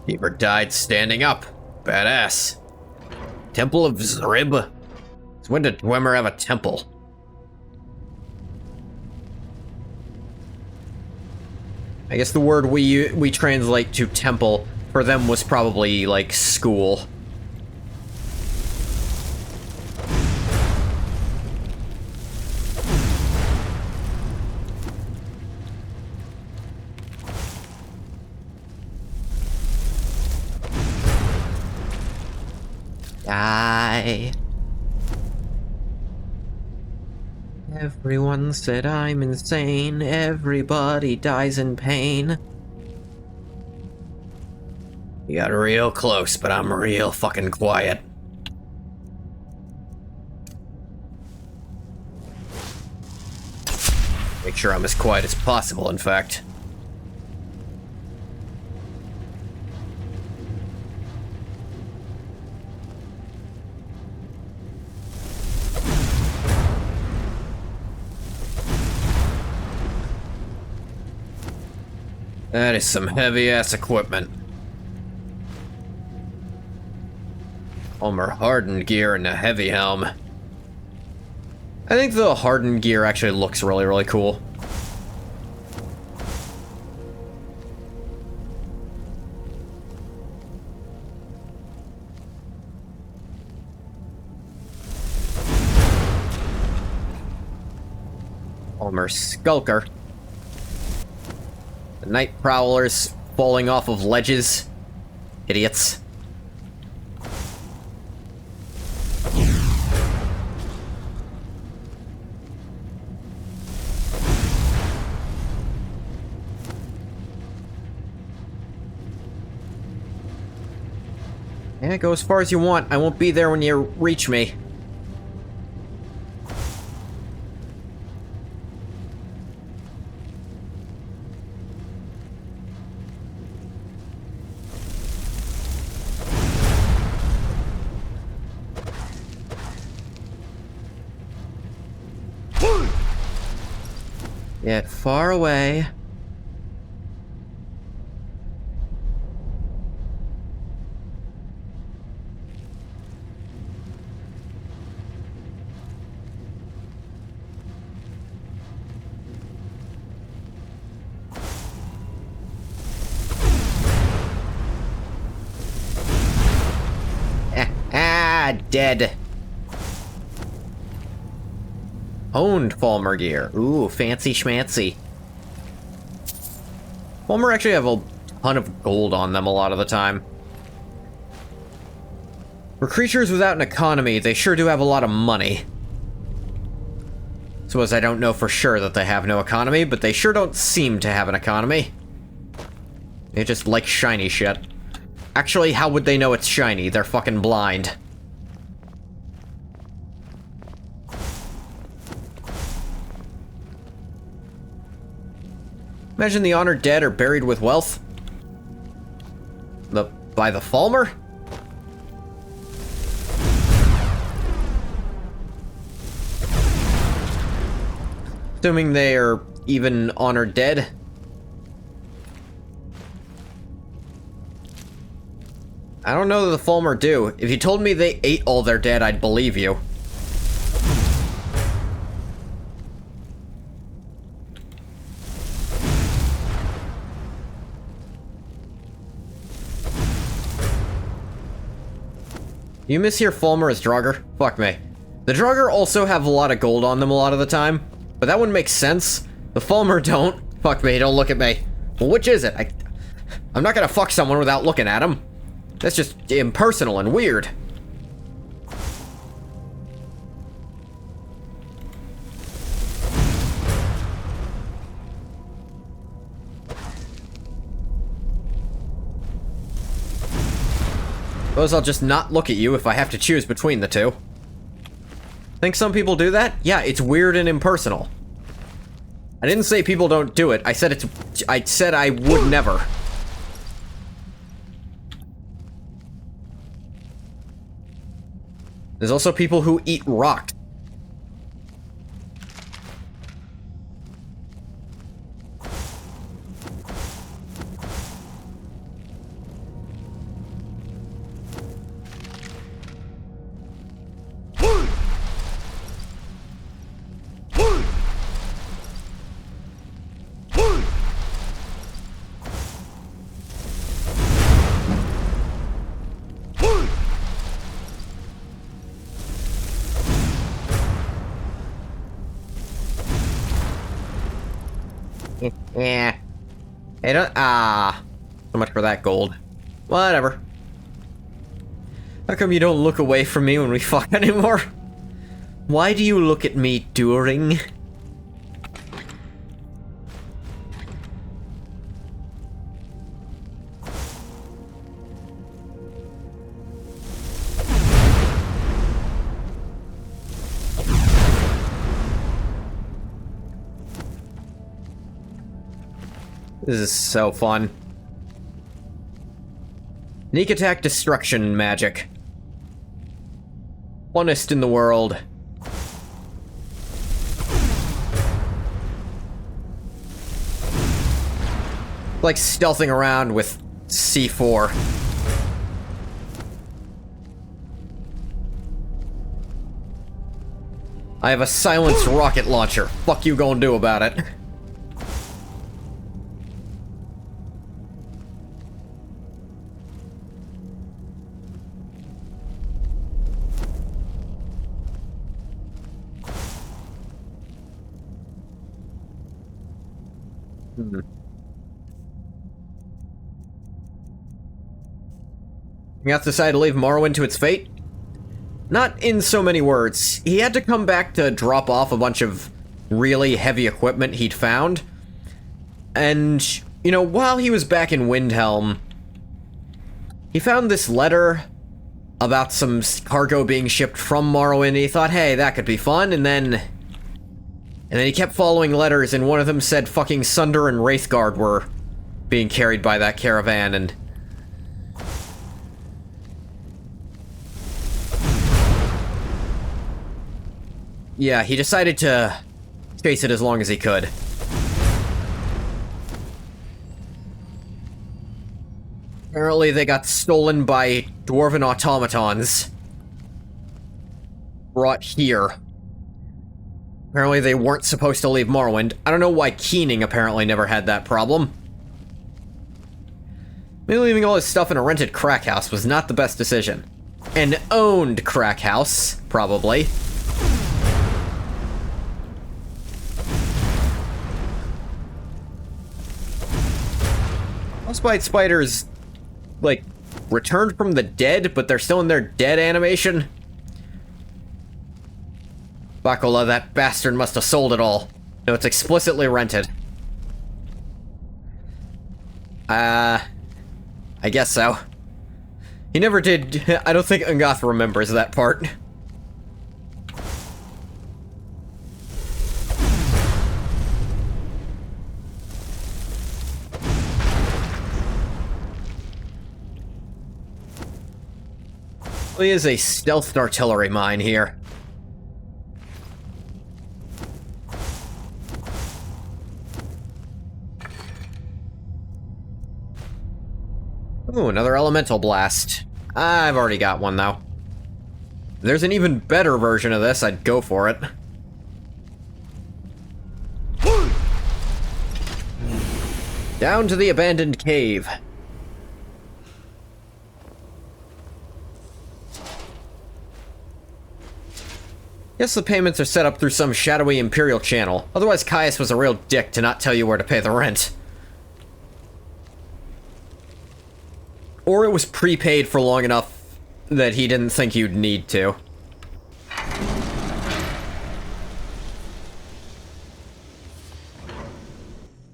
Beaver died standing up. Badass. Temple of Zrib? So when did Dwemer have a temple? I guess the word we translate to temple for them was probably, like, school. Die. Everyone said I'm insane. Everybody dies in pain. You got real close, but I'm real fucking quiet. Make sure I'm as quiet as possible, in fact. That is some heavy-ass equipment. Armor hardened gear and a heavy helm. I think the hardened gear actually looks really, really cool. Armor skulker. The night prowlers falling off of ledges. Idiots. Yeah, go as far as you want. I won't be there when you reach me. Get far away. Dead. Owned Falmer gear. Ooh, fancy schmancy. Falmer actually have a ton of gold on them a lot of the time. For creatures without an economy, they sure do have a lot of money. Suppose I don't know for sure that they have no economy, but they sure don't seem to have an economy. They just like shiny shit. Actually, how would they know it's shiny? They're fucking blind. Imagine the honored dead are buried with wealth. By the Falmer? Assuming they are even honored dead. I don't know that the Falmer do. If you told me they ate all their dead, I'd believe you. You miss your Falmer as Draugr? Fuck me. The Draugr also have a lot of gold on them a lot of the time, but that wouldn't make sense. The Falmer don't. Fuck me, don't look at me. Well, which is it? I'm not gonna fuck someone without looking at him. That's just impersonal and weird. Suppose I'll just not look at you if I have to choose between the two. Think some people do that? Yeah, it's weird and impersonal. I didn't say people don't do it. I said I would never. There's also people who eat rocks. Yeah. Hey, don't. So much for that gold. Whatever. How come you don't look away from me when we fuck anymore? Why do you look at me during? This is so fun. Sneak attack destruction magic. Funnest in the world. Like stealthing around with C4. I have a silenced rocket launcher. Fuck you gonna do about it? You have to decide to leave Morrowind to its fate? Not in so many words. He had to come back to drop off a bunch of really heavy equipment he'd found. And, you know, while he was back in Windhelm, he found this letter about some cargo being shipped from Morrowind, and he thought, hey, that could be fun, and then he kept following letters, and one of them said fucking Sunder and Wraithguard were being carried by that caravan, and yeah, he decided to chase it as long as he could. Apparently they got stolen by dwarven automatons. Brought here. Apparently they weren't supposed to leave Morrowind. I don't know why Keening apparently never had that problem. Maybe leaving all his stuff in a rented crack house was not the best decision. An owned crack house, probably. Frostbite spiders, like, returned from the dead, but they're still in their dead animation. Bacola, that bastard must have sold it all. No, it's explicitly rented. I guess so. He never did. I don't think Ungoth remembers that part. There is a stealth artillery mine here. Ooh, another elemental blast. I've already got one, though. If there's an even better version of this, I'd go for it. Down to the abandoned cave. Guess the payments are set up through some shadowy Imperial channel. Otherwise, Caius was a real dick to not tell you where to pay the rent. Or it was prepaid for long enough that he didn't think you'd need to.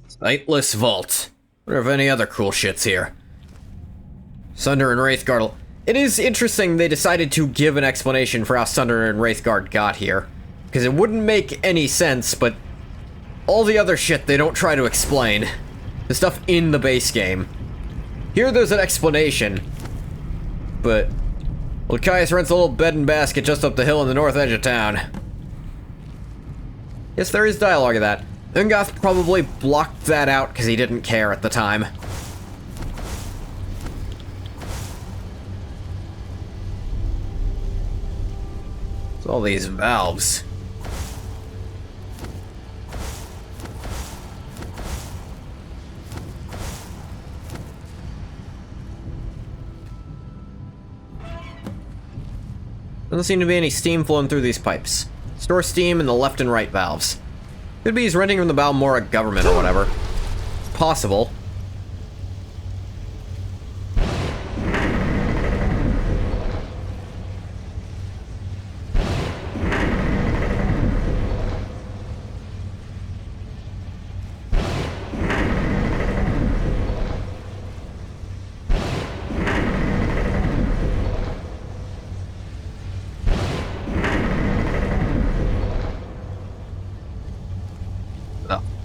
Sightless Vault. Wonder if any other cool shit's here. Sunder and Wraithguard. It is interesting they decided to give an explanation for how Sunder and Wraithguard got here. Because it wouldn't make any sense, but all the other shit they don't try to explain. The stuff in the base game. Here there's an explanation. But well, Caius rents a little bed and basket just up the hill in the north edge of town. Yes, there is dialogue of that. Ungoth probably blocked that out because he didn't care at the time. So all these valves. Doesn't seem to be any steam flowing through these pipes. Store steam in the left and right valves. Could be he's renting from the Balmora government or whatever. Possible.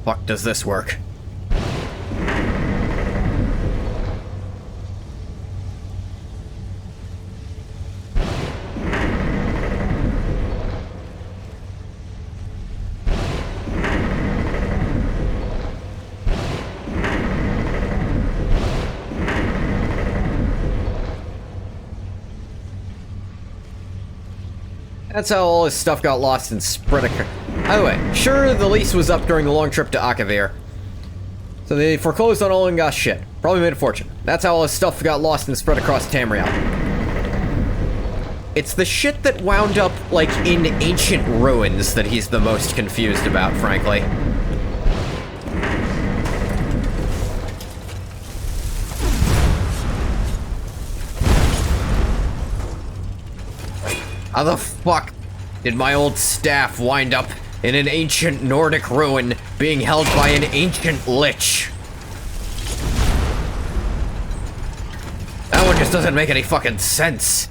Fuck does this work? That's how all his stuff got lost and spread across. By the way, sure, the lease was up during the long trip to Akavir. So they foreclosed on all Ungoth's shit. Probably made a fortune. That's how all his stuff got lost and spread across Tamriel. It's the shit that wound up, like, in ancient ruins that he's the most confused about, frankly. How the fuck did my old staff wind up in an ancient Nordic ruin being held by an ancient lich? That one just doesn't make any fucking sense.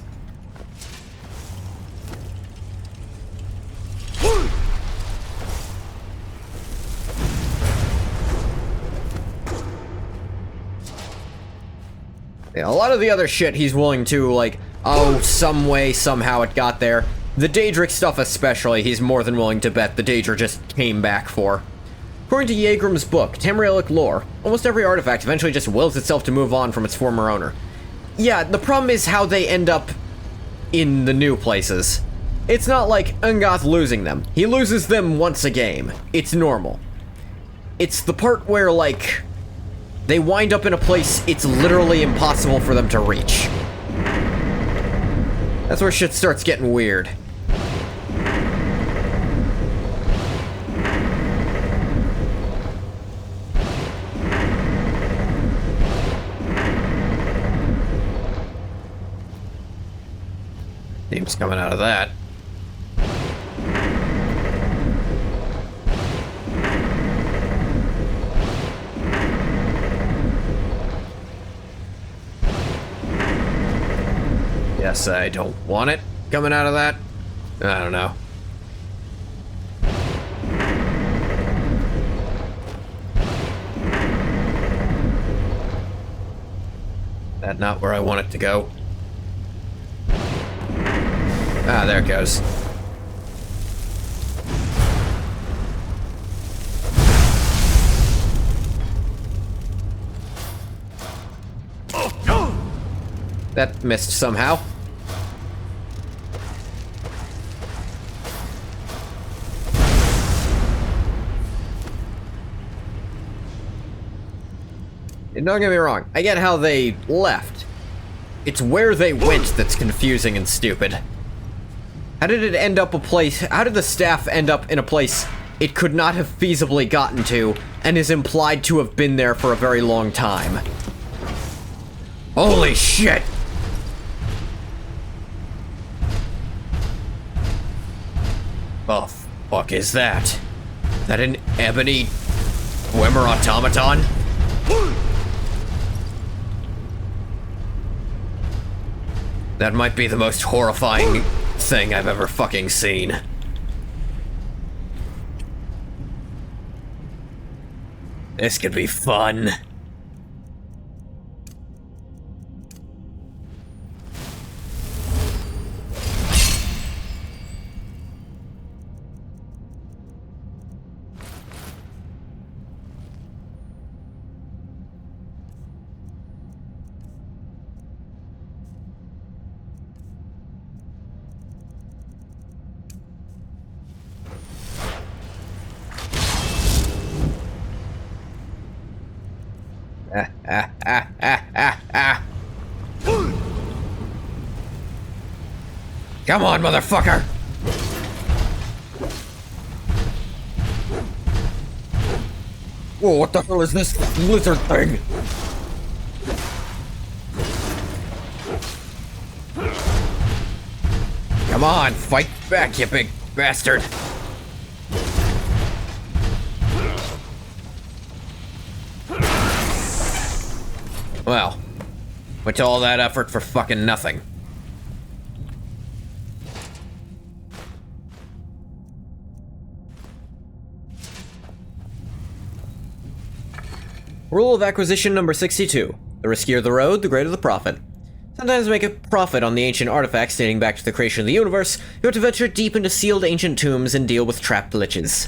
Yeah, a lot of the other shit he's willing to, like, oh, some way, somehow it got there. The Daedric stuff especially, he's more than willing to bet the Daedra just came back for. According to Yagram's book, Tamrielic lore, almost every artifact eventually just wills itself to move on from its former owner. Yeah, the problem is how they end up in the new places. It's not like Ungoth losing them. He loses them once a game. It's normal. It's the part where, like, they wind up in a place it's literally impossible for them to reach. That's where shit starts getting weird. Steam's coming out of that. Yes, I don't want it coming out of that. I don't know. That's not where I want it to go. Ah, there it goes. That missed somehow. And don't get me wrong, I get how they left. It's where they went that's confusing and stupid. How did it end up a place? How did the staff end up in a place it could not have feasibly gotten to and is implied to have been there for a very long time? Holy shit! The fuck is that? Is that an ebony Dwemer automaton? That might be the most horrifying thing I've ever fucking seen. This could be fun. Come on, motherfucker! Whoa, what the hell is this lizard thing? Come on, fight back, you big bastard! Well, went to all that effort for fucking nothing. Rule of acquisition number 62. The riskier the road, the greater the profit. Sometimes to make a profit on the ancient artifacts dating back to the creation of the universe, you have to venture deep into sealed ancient tombs and deal with trapped liches.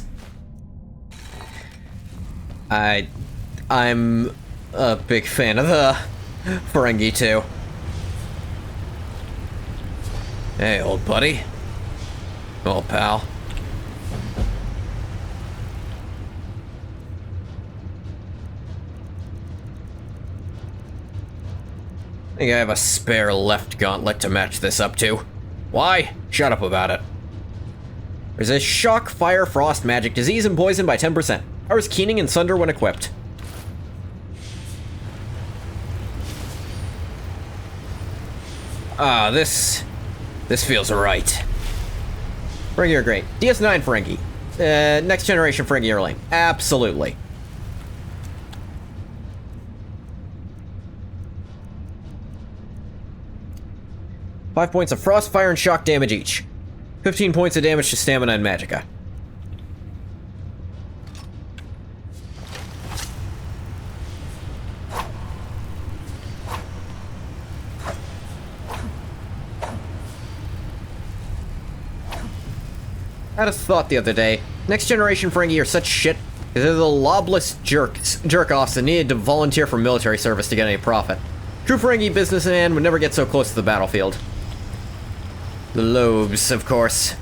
I'm a big fan of the Ferengi too. Hey, old buddy. Old pal. I think I have a spare left gauntlet to match this up to. Why? Shut up about it. Resist shock, fire, frost, magic, disease, and poison by 10%. Powers keening and sunder when equipped. Ah, this feels right. Ferengi are great. DS9 Ferengi. Next generation Ferengi are lame. Absolutely. Five points of frost, fire, and shock damage each. 15 points of damage to stamina and magicka. I had a thought the other day. Next generation Ferengi are such shit. They're the lobless jerk-offs that needed to volunteer for military service to get any profit. True Ferengi businessman would never get so close to the battlefield. The lobes, of course.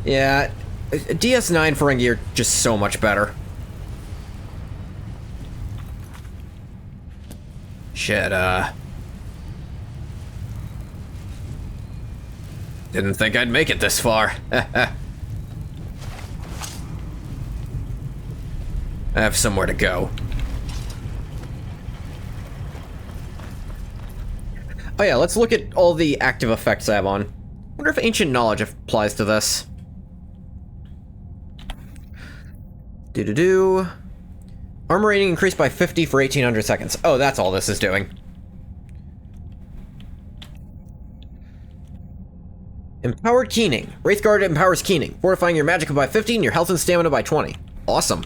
Yeah, DS9 Ferengi are just so much better. Shit, didn't think I'd make it this far. I have somewhere to go. Oh yeah, let's look at all the active effects I have on. Wonder if ancient knowledge applies to this. Do-do-do. Armor rating increased by 50 for 1800 seconds. Oh, that's all this is doing. Empowered Keening. Wraithguard empowers Keening, fortifying your magicka by 50 and your health and stamina by 20. Awesome.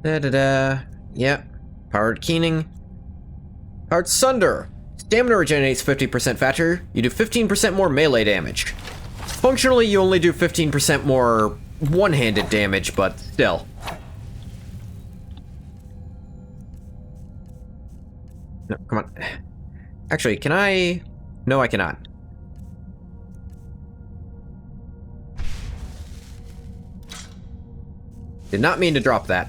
Da-da-da. Yep. Powered Keening. Powered Sunder. Stamina regenerates 50% faster. You do 15% more melee damage. Functionally, you only do 15% more one-handed damage, but still. No, come on. Actually, can I... No, I cannot. Did not mean to drop that.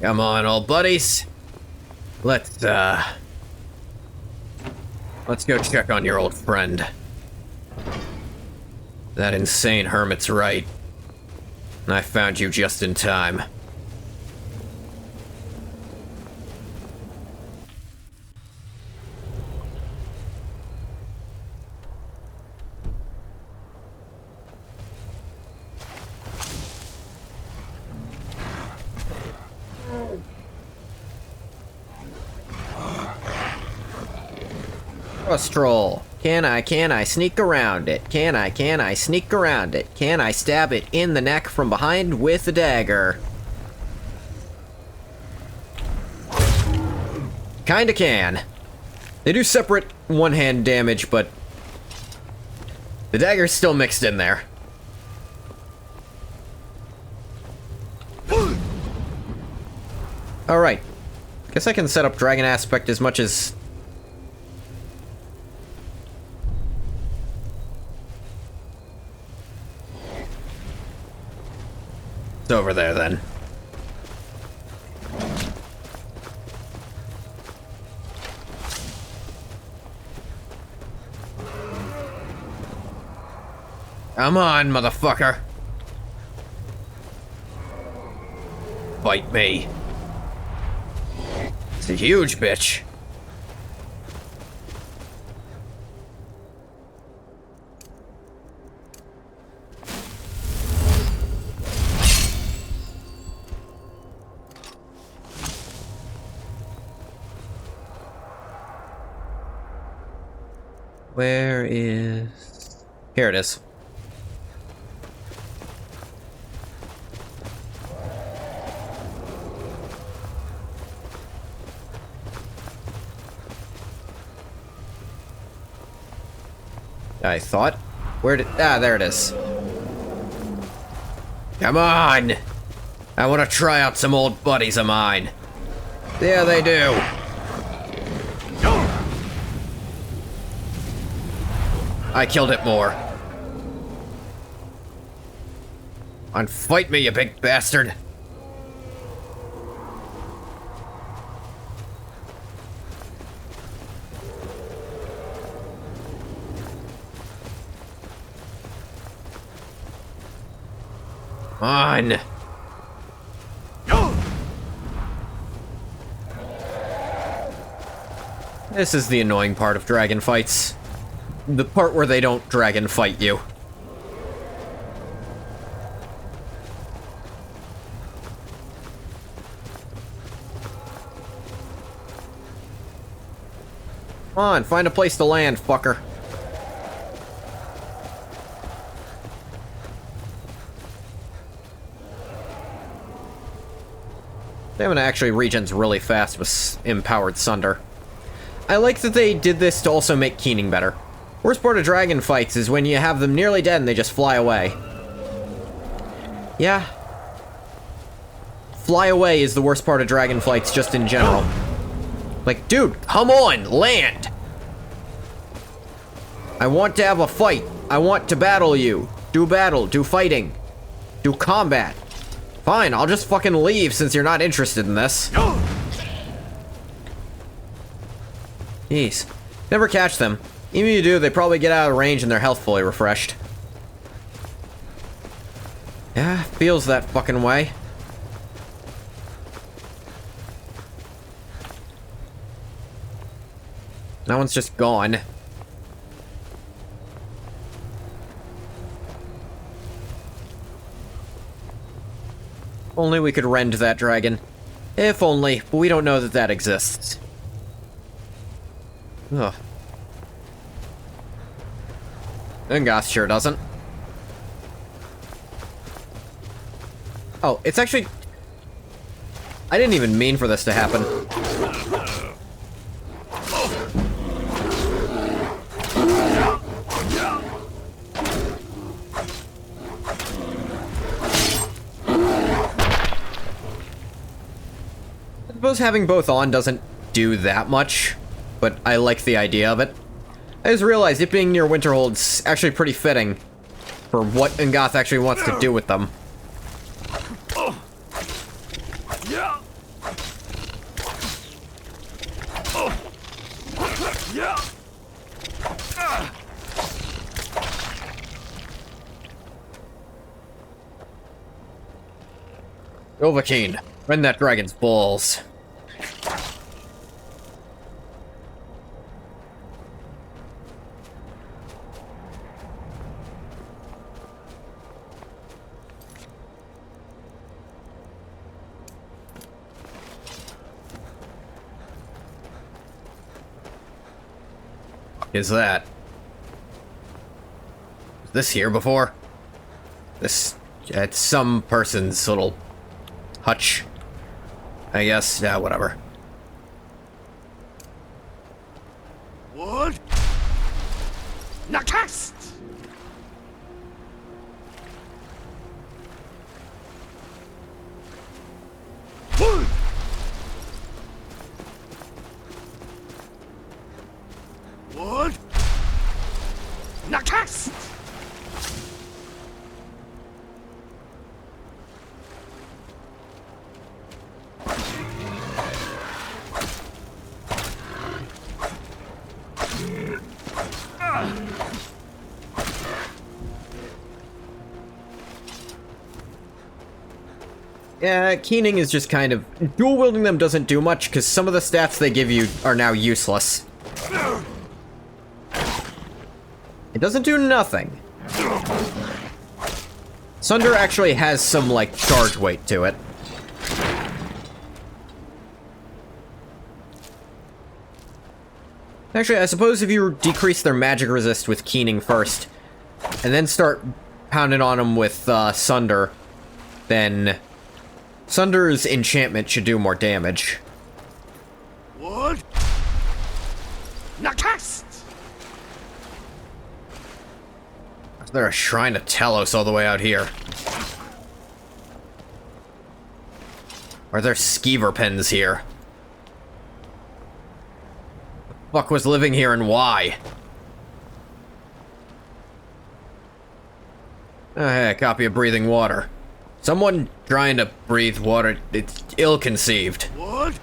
Come on, old buddies. Let's Let's go check on your old friend. That insane hermit's right. I found you just in time. A stroll. Can I sneak around it? Can I sneak around it? Can I stab it in the neck from behind with a dagger? Kinda can. They do separate one-hand damage, but the dagger's still mixed in there. Alright. Guess I can set up dragon aspect as much as... It's over there, then. Come on, motherfucker. Fight me. It's a huge bitch. Where is... Here it is. I thought. Where did... Ah, there it is. Come on! I want to try out some old buddies of mine. There they do. I killed it more. On, fight me, you big bastard. On. This is the annoying part of dragon fights. The part where they don't dragon fight you. Come on, find a place to land, fucker. Stamina actually regens really fast with Empowered Sunder. I like that they did this to also make keening better. Worst part of dragon fights is when you have them nearly dead and they just fly away. Yeah. Fly away is the worst part of dragon fights just in general. Like, dude, come on, land! I want to have a fight. I want to battle you. Do battle, do fighting. Do combat. Fine, I'll just fucking leave since you're not interested in this. Jeez. Never catch them. Even if you do, they probably get out of range and their health fully refreshed. Yeah, feels that fucking way. That one's just gone. Only we could rend that dragon. If only, but we don't know that that exists. Ugh. Ungoth sure doesn't. Oh, it's actually... I didn't even mean for this to happen. I suppose having both on doesn't do that much, but I like the idea of it. I just realized it being near Winterhold's actually pretty fitting for what Ungoth actually wants to do with them. Dovahkiin, rend that dragon's balls. Is that? Was this here before? This at some person's little hutch. I guess, yeah, whatever. Wood! Nakast! Wood! Wood! Nakast! Yeah, keening is just kind of... Dual wielding them doesn't do much, because some of the stats they give you are now useless. It doesn't do nothing. Sunder actually has some, like, charge weight to it. Actually, I suppose if you decrease their magic resist with keening first, and then start pounding on them with Sunder, then Sunder's enchantment should do more damage. Wood! Nakast! Is there a shrine of Talos all the way out here? Are there skeever pens here? The fuck was living here and why? Oh, hey, copy of breathing water. Someone trying to breathe water, it's ill-conceived. Wood!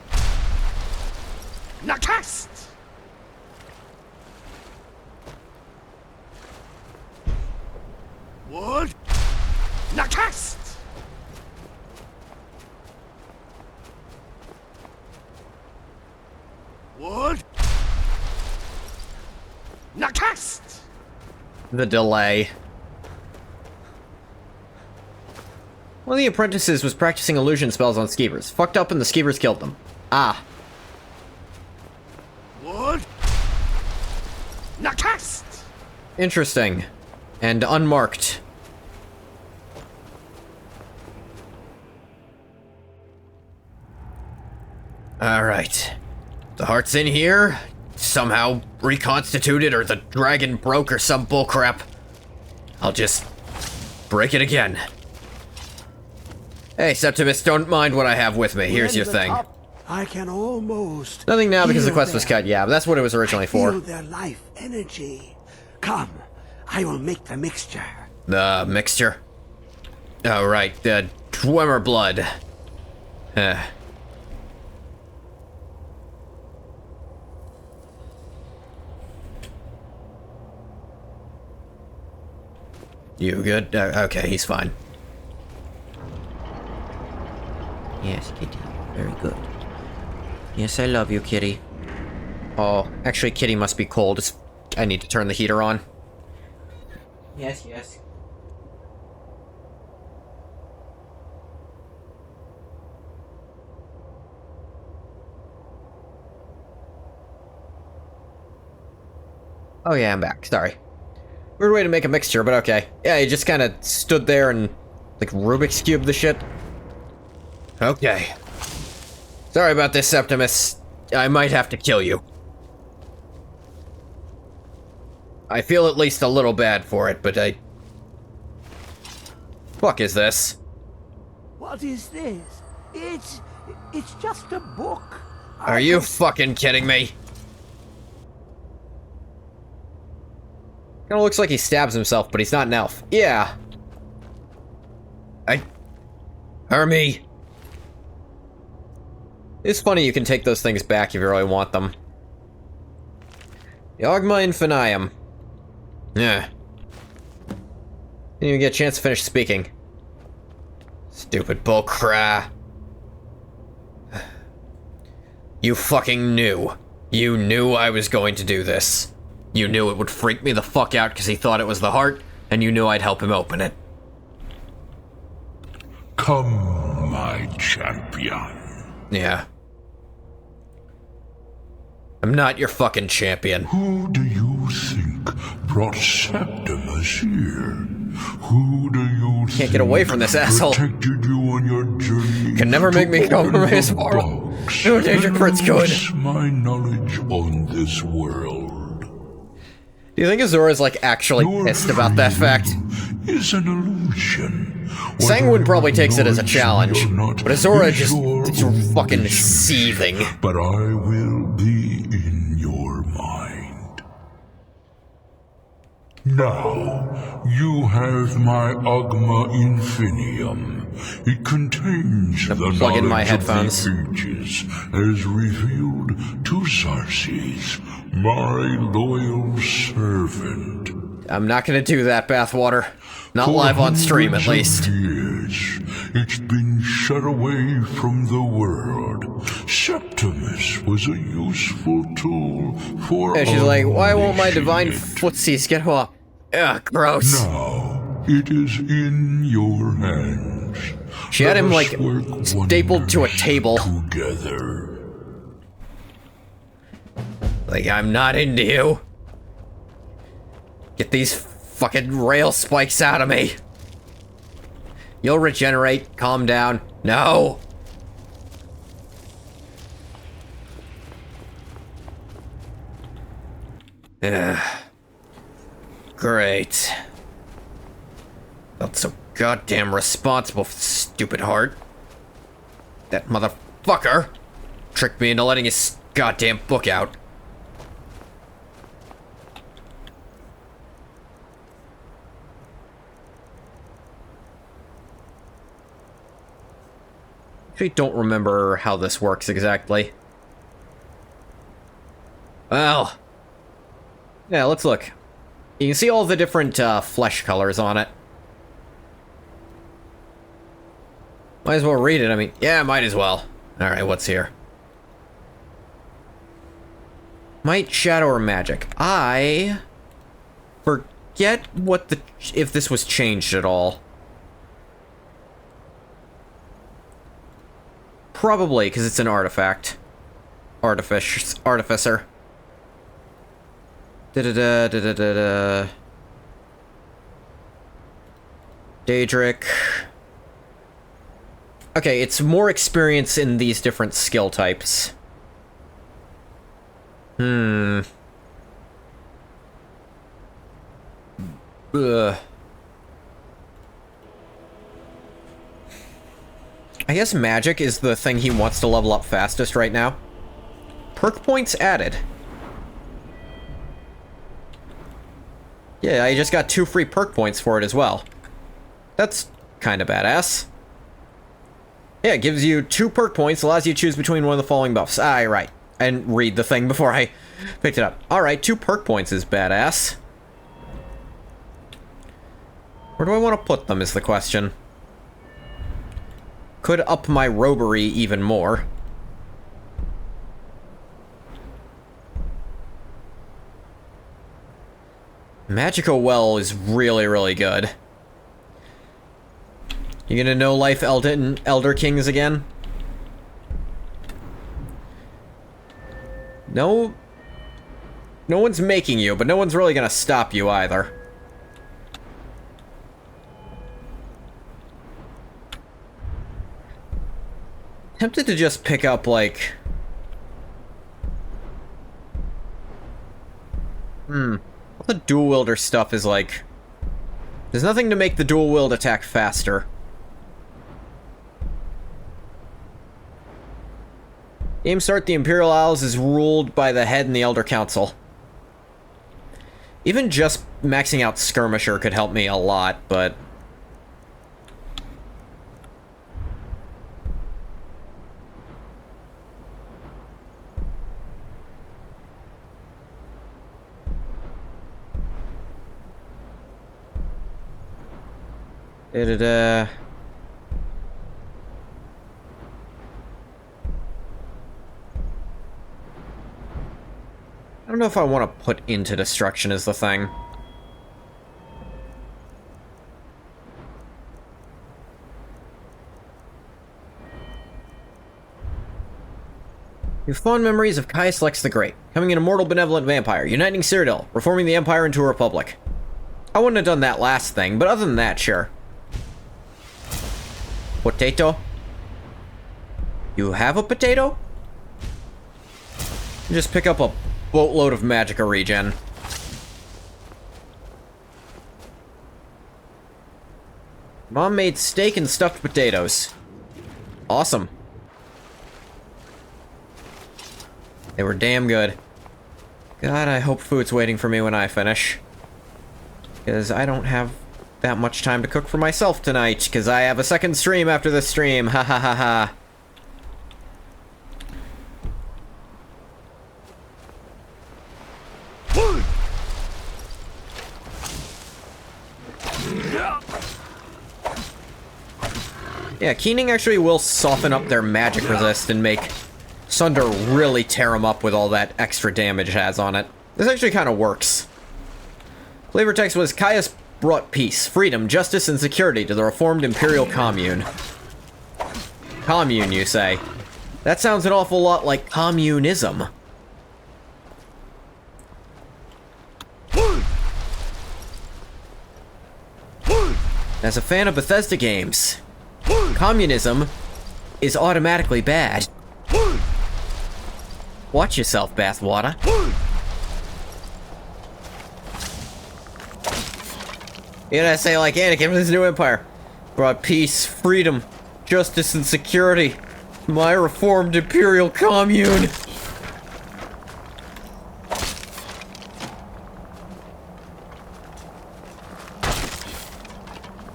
Nakast! Wood! Nakast! Wood! Nakast! The delay. One of the apprentices was practicing illusion spells on skeevers. Fucked up and the skeevers killed them. Ah. Wood! Nakast! Interesting. And unmarked. Alright. The heart's in here. Somehow reconstituted, or the dragon broke, or some bullcrap. I'll just break it again. Hey, Septimus, don't mind what I have with me. Here's your thing. I can almost Nothing now because the feel quest was cut, yeah, but that's what it was originally for. feel their life energy. Come, I will make the mixture. The mixture? Oh, right, the Dwemer blood. You good? Okay, he's fine. Yes, Kitty. Very good. Yes, I love you, Kitty. Oh, actually, Kitty must be cold. I need to turn the heater on. Yes, yes. Oh yeah, I'm back. Sorry. Weird way to make a mixture, but okay. Yeah, he just kind of stood there and, like, Rubik's Cube the shit. Okay. Sorry about this, Septimus. I might have to kill you. I feel at least a little bad for it, but I... Fuck is this? What is this? It's just a book. Are you fucking kidding me? Kinda looks like he stabs himself, but he's not an elf. Yeah. Hermie. It's funny you can take those things back if you really want them. Yogma Infinium. Yeah. Didn't even get a chance to finish speaking. Stupid bullcrap. You fucking knew. You knew I was going to do this. You knew it would freak me the fuck out because he thought it was the heart, and you knew I'd help him open it. Come, my champion. Yeah. I'm not your fucking champion. Who do you think brought Septimus here? Who do you Can't get away from this asshole. Protected you on your journey? Can never make me compromise moral. No danger Kurt's good. My knowledge on this world. Do you think Azura's like actually pissed about that fact? Is an illusion. Sanguine probably takes it as a challenge, but Azura just it's fucking seething. But I will be in your mind. Now, you have my Agma Infinium. It contains the plug in my knowledge headphones. of the ages, as revealed to Xarxes, my loyal servant. I'm not gonna do that, Bathwater. Not live on stream, at least. Years, it's been shut away from the world. Septimus was a useful tool for Yeah, she's like, why won't my divine footsies get up? Ugh, gross. Now, it is in your hands. She had him, like, stapled to a table. Together. Like, I'm not into you. Get these fucking rail spikes out of me. You'll regenerate. Calm down. No. Ugh. Great. Felt so goddamn responsible for the stupid heart. That motherfucker tricked me into letting his goddamn book out. I don't remember how this works exactly. Well, yeah, let's look. You can see all the different flesh colors on it. Might as well read it, I mean, yeah, might as well. Alright, what's here? Might, shadow, or magic. I forget what if this was changed at all. Probably, because it's an artifact. Artificer. Da-da-da. Daedric. Okay, it's more experience in these different skill types. Ugh. I guess magic is the thing he wants to level up fastest right now. Perk points added. Yeah, I just got 2 free perk points for it as well. That's kind of badass. Yeah, it gives you 2 perk points, allows you to choose between one of the following buffs. Ah, right. I didn't read the thing before I picked it up. Alright, 2 perk points is badass. Where do I want to put them is the question. Could up my robery even more. Magical Well is really, really good. You gonna know Life Elder Kings again? No. No one's making you, but no one's really gonna stop you either. Tempted to just pick up, like... All the dual wielder stuff is like... There's nothing to make the dual wield attack faster. Game start, the Imperial Isles is ruled by the head and the Elder Council. Even just maxing out Skirmisher could help me a lot, but... know if I want to put into destruction is the thing. You have fond memories of Caius Lex the Great, becoming an immortal benevolent vampire, uniting Cyrodiil, reforming the Empire into a republic. I wouldn't have done that last thing, but other than that, sure. Potato? You have a potato? Just pick up a boatload of magicka regen. Mom made steak and stuffed potatoes. Awesome. They were damn good. God, I hope food's waiting for me when I finish. Because I don't have that much time to cook for myself tonight, because I have a second stream after this stream. Ha ha ha ha. Yeah, keening actually will soften up their magic resist and make Sunder really tear him up with all that extra damage it has on it. This actually kind of works. Flavor text was, Caius brought peace, freedom, justice, and security to the reformed Imperial Commune. Commune, you say? That sounds an awful lot like communism. As a fan of Bethesda games, communism is automatically bad. Watch yourself, Bathwater. You gotta say like Anakin with his new empire. Brought peace, freedom, justice, and security. My reformed Imperial Commune.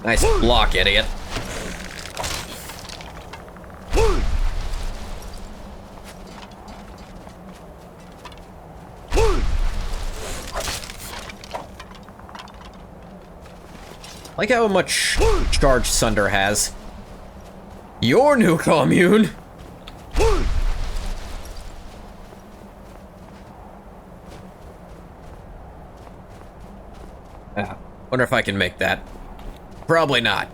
Nice block, idiot. Like how much charge Sunder has. Your new commune! Wonder if I can make that. Probably not.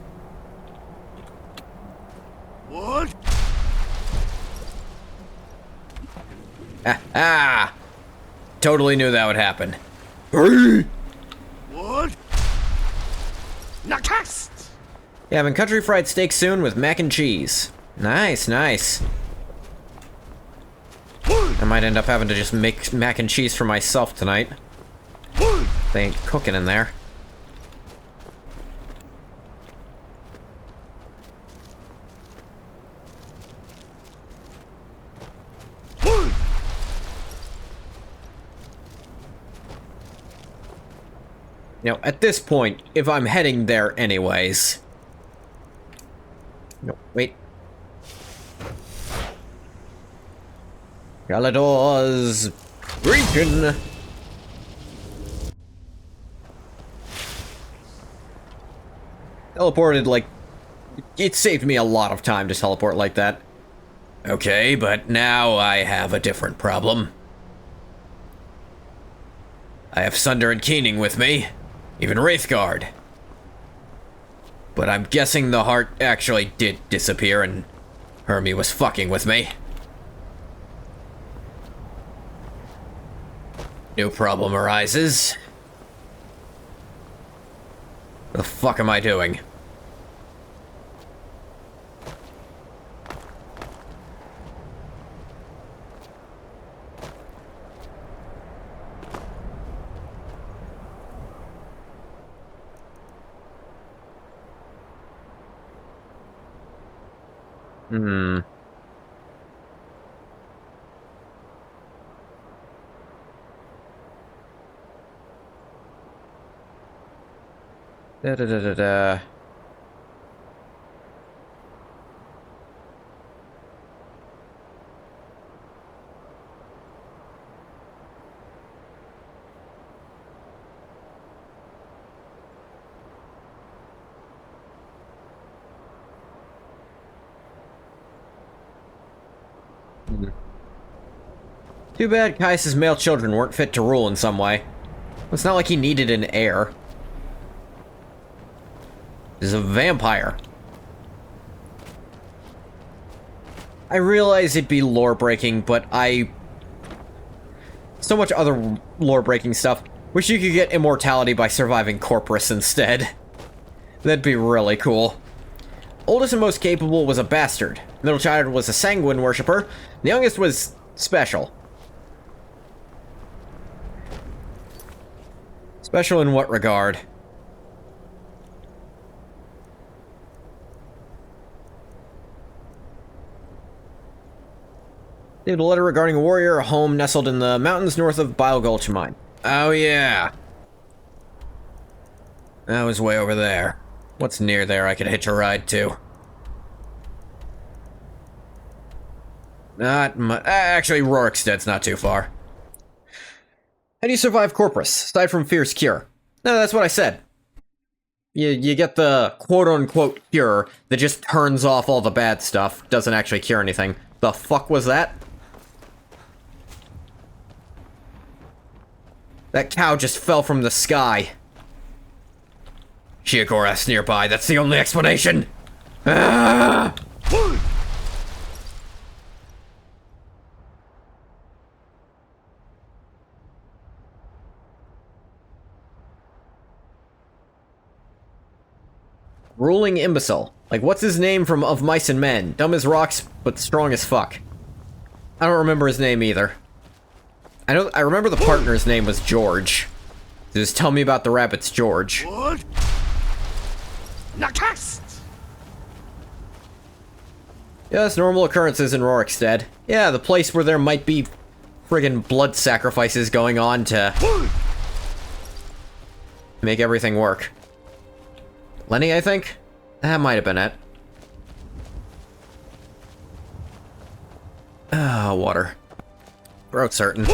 What? Ah! Totally knew that would happen. What? Nakast! Yeah, having country fried steak soon with mac and cheese. Nice, nice. I might end up having to just make mac and cheese for myself tonight. They ain't cooking in there. You know, at this point, if I'm heading there anyways... No, wait. Galador's region. Teleported, like... It saved me a lot of time to teleport like that. Okay, but now I have a different problem. I have Sunder and Keening with me. Even Wraithguard. But I'm guessing the heart actually did disappear and Hermie was fucking with me. New problem arises. The fuck am I doing? Da da da da da. Too bad Caius' male children weren't fit to rule in some way. It's not like he needed an heir. He's a vampire. I realize it'd be lore-breaking, but so much other lore-breaking stuff. Wish you could get immortality by surviving Corpus instead. That'd be really cool. Oldest and most capable was a bastard. Middle child was a sanguine worshipper. The youngest was special. Special in what regard? They had a letter regarding a warrior, a home nestled in the mountains north of Bile Gulch Mine. Oh yeah. That was way over there. What's near there I could hitch a ride to? Not much. Actually, Rorikstead's not too far. How do you survive Corpus, aside from Fear's Cure? No, that's what I said. You get the quote-unquote cure that just turns off all the bad stuff, doesn't actually cure anything. The fuck was that? That cow just fell from the sky. Shiakorath's nearby, that's the only explanation! Ah! Ruling imbecile. Like, what's his name from Of Mice and Men? Dumb as rocks, but strong as fuck. I don't remember his name either. I remember the partner's name was George. Just tell me about the rabbits, George. What? Nakast! Yes, normal occurrences in Rorikstead. Yeah, the place where there might be friggin' blood sacrifices going on to make everything work. Lenny, I think? That might have been it. Ah, water. Throat's hurting.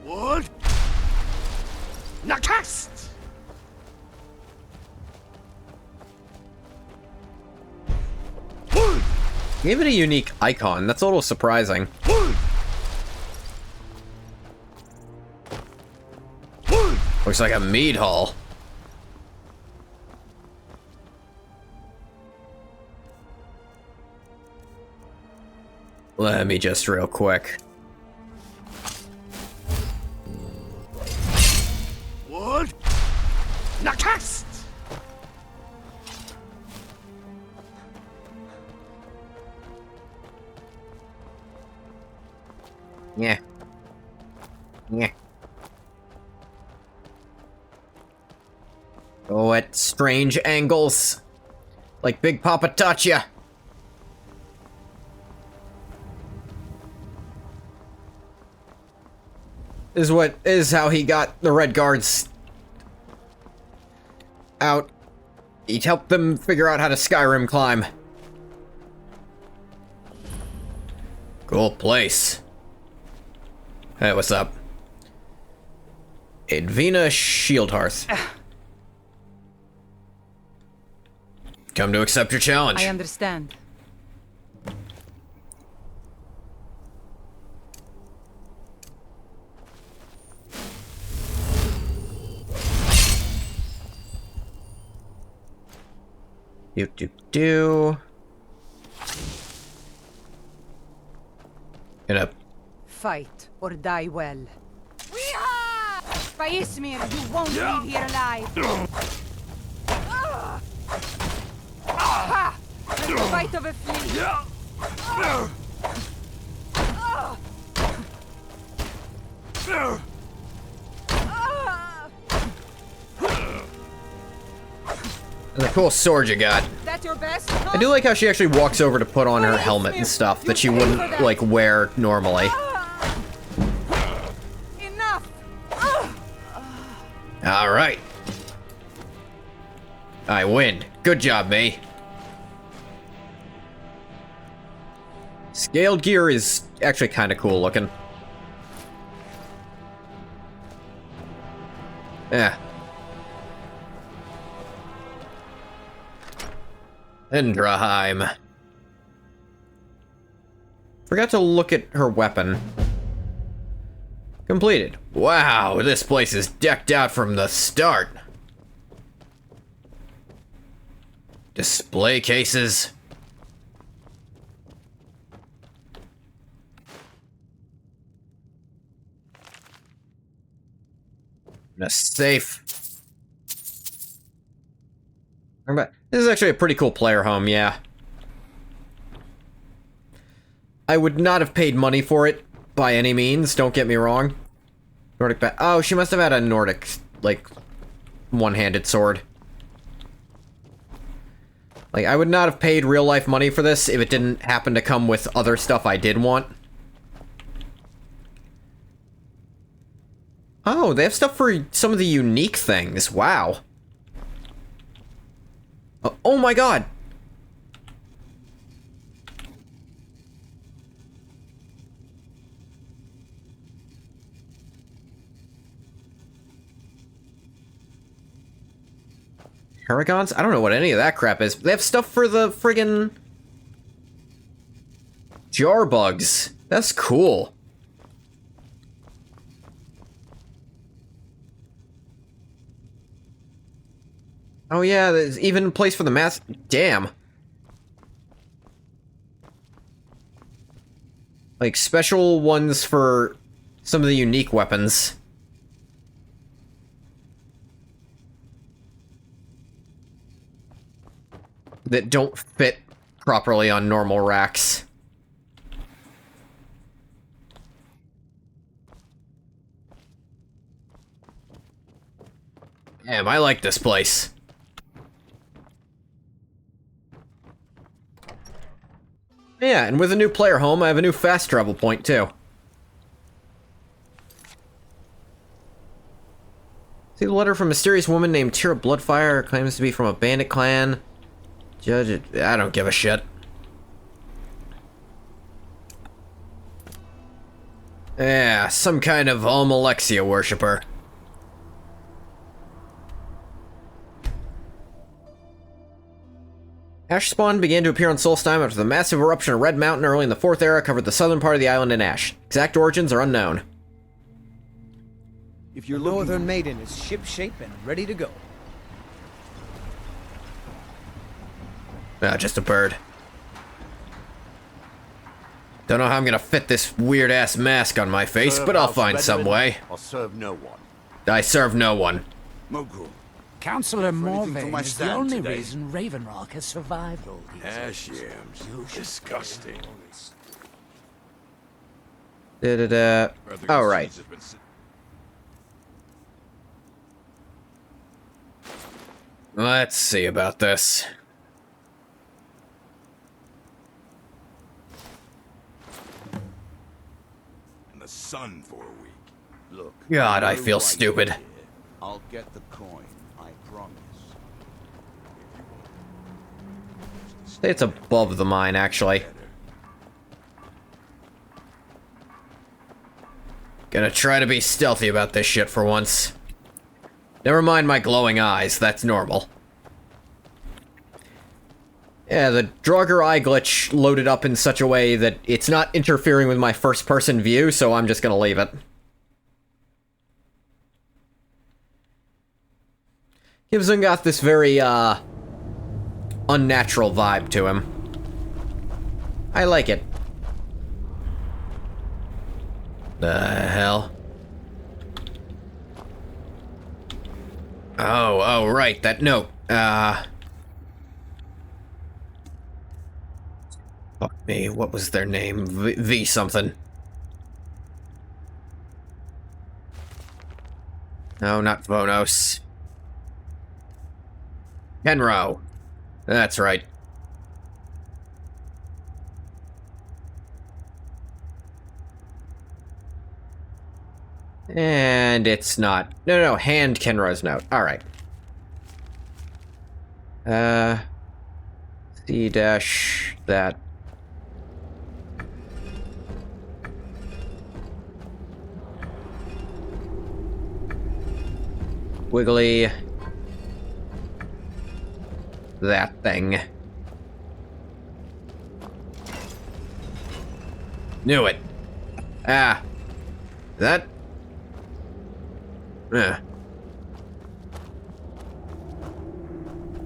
What? Nakast! Gave it a unique icon. That's a little surprising. Looks like a mead hall. Let me just real quick. What? Nakast! Yeah. Yeah. Oh, at strange angles. Like Big Papa taught ya. Is how he got the Red Guards out. He helped them figure out how to Skyrim climb. Cool place. Hey, what's up? Edwina Shieldhearth. Come to accept your challenge. I understand. Do. Get up. Fight or die well. By Ismir, you won't leave here alive. Ha! Like the bite of a flea. That's a cool sword you got. That your best? I do like how she actually walks over to put on her helmet and stuff that she wouldn't, like, wear normally. Enough! Alright. I win. Good job, me. Scaled gear is actually kind of cool looking. Yeah. Indraheim. Forgot to look at her weapon. Completed. Wow, this place is decked out from the start. Display cases. And a safe. This is actually a pretty cool player home, yeah. I would not have paid money for it, by any means, don't get me wrong. Nordic bat. Oh, she must have had a Nordic, like, one-handed sword. Like, I would not have paid real-life money for this if it didn't happen to come with other stuff I did want. Oh, they have stuff for some of the unique things. Wow. Oh my god! Paragons? I don't know what any of that crap is. They have stuff for the friggin' jar bugs. That's cool. Oh yeah, there's even a place for the mask. Damn. Like special ones for some of the unique weapons. That don't fit properly on normal racks. Damn, I like this place. Yeah, and with a new player home, I have a new fast travel point, too. See the letter from a mysterious woman named Tira Bloodfire, claims to be from a bandit clan. Judge it. I don't give a shit. Yeah, some kind of Almalexia worshipper. Ash spawn began to appear on Solstheim after the massive eruption of Red Mountain early in the 4th era covered the southern part of the island in ash. Exact origins are unknown. If your northern maiden is shipshape and ready to go. Ah, just a bird. Don't know how I'm gonna fit this weird-ass mask on my face, but I'll find some way. I'll serve no one. I serve no one. Mogul. Counselor anything for my Morvain is the stand only today? reason Raven Rock has survived all these Ash yams. Disgusting. Da-da-da. All right. Let's see about this. In the sun for a week. Look. God, I no feel right stupid. here. I'll get the coin, I promise. It's above the mine, actually. Gonna try to be stealthy about this shit for once. Never mind my glowing eyes, that's normal. Yeah, the Draugr eye glitch loaded up in such a way that it's not interfering with my first-person view, so I'm just gonna leave it. Gibson got this very, unnatural vibe to him. I like it. The hell? Oh, right, that note. Fuck me, what was their name? V something. No, not Vonos. Kenro. That's right. And it's not. No, hand Kenro's note. Alright. C dash that. Wiggly. That thing. Knew it. Ah. That...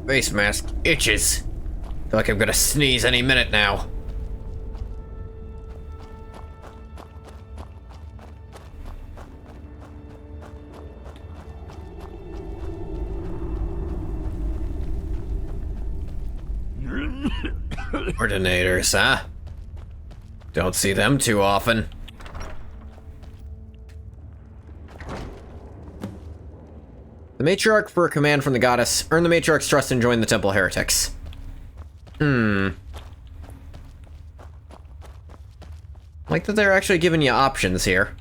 Face mask itches. Feel like I'm gonna sneeze any minute now. Coordinators, huh? Don't see them too often. The matriarch for a command from the goddess. Earn the matriarch's trust and join the temple heretics. Like that they're actually giving you options here.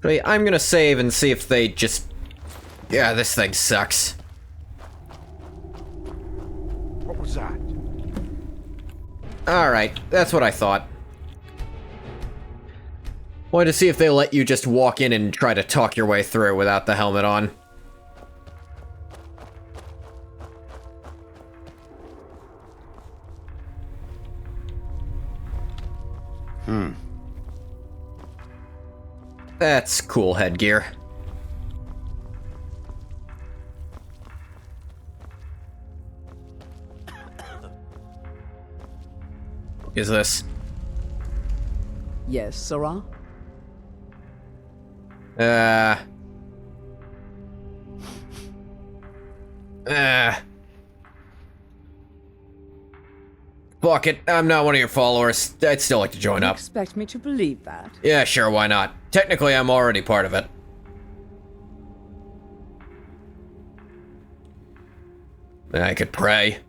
Wait, I'm gonna save and see if they just... Yeah, this thing sucks. What was that? Alright, that's what I thought. Wanted to see if they let you just walk in and try to talk your way through without the helmet on. That's cool headgear. Is this? Yes, Sarah? Fuck it, I'm not one of your followers. I'd still like to join up. Expect me to believe that? Yeah, sure, why not? Technically, I'm already part of it. I could pray.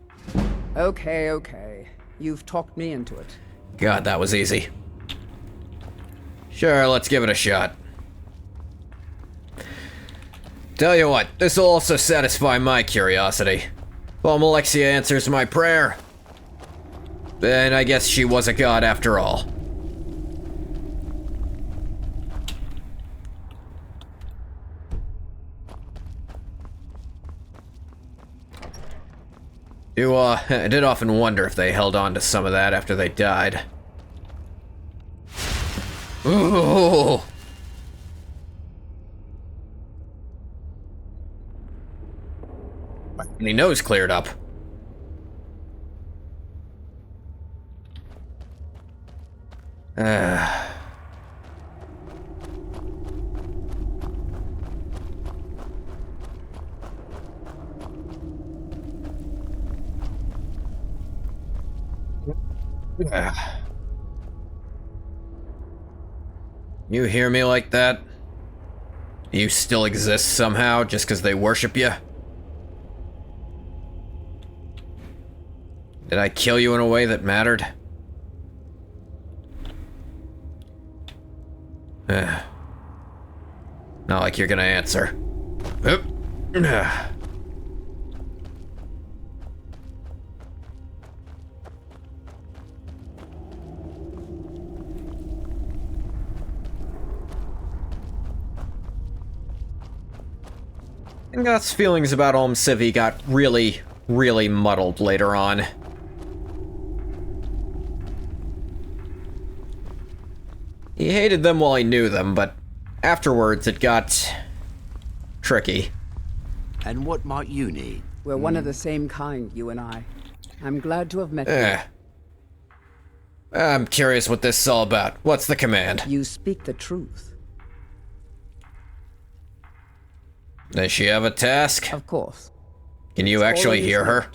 Okay, okay. You've talked me into it. God, that was easy. Sure, let's give it a shot. Tell you what, this'll also satisfy my curiosity. Well, Alexia answers my prayer. Then I guess she was a god after all. I did often wonder if they held on to some of that after they died. Ooh. My nose cleared up. You hear me like that? You still exist somehow just because they worship you? Did I kill you in a way that mattered? Not like you're gonna answer. Ingot's feelings about ALMSIVI got really, really muddled later on. He hated them while he knew them, but afterwards it got tricky. And what might you need? We're one of the same kind, you and I. I'm glad to have met you. I'm curious what this is all about. What's the command? You speak the truth. Does she have a task? Of course. Can you actually hear her?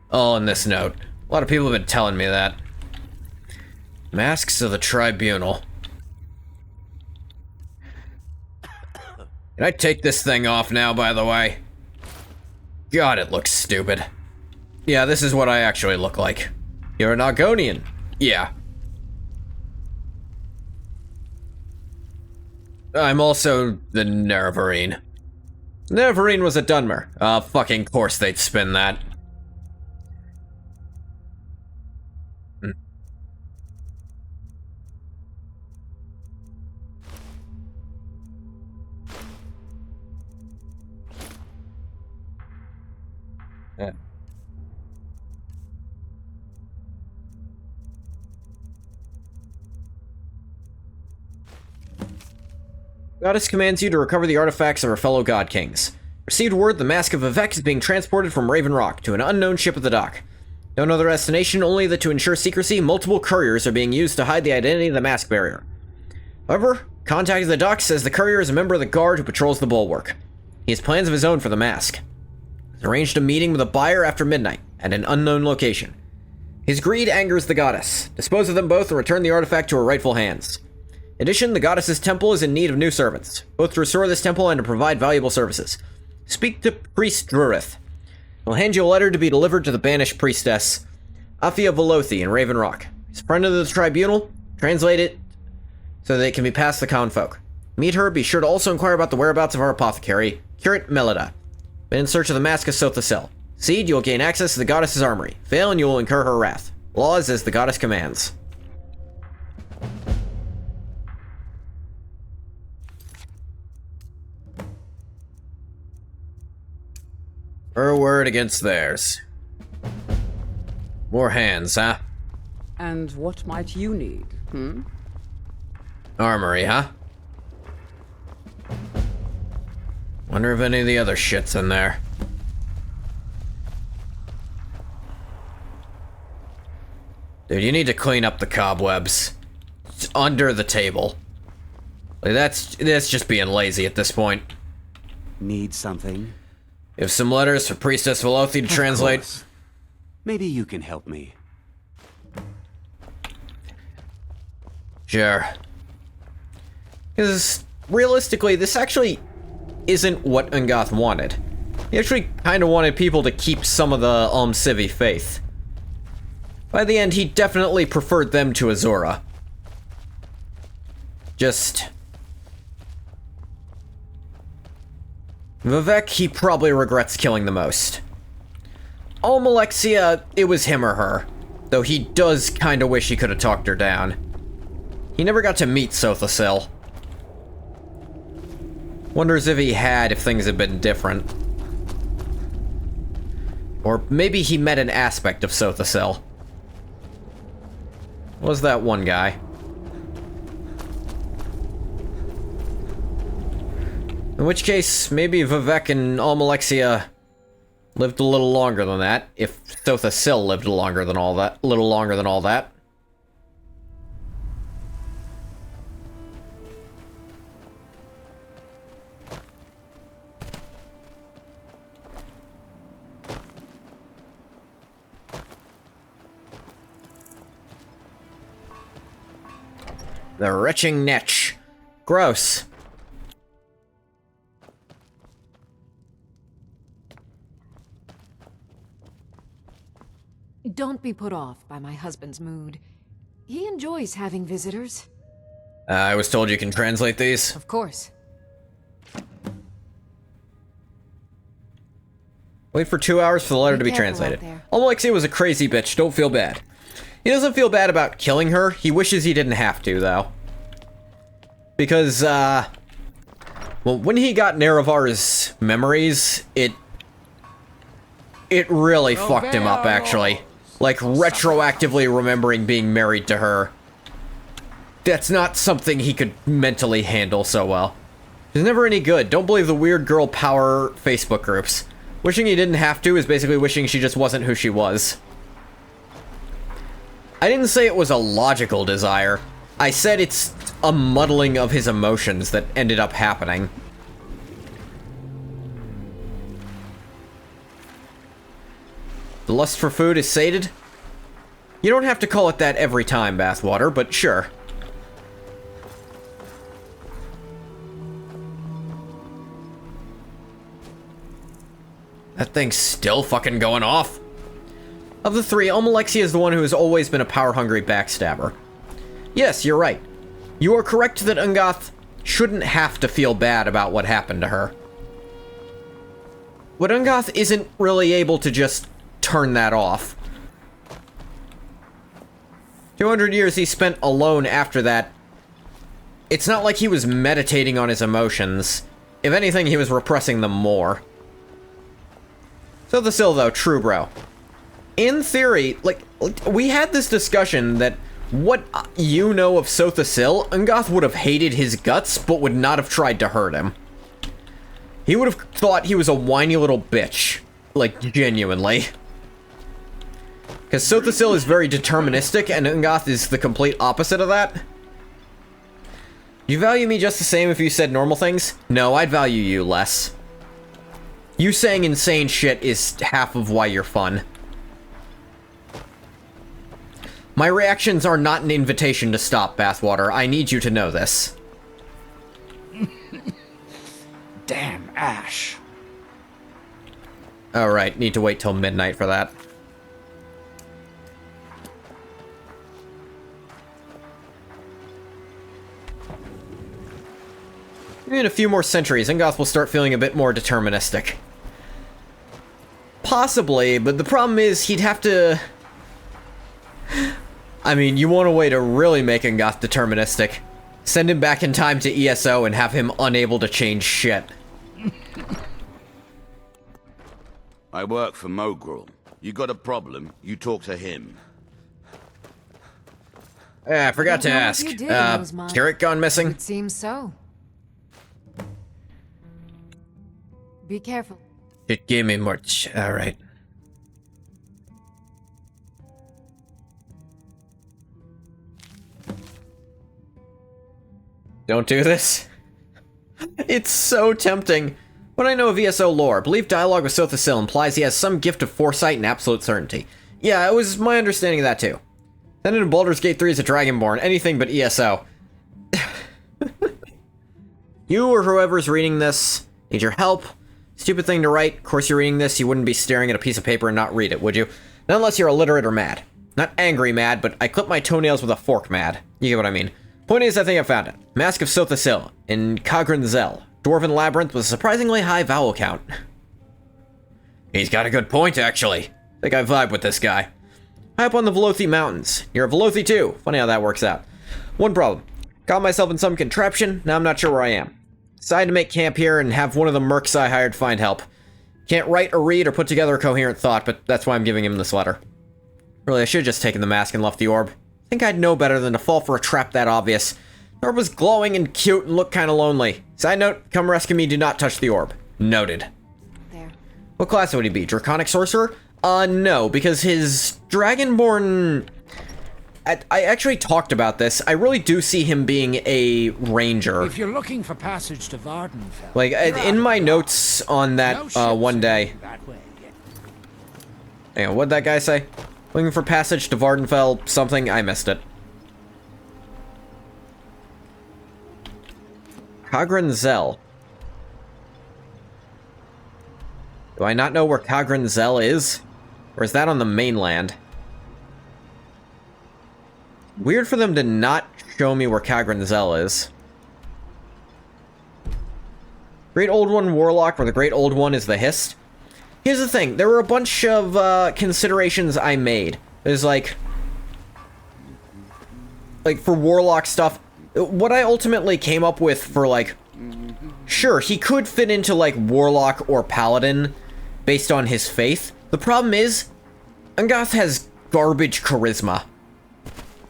All in this note. A lot of people have been telling me that. Masks of the Tribunal. Can I take this thing off now, by the way? God, it looks stupid. Yeah, this is what I actually look like. You're an Argonian. Yeah. I'm also the Nerevarine. Nerevarine was a Dunmer. Fucking course they'd spin that. Goddess commands you to recover the artifacts of her fellow God Kings. Received word the Mask of Vivek is being transported from Raven Rock to an unknown ship at the dock. Don't know their destination, only that to ensure secrecy, multiple couriers are being used to hide the identity of the mask barrier. However, contact at the dock says the courier is a member of the guard who patrols the bulwark. He has plans of his own for the mask. He's arranged a meeting with a buyer after midnight at an unknown location. His greed angers the goddess. Dispose of them both and return the artifact to her rightful hands. In addition, the goddess's temple is in need of new servants, both to restore this temple and to provide valuable services. Speak to Priest Drurith. He'll hand you a letter to be delivered to the banished priestess, Afia Velothi in Raven Rock. He's a friend of the tribunal. Translate it so that it can be passed to common folk. Meet her, be sure to also inquire about the whereabouts of our apothecary, Curate Melida. Been in search of the Mask of Sothasel. Succeed, you'll gain access to the goddess's armory. Fail, and you will incur her wrath. Laws as the goddess commands. Her word against theirs. More hands, huh? And what might you need, Armory, huh? Wonder if any of the other shit's in there. Dude, you need to clean up the cobwebs. It's under the table. Like, that's just being lazy at this point. Need something? You have some letters for Priestess Velothi to translate. Course. Maybe you can help me. Sure. Because, realistically, this actually isn't what Ungoth wanted. He actually kind of wanted people to keep some of the ALMSIVI faith. By the end, he definitely preferred them to Azura. Just... Vivek, he probably regrets killing the most. Almalexia, it was him or her. Though he does kinda wish he could have talked her down. He never got to meet Sothasel. Wonders if he had, if things had been different. Or maybe he met an aspect of Sothasel. Was that one guy? In which case, maybe Vivek and Almalexia lived a little longer than that, if Sothasel lived little longer than all that. The retching netch. Gross. Don't be put off by my husband's mood. He enjoys having visitors. I was told you can translate these. Of course. Wait for 2 hours for the letter to be translated. Almalexia was a crazy bitch, don't feel bad. He doesn't feel bad about killing her, he wishes he didn't have to, though. Because, well, when he got Nerevar's memories, it really fucked him up, actually. Like, retroactively remembering being married to her. That's not something he could mentally handle so well. It's never any good. Don't believe the weird girl power Facebook groups. Wishing he didn't have to is basically wishing she just wasn't who she was. I didn't say it was a logical desire. I said it's a muddling of his emotions that ended up happening. The lust for food is sated? You don't have to call it that every time, Bathwater, but sure. That thing's still fucking going off. Of the three, Almalexia is the one who has always been a power-hungry backstabber. Yes, you're right. You are correct that Ungoth shouldn't have to feel bad about what happened to her. But Ungoth isn't really able to just turn that off. 200 years he spent alone after that. It's not like he was meditating on his emotions. If anything, he was repressing them more. Sothasel, though, true bro. In theory, like, we had this discussion that what you know of Sothasil, Ungoth would have hated his guts, but would not have tried to hurt him. He would have thought he was a whiny little bitch. Like, genuinely. Because Sothasil is very deterministic, and Ungoth is the complete opposite of that. You value me just the same if you said normal things? No, I'd value you less. You saying insane shit is half of why you're fun. My reactions are not an invitation to stop, Bathwater. I need you to know this. Damn Ash. Alright, need to wait till midnight for that. In a few more centuries, Ungoth will start feeling a bit more deterministic. Possibly, but the problem is he'd have to... I mean, you want a way to really make Ungoth deterministic. Send him back in time to ESO and have him unable to change shit. I work for Mogrel. You got a problem, you talk to him. I forgot to ask. Carrot gone missing? It seems so. Be careful. It gave me more. Alright. Don't do this. It's so tempting. What I know of ESO lore, believe dialogue with Sothasil implies he has some gift of foresight and absolute certainty. Yeah, it was my understanding of that too. Then in Baldur's Gate 3 as a Dragonborn, anything but ESO. You or whoever's reading this, need your help. Stupid thing to write. Of course you're reading this, you wouldn't be staring at a piece of paper and not read it, would you? Not unless you're illiterate or mad. Not angry mad, but I clip my toenails with a fork mad. You get what I mean. Point is, I think I found it. Mask of Sothasil in Kagranzel. Dwarven Labyrinth with a surprisingly high vowel count. He's got a good point, actually. Think I vibe with this guy. High up on the Velothi Mountains. You're a Velothi too. Funny how that works out. One problem. Got myself in some contraption, now I'm not sure where I am. Decided to make camp here and have one of the mercs I hired find help. Can't write or read or put together a coherent thought, but that's why I'm giving him this letter. Really, I should have just taken the mask and left the orb. Think I'd know better than to fall for a trap that obvious. The orb was glowing and cute and looked kinda lonely. Side note, come rescue me, do not touch the orb. Noted. There. What class would he be? Draconic Sorcerer? No, because his Dragonborn... I actually talked about this. I really do see him being a ranger. If you're looking for passage to Vardenfell... Like, in my notes on that, one day... Hang on, what'd that guy say? Looking for passage to Vardenfell something? I missed it. Kagranzel. Do I not know where Kagranzel is? Or is that on the mainland? Weird for them to not show me where Kagranzel is. Great Old One Warlock, where the Great Old One is the Hist. Here's the thing, there were a bunch of considerations I made. There's like for Warlock stuff, what I ultimately came up with for like, sure, he could fit into like Warlock or Paladin based on his faith. The problem is, Ungoth has garbage charisma.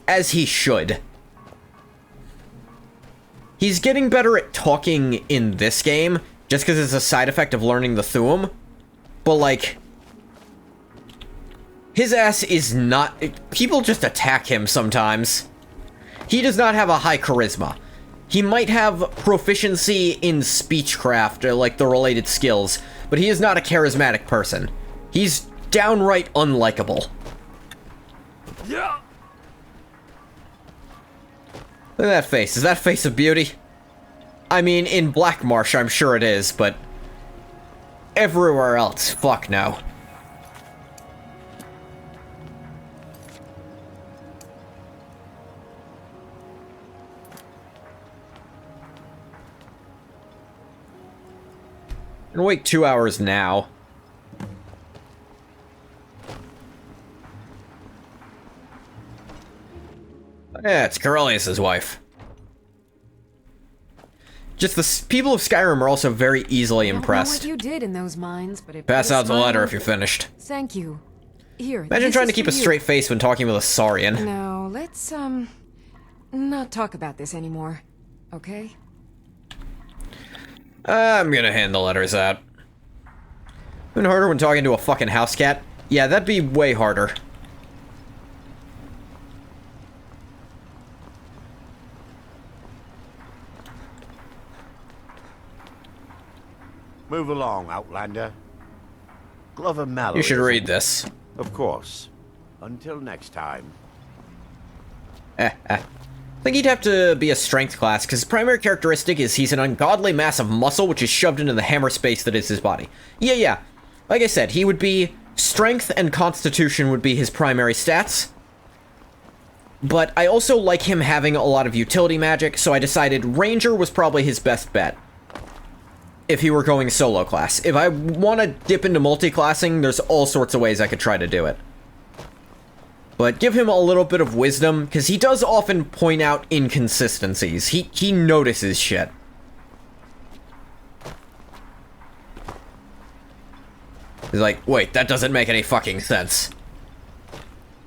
As he should. He's getting better at talking in this game, just because it's a side effect of learning the Thuum. But, like, his ass is not... People just attack him sometimes. He does not have a high charisma. He might have proficiency in speechcraft, or, like, the related skills, but he is not a charismatic person. He's downright unlikable. Yeah. Look at that face. Is that face of beauty? I mean, in Black Marsh, I'm sure it is, but... everywhere else, fuck no. I'm gonna wait 2 hours now. Yeah, it's Corellius' wife. Just the people of Skyrim are also very easily impressed. I don't know what you did in those mines, but it Pass out the letter if you're finished. Thank you. Here, Imagine this trying to is keep for a you. straight face when talking with a Saurian. Now, let's, not talk about this anymore, okay? I'm gonna hand the letters out. Even harder when talking to a fucking house cat? Yeah, that'd be way harder. Move along, Outlander. Glover Mallory. You should read this. Of course. Until next time. I think he'd have to be a strength class, because his primary characteristic is he's an ungodly mass of muscle which is shoved into the hammer space that is his body. Yeah. Like I said, he would be... Strength and Constitution would be his primary stats. But I also like him having a lot of utility magic, so I decided Ranger was probably his best bet. If he were going solo class. If I want to dip into multi-classing, there's all sorts of ways I could try to do it. But give him a little bit of wisdom, because he does often point out inconsistencies. He notices shit. He's like, wait, that doesn't make any fucking sense.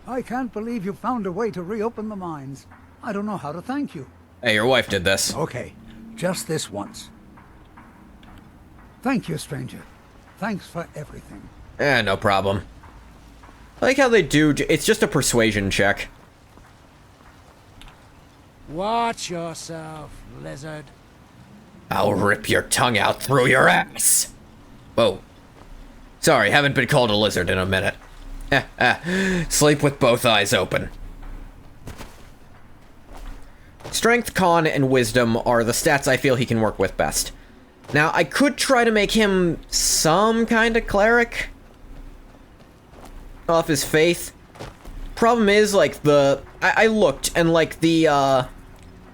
I can't believe you found a way to reopen the mines. I don't know how to thank you. Hey, your wife did this. Okay, just this once. Thank you, stranger. Thanks for everything. No problem. I like how they do, it's just a persuasion check. Watch yourself, lizard. I'll rip your tongue out through your ass. Whoa. Sorry, haven't been called a lizard in a minute. Sleep with both eyes open. Strength, Con, and Wisdom are the stats I feel he can work with best. Now, I could try to make him some kind of cleric off his faith. Problem is, like, I looked, and, like, the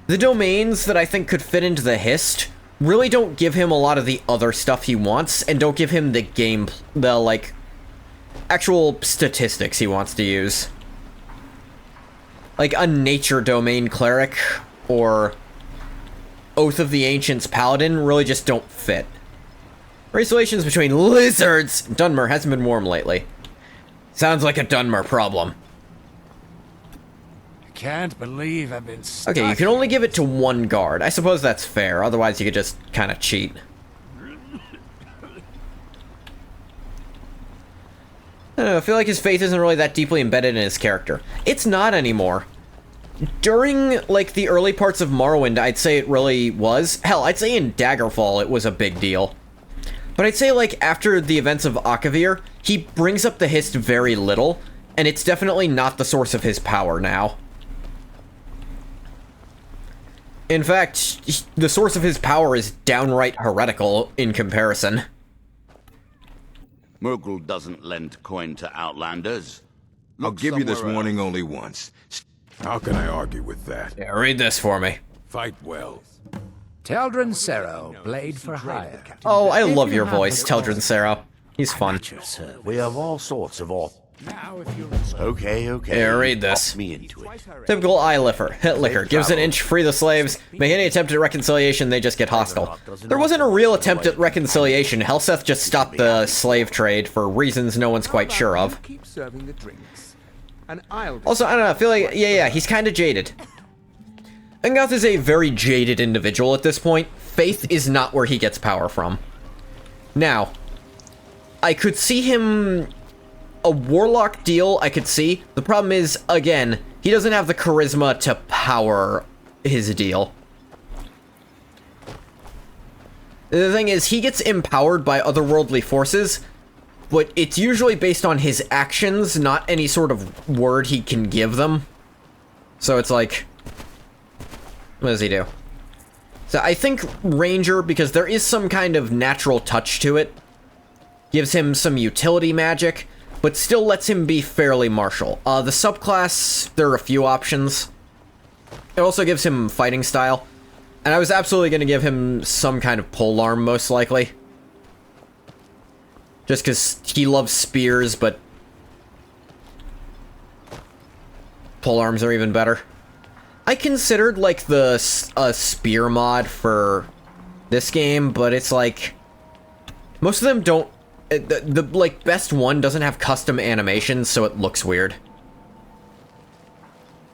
domains that I think could fit into the Hist really don't give him a lot of the other stuff he wants, and don't give him the like, actual statistics he wants to use. Like, a nature domain cleric, or Oath of the Ancients paladin really just don't fit. Race relations between lizards! Dunmer hasn't been warm lately. Sounds like a Dunmer problem. Can't believe I've been stuck. Okay, you can only give it to one guard. I suppose that's fair, otherwise you could just kind of cheat. I don't know, I feel like his faith isn't really that deeply embedded in his character. It's not anymore. During, like, the early parts of Morrowind, I'd say it really was. Hell, I'd say in Daggerfall it was a big deal. But I'd say, like, after the events of Akavir, he brings up the Hist very little, and it's definitely not the source of his power now. In fact, the source of his power is downright heretical in comparison. Murgrel doesn't lend coin to Outlanders. I'll Look give you this somewhere warning else. only once. How can I argue with that? Yeah, read this for me. Fight well. Teldrin Sero, blade for hire. Oh, I love your voice, Teldrin Sero. He's fun. Sir, we have all sorts of Okay. Yeah, read this. Talk me into it. Typical eye licker. Gives an inch, free the slaves. Make any attempt at reconciliation, they just get hostile. There wasn't a real attempt at reconciliation. Helseth just stopped the slave trade for reasons no one's quite sure of. Keep serving the drinks. And I'll Also, I don't know, I feel like, yeah, he's kind of jaded. Angoth is a very jaded individual at this point. Faith is not where he gets power from. Now, I could see him... A warlock deal, I could see. The problem is, again, he doesn't have the charisma to power his deal. The thing is, he gets empowered by otherworldly forces, but it's usually based on his actions, not any sort of word he can give them. So it's like... What does he do? So I think Ranger, because there is some kind of natural touch to it, gives him some utility magic, but still lets him be fairly martial. The subclass, there are a few options. It also gives him fighting style. And I was absolutely going to give him some kind of polearm, most likely. Just because he loves spears, but... polearms are even better. I considered, like, the spear mod for this game, but it's like... Most of them don't the like, best one doesn't have custom animations, so it looks weird.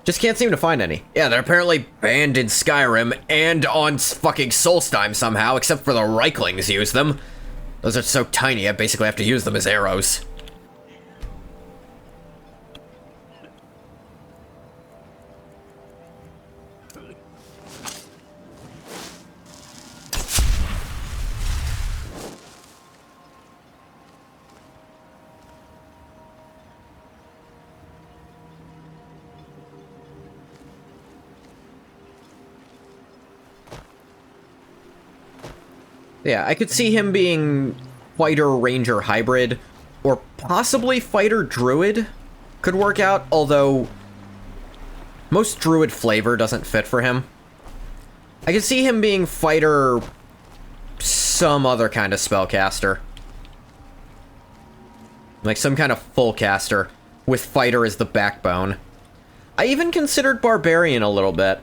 Just can't seem to find any. Yeah, they're apparently banned in Skyrim and on fucking Solstheim somehow, except for the Reiklings use them. Those are so tiny, I basically have to use them as arrows. Yeah, I could see him being fighter-ranger hybrid, or possibly fighter-druid could work out, although most druid flavor doesn't fit for him. I could see him being fighter some other kind of spellcaster. Like some kind of full caster, with fighter as the backbone. I even considered barbarian a little bit.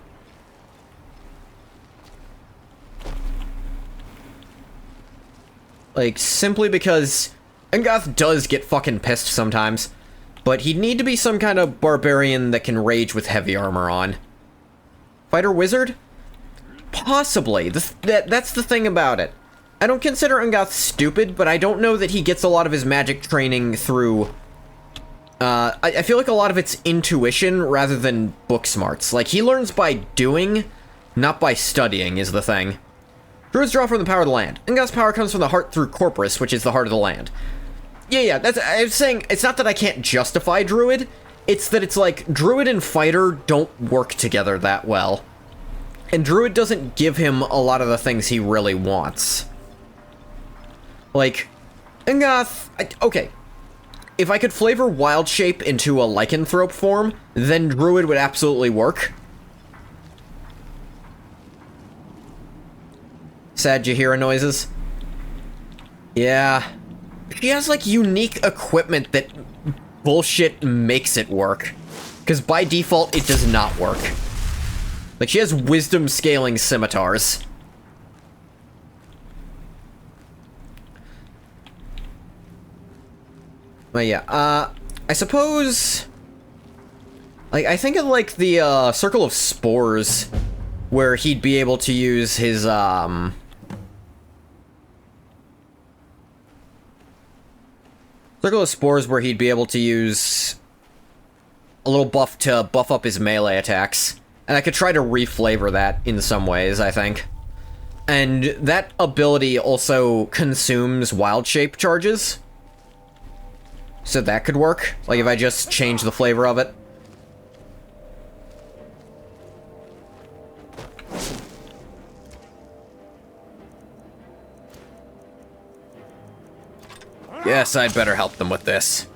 Like, simply because Angoth does get fucking pissed sometimes, but he'd need to be some kind of barbarian that can rage with heavy armor on. Fighter wizard? Possibly. That's the thing about it. I don't consider Angoth stupid, but I don't know that he gets a lot of his magic training through... I feel like a lot of it's intuition rather than book smarts. Like, he learns by doing, not by studying, is the thing. Druids draw from the power of the land. Angoth's power comes from the heart through corpus, which is the heart of the land. Yeah, I was saying, it's not that I can't justify druid, it's that it's like, druid and fighter don't work together that well. And druid doesn't give him a lot of the things he really wants. Like, Angoth... okay. If I could flavor wild shape into a lycanthrope form, then druid would absolutely work. Sad Jaheira noises. Yeah. She has, like, unique equipment that bullshit makes it work. Because by default, it does not work. Like, she has wisdom scaling scimitars. But yeah, I suppose... like, I think of, like, the, Circle of Spores, where he'd be able to use his, Circle of Spores where he'd be able to use a little buff to buff up his melee attacks. And I could try to reflavor that in some ways, I think. And that ability also consumes wild shape charges. So that could work, like if I just change the flavor of it. Yes, I'd better help them with this.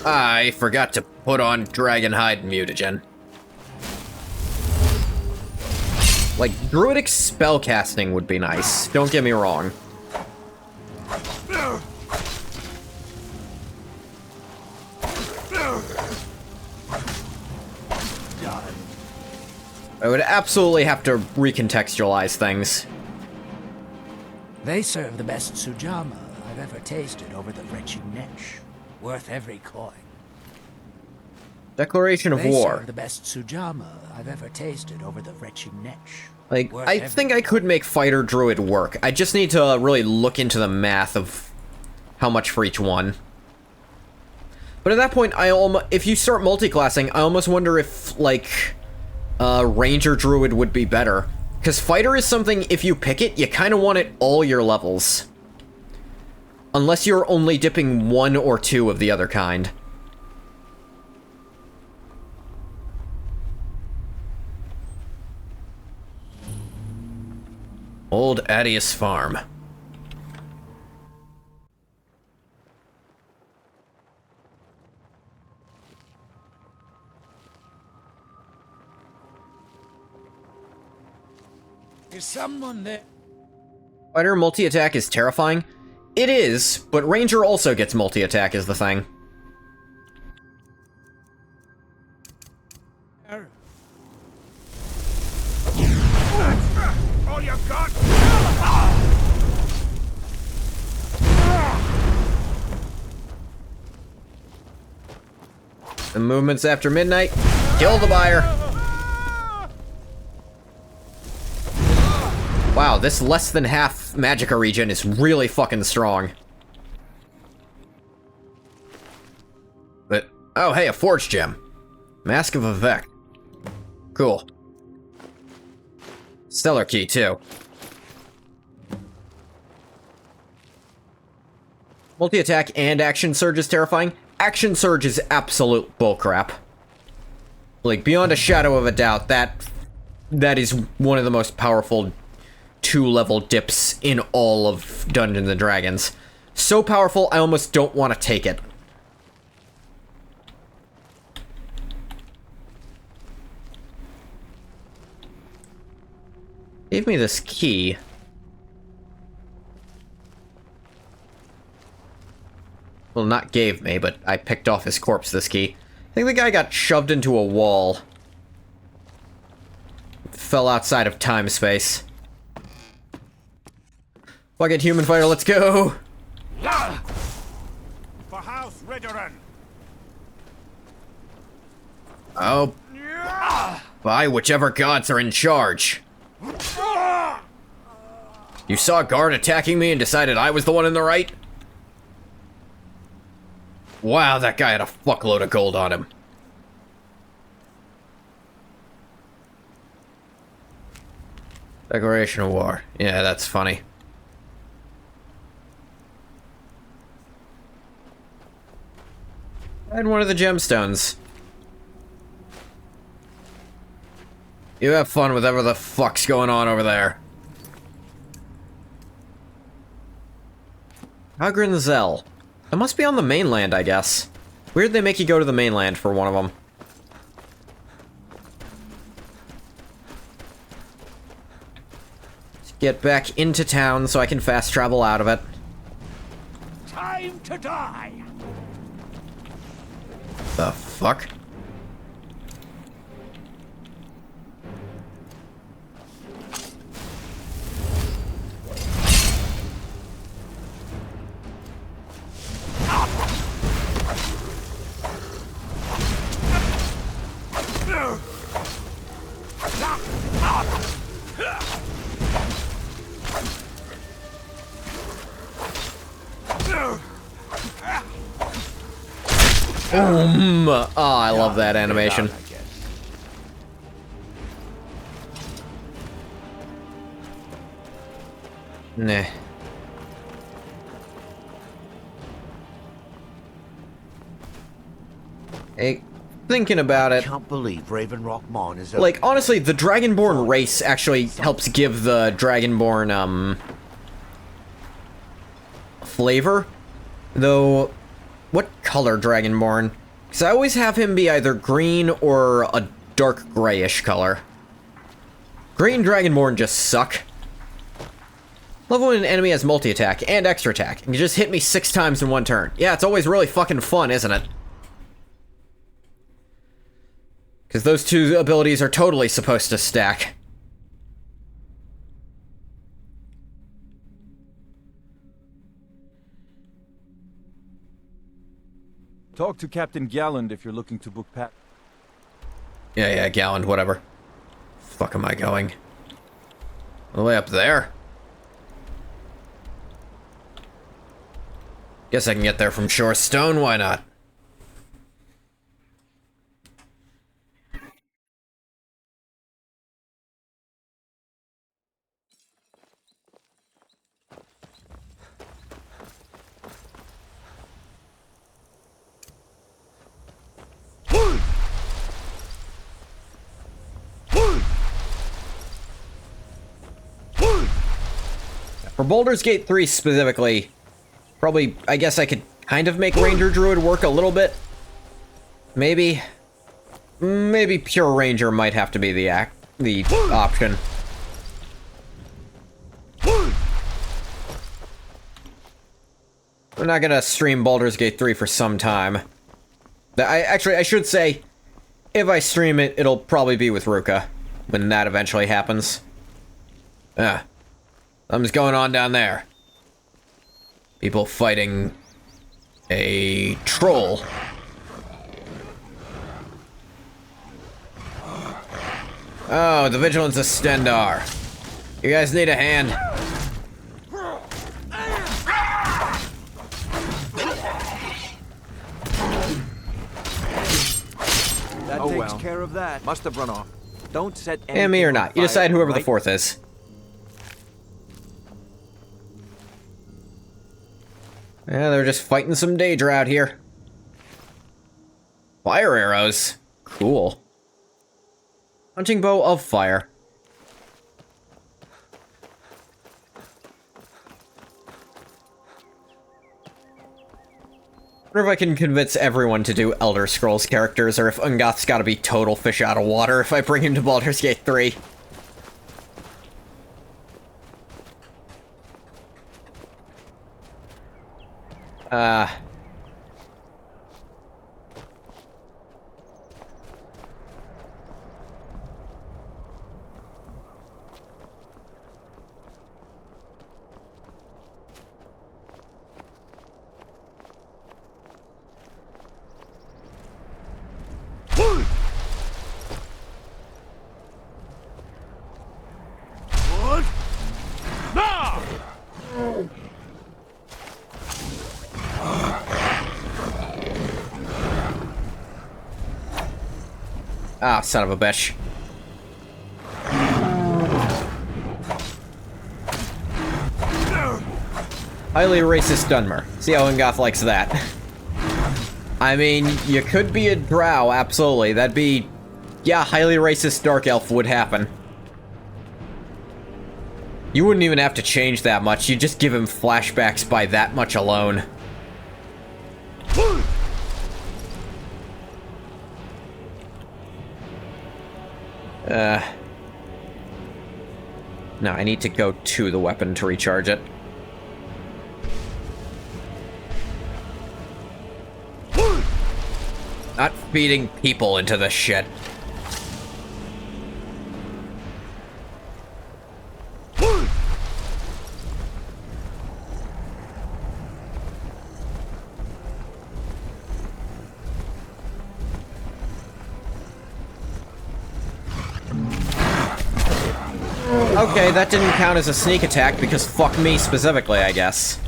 I forgot to put on Dragonhide Mutagen. Like, druidic spellcasting would be nice, don't get me wrong. I would absolutely have to recontextualize things. They serve the best sujama I've ever tasted over the wretched Nesh. Worth every coin. Declaration of They War. serve the best sujama I've ever tasted over the wretched Nesh. Like, I think I could make Fighter Druid work. I just need to really look into the math of how much for each one. But at that point, if you start multiclassing, I almost wonder if, like... Ranger Druid would be better. Because Fighter is something, if you pick it, you kind of want it all your levels. Unless you're only dipping one or two of the other kind. Old Adius Farm. Is someone there? Fighter multi-attack is terrifying. It is, but Ranger also gets multi-attack is the thing. The movements after midnight. Kill the buyer. Wow, this less than half Magicka region is really fucking strong. But, oh hey, a forge gem. Mask of Vivek. Cool. Stellar key, too. Multi-attack and action surge is terrifying. Action surge is absolute bullcrap. Like, beyond a shadow of a doubt, that is one of the most powerful 2-level dips in all of Dungeons & Dragons. So powerful, I almost don't want to take it. Gave me this key. Well, not gave me, but I picked off his corpse, this key. I think the guy got shoved into a wall. Fell outside of time-space. Fuck it, human fighter, let's go! For House Ridgeron. Oh. By whichever gods are in charge. You saw a guard attacking me and decided I was the one in the right? Wow, that guy had a fuckload of gold on him. Declaration of war. Yeah, that's funny. And one of the gemstones. You have fun with whatever the fuck's going on over there. Hagrinzel. It must be on the mainland, I guess. Weird they make you go to the mainland for one of them. Let's get back into town so I can fast travel out of it. Time to die. The fuck? Oh, I love that animation. Nah. Hey, thinking about it. I can't believe Raven Rock Mon is like, honestly, the Dragonborn race actually helps give the Dragonborn, flavor. Though, what color Dragonborn? Because I always have him be either green or a dark grayish color. Green Dragonborn just suck. Love when an enemy has multi-attack and extra attack, and you just hit me 6 times in one turn. Yeah, it's always really fucking fun, isn't it? Because those two abilities are totally supposed to stack. Talk to Captain Galland if you're looking to book Pat. Yeah, Galland, whatever. Fuck am I going? All the way up there? Guess I can get there from Shore Stone, why not? For Baldur's Gate 3 specifically, probably, I guess I could kind of make Ranger Druid work a little bit. Maybe Pure Ranger might have to be the option. We're not gonna stream Baldur's Gate 3 for some time. I should say, if I stream it, it'll probably be with Ruka, when that eventually happens. Something's going on down there. People fighting a troll. Oh, the Vigilance of Stendar. You guys need a hand. That takes care of that. Must have run off. Don't set Yeah, me or not. You decide whoever the fourth is. Yeah, they're just fighting some Daedra out here. Fire arrows. Cool. Hunting bow of fire. I wonder if I can convince everyone to do Elder Scrolls characters, or if Ungoth's gotta be total fish out of water if I bring him to Baldur's Gate 3. Ah, son of a bitch. Highly racist Dunmer. See how Ungoth likes that. I mean, you could be a drow, absolutely. That'd be... yeah, highly racist Dark Elf would happen. You wouldn't even have to change that much. You'd just give him flashbacks by that much alone. No, I need to go to the weapon to recharge it. Not feeding people into this shit. Okay, that didn't count as a sneak attack because fuck me specifically, I guess.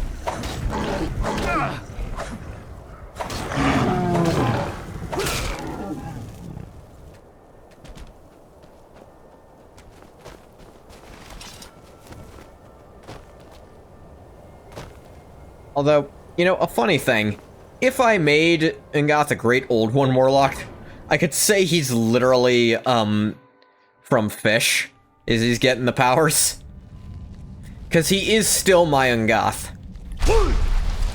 Although, you know, a funny thing, if I made Ungoth a Great Old One Warlock, I could say he's literally, from Fish. Is he's getting the powers? Because he is still my Ungoth.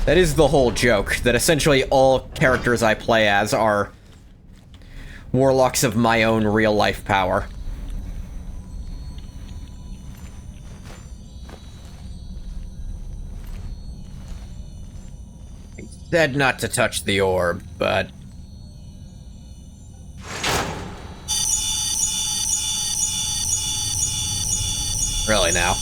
That is the whole joke, that essentially all characters I play as are warlocks of my own real-life power. He said not to touch the orb, but... really now.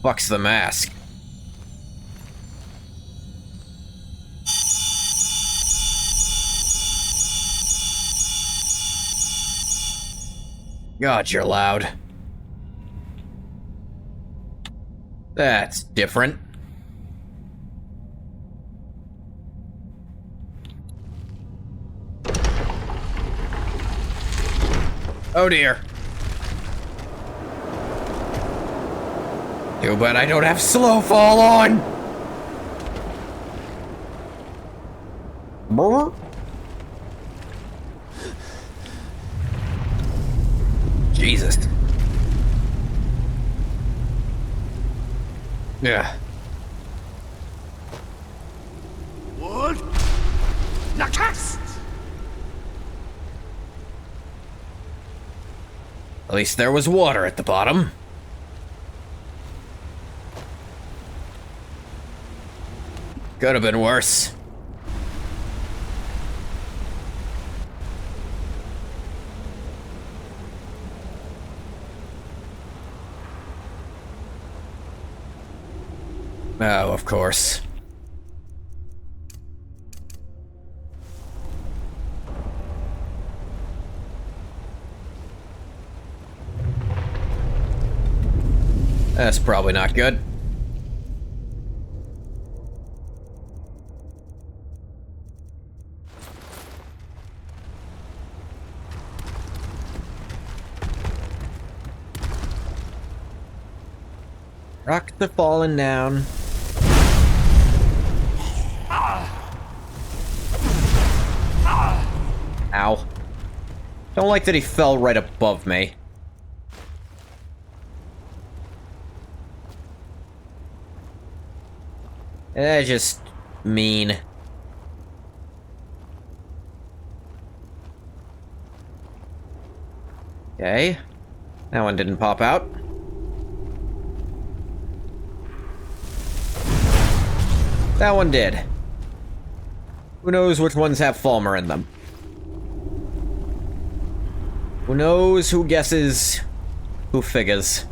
Fuck's the mask. God, you're loud. That's different. Oh dear. Too bad I don't have slow fall on. Brr. Jesus. Yeah. What? Nakast! At least there was water at the bottom. Could have been worse. Oh, of course. That's probably not good. Rocks are falling down. Ow. Don't like that he fell right above me. Just mean. Okay. That one didn't pop out. That one did. Who knows which ones have Falmer in them? Who knows, who guesses, who figures?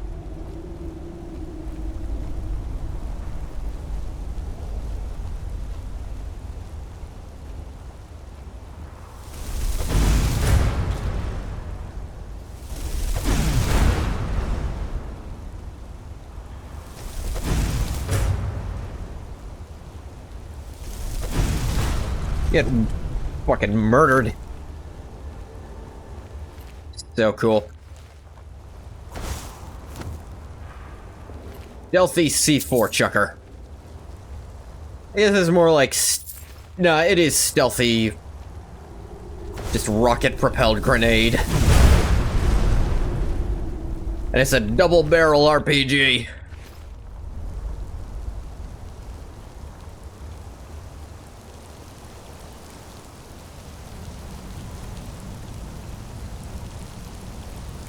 Get fucking murdered. So cool. Stealthy C4 chucker. This is more like... Nah, it is stealthy. Just rocket-propelled grenade. And it's a double-barrel RPG.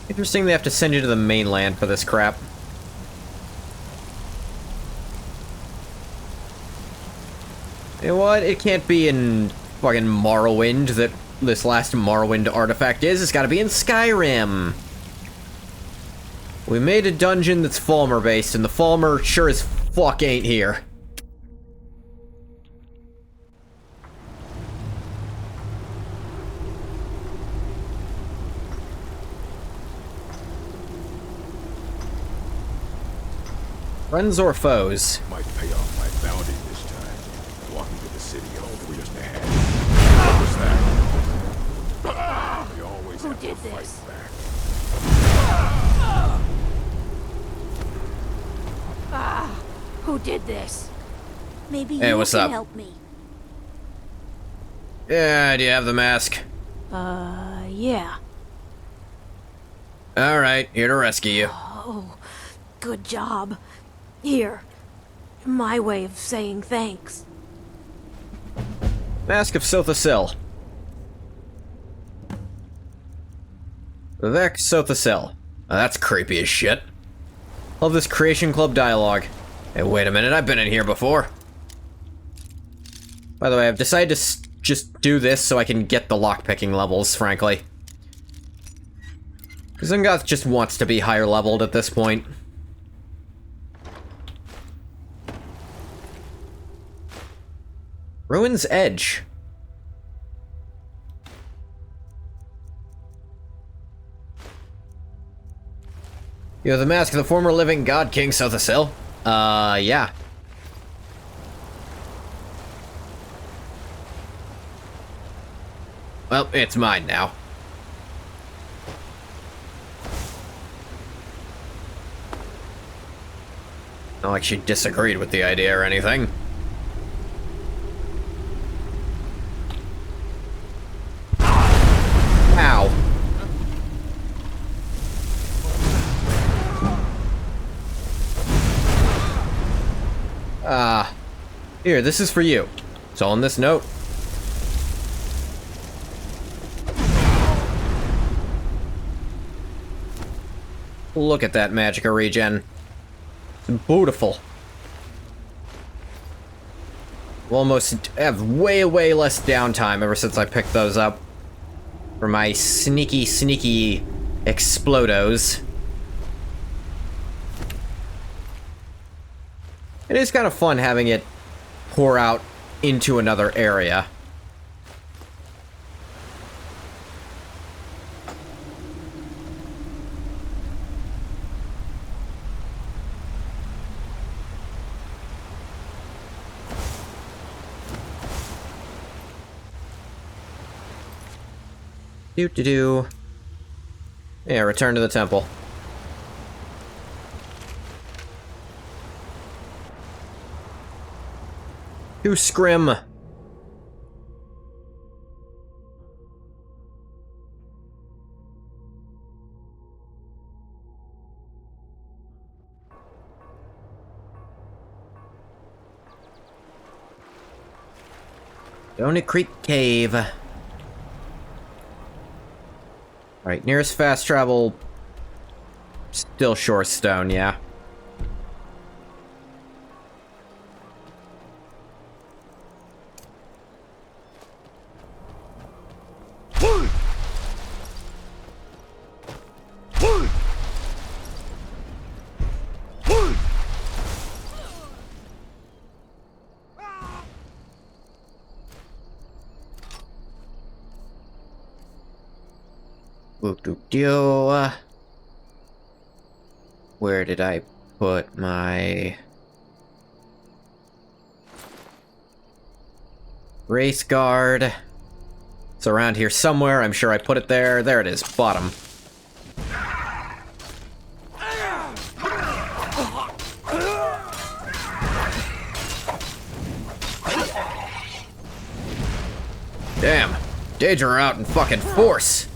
Interesting they have to send you to the mainland for this crap. You know what? It can't be in fucking Morrowind that this last Morrowind artifact is. It's gotta be in Skyrim. We made a dungeon that's Falmer-based, and the Falmer sure as fuck ain't here. Friends or foes? Might pay off my bounty this time. Walking to the city all 3 years and a half. What was that? We always have to fight back. Who did this? Maybe Hey, you what's can up? help me. Yeah, do you have the mask? Yeah. Alright, here to rescue you. Oh, good job. Here. My way of saying thanks. Mask of Sothasil. Vivek Sothasil. Now that's creepy as shit. Love this Creation Club dialogue. Hey, wait a minute, I've been in here before. By the way, I've decided to just do this so I can get the lockpicking levels, frankly. Because Zungoth just wants to be higher leveled at this point. Ruin's Edge. You have the mask of the former living god King Sothasil? Yeah. Well, it's mine now. Not like she disagreed with the idea or anything. Ow. Here, this is for you. It's all in this note. Look at that Magicka regen. It's beautiful. almost have way less downtime ever since I picked those up. For my sneaky explodos. It is kind of fun having it pour out into another area. Do. Yeah, return to the temple. To SKYRIM. Donut Creek Cave. Right, nearest fast travel... Still Shorestone, yeah. Where did I put my race guard? It's around here somewhere. I'm sure I put it there. There it is, bottom. Damn, Daedra are out in fucking force.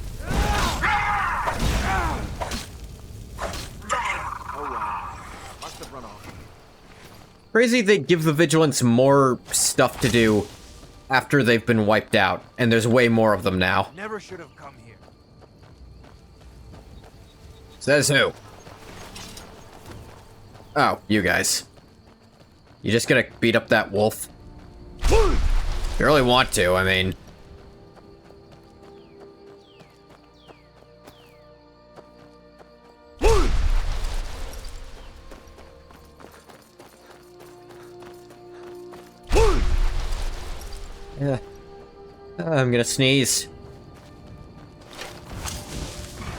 Crazy they give the Vigilants more stuff to do after they've been wiped out, and there's way more of them now. Never should have come here. Says who? Oh, you guys. You just gonna beat up that wolf? You really want to, I mean... I'm gonna sneeze.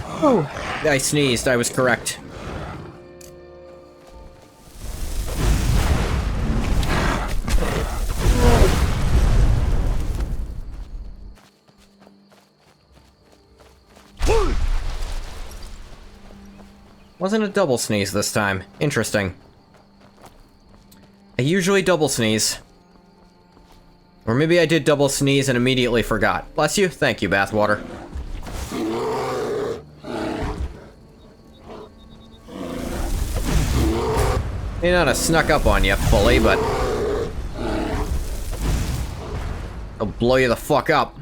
Oh, I sneezed. I was correct. Wasn't a double sneeze this time. Interesting. I usually double sneeze. Or maybe I did double sneeze and immediately forgot. Bless you. Thank you, bathwater. May not have snuck up on you fully, but... I'll blow you the fuck up.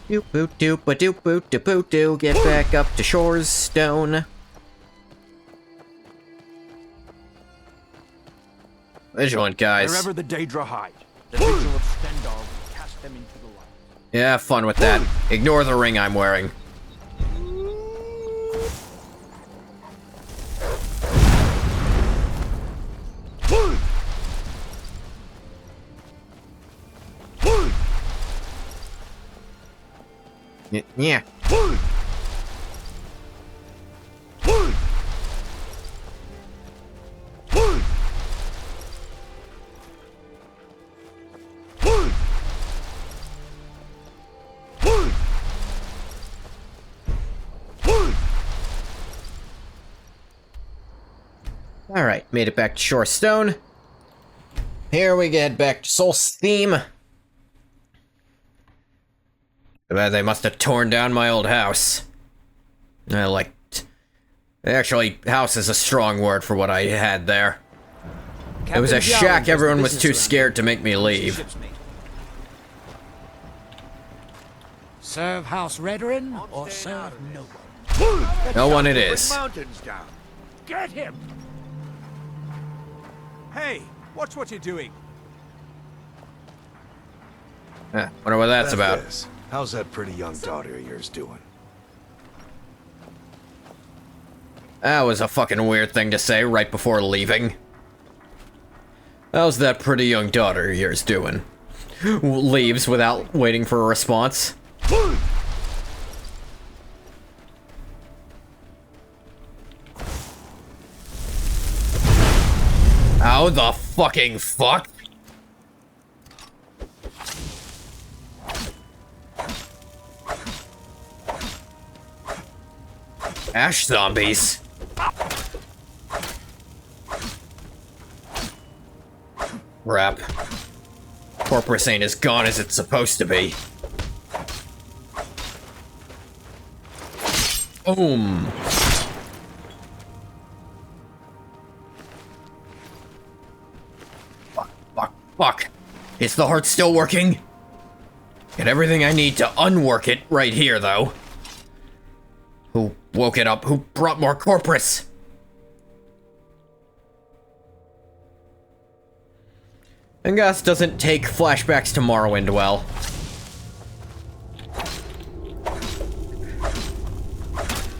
Doop boot doop ba doop boot da boot doo. Get back up to Shorestone. Vigilant, guys. Wherever the Daedra hide, the Vigil of Stendarr will cast them into the light. Yeah, have fun with that. Ignore the ring I'm wearing. Yeah. Alright, made it back to Shorestone. Here we get back to Soul's theme. They must have torn down my old house. Actually, house is a strong word for what I had there. It was a shack everyone was too scared to make me leave. Serve House Redoran or serve no one? No one it is. Mountains down. Get him! Hey, watch what you're doing. Wonder what that's about. This. How's that pretty young daughter of yours doing? That was a fucking weird thing to say right before leaving. How's that pretty young daughter of yours doing? Leaves without waiting for a response. How the fucking fuck? Ash zombies. Crap. Corpus ain't as gone as it's supposed to be. Boom. Fuck. Is the heart still working? Get everything I need to unwork it right here, though. Who woke it up? Who brought more Corpus? Angus doesn't take flashbacks to Morrowind well.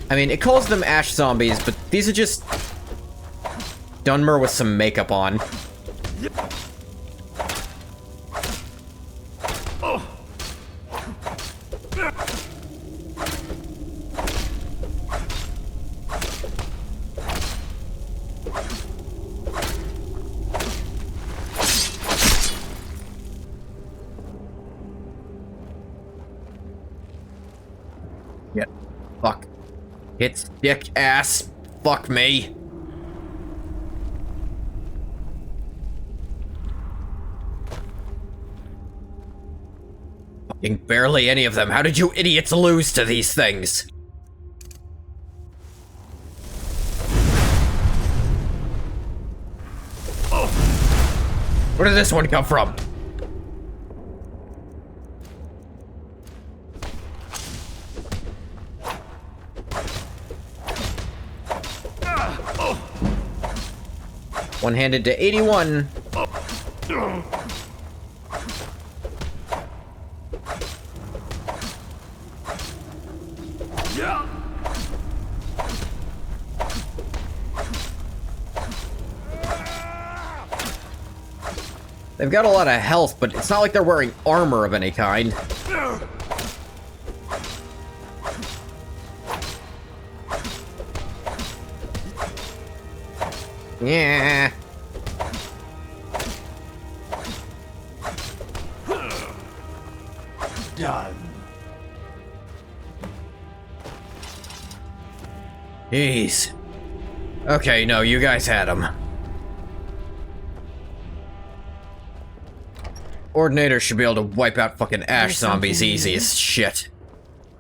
I mean, it calls them ash zombies, but these are just Dunmer with some makeup on. Yep. Fuck. It's dick ass. Fuck me. Fucking barely any of them. How did you idiots lose to these things? Where did this one come from? One-handed to 81. They've got a lot of health, but it's not like they're wearing armor of any kind. Yeah. Done. Jeez. Okay, no, you guys had him. Ordinator should be able to wipe out fucking ash zombies easy as shit.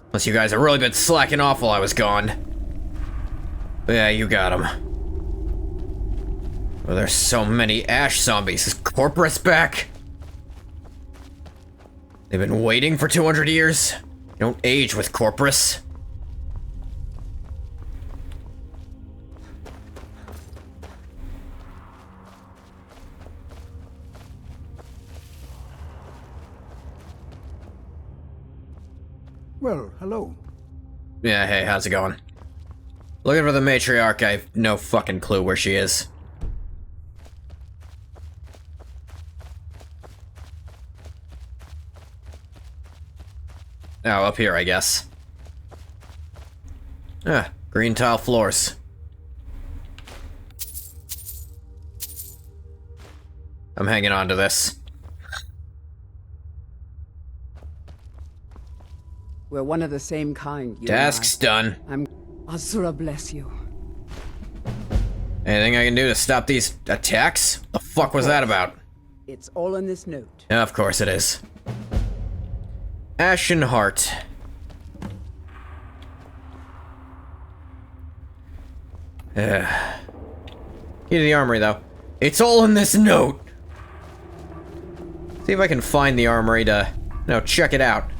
Unless you guys have really been slacking off while I was gone. But yeah, you got him. Well, there's so many ash zombies. Is Corpus back? They've been waiting for 200 years? You don't age with Corpus. Well, hello. Yeah, hey, how's it going? Looking for the matriarch. I have no fucking clue where she is. Oh, up here, I guess. Ah, green tile floors. I'm hanging on to this. We're one of the same kind, you Task's done. Azura bless you. Anything I can do to stop these attacks? The fuck was that about? It's all in this note. Yeah, of course it is. Ashen Heart. Key to the armory, though. It's all in this note! See if I can find the armory to, check it out.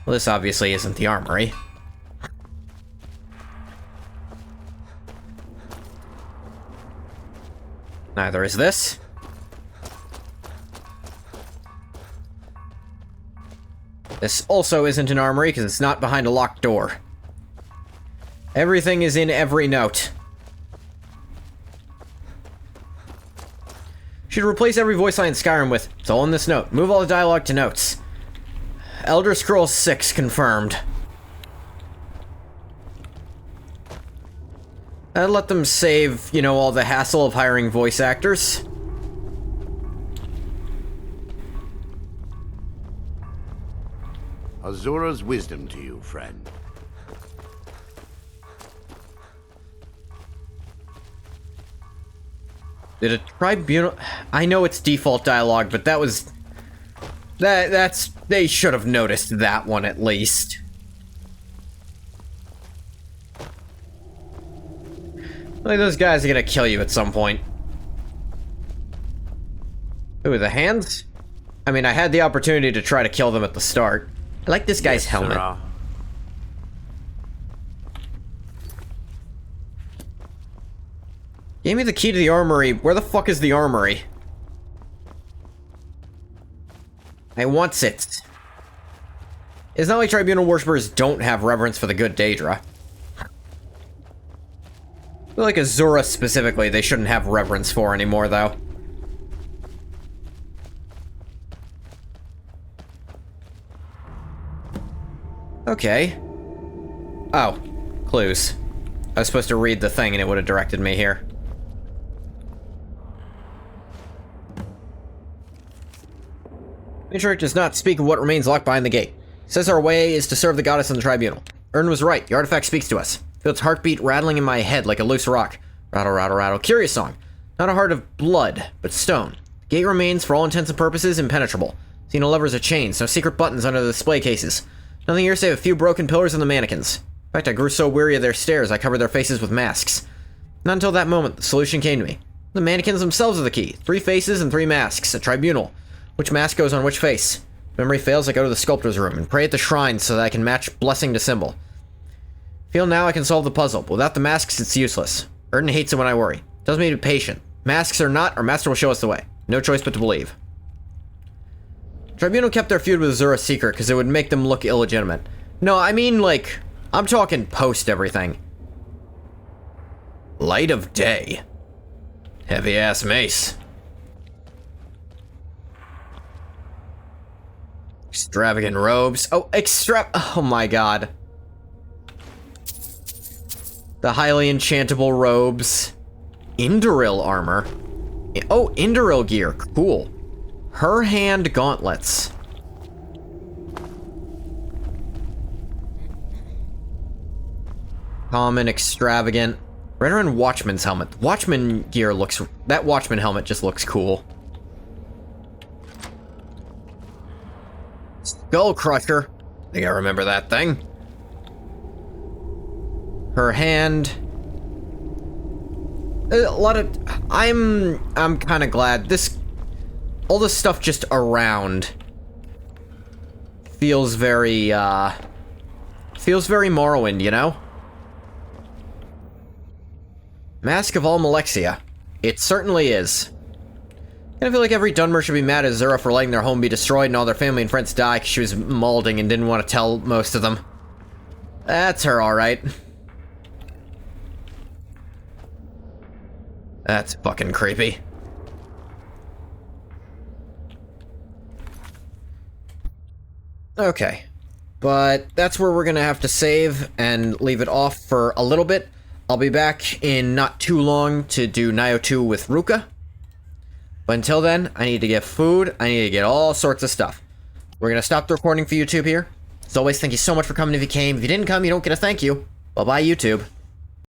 Well, this obviously isn't the armory. Neither is this. This also isn't an armory because it's not behind a locked door. Everything is in every note. Should replace every voice line in Skyrim with, it's all in this note. Move all the dialogue to notes. Elder Scrolls 6 confirmed. I'd let them save, you know, all the hassle of hiring voice actors. Azura's wisdom to you, friend. Did a tribunal... I know it's default dialogue, but that was... That's... They should have noticed that one at least. Like, those guys are gonna kill you at some point. Ooh, the hands? I mean, I had the opportunity to try to kill them at the start. I like this guy's helmet. Gave me the key to the armory. Where the fuck is the armory? I want it. It's not like Tribunal worshippers don't have reverence for the good Daedra. I feel like Azura specifically, they shouldn't have reverence for anymore, though. Okay. Oh. Clues. I was supposed to read the thing and it would have directed me here. Matriarch does not speak of what remains locked behind the gate. Says our way is to serve the goddess and the tribunal. Ern was right. The artifact speaks to us. Feel its heartbeat rattling in my head like a loose rock. Rattle, rattle, rattle. Curious song. Not a heart of blood, but stone. The gate remains, for all intents and purposes, impenetrable. See no levers or chains, no secret buttons under the display cases. Nothing here save a few broken pillars and the mannequins. In fact, I grew so weary of their stares, I covered their faces with masks. Not until that moment, the solution came to me. The mannequins themselves are the key. 3 faces and 3 masks. A tribunal. Which mask goes on which face? If memory fails, I go to the sculptor's room and pray at the shrine so that I can match blessing to symbol. Feel now I can solve the puzzle, but without the masks, it's useless. Erden hates it when I worry. Tells me to be patient. Masks or not, our master will show us the way. No choice but to believe. Tribunal kept their feud with Azura secret because it would make them look illegitimate. No, I mean, like, I'm talking post everything. Light of day. Heavy-ass mace. Extravagant robes. Oh, oh my god. The highly enchantable robes. Indoril armor. Oh, Indoril gear. Cool. Her hand gauntlets. Common, extravagant. Veteran Watchman's helmet. Watchman gear looks... That Watchman helmet just looks cool. Skull Crusher. I think I remember that thing. Her hand. A lot of... I'm kind of glad. All this stuff just around feels very, feels very Morrowind, you know? Mask of Almalexia. It certainly is. I feel like every Dunmer should be mad at Azura for letting their home be destroyed and all their family and friends die because she was mauling and didn't want to tell most of them. That's her, alright. That's fucking creepy. Okay. But that's where we're gonna have to save and leave it off for a little bit. I'll be back in not too long to do Nioh 2 with Ruka. But until then, I need to get food, I need to get all sorts of stuff. We're gonna stop the recording for YouTube here. As always, thank you so much for coming if you came. If you didn't come, you don't get a thank you. Bye-bye, YouTube.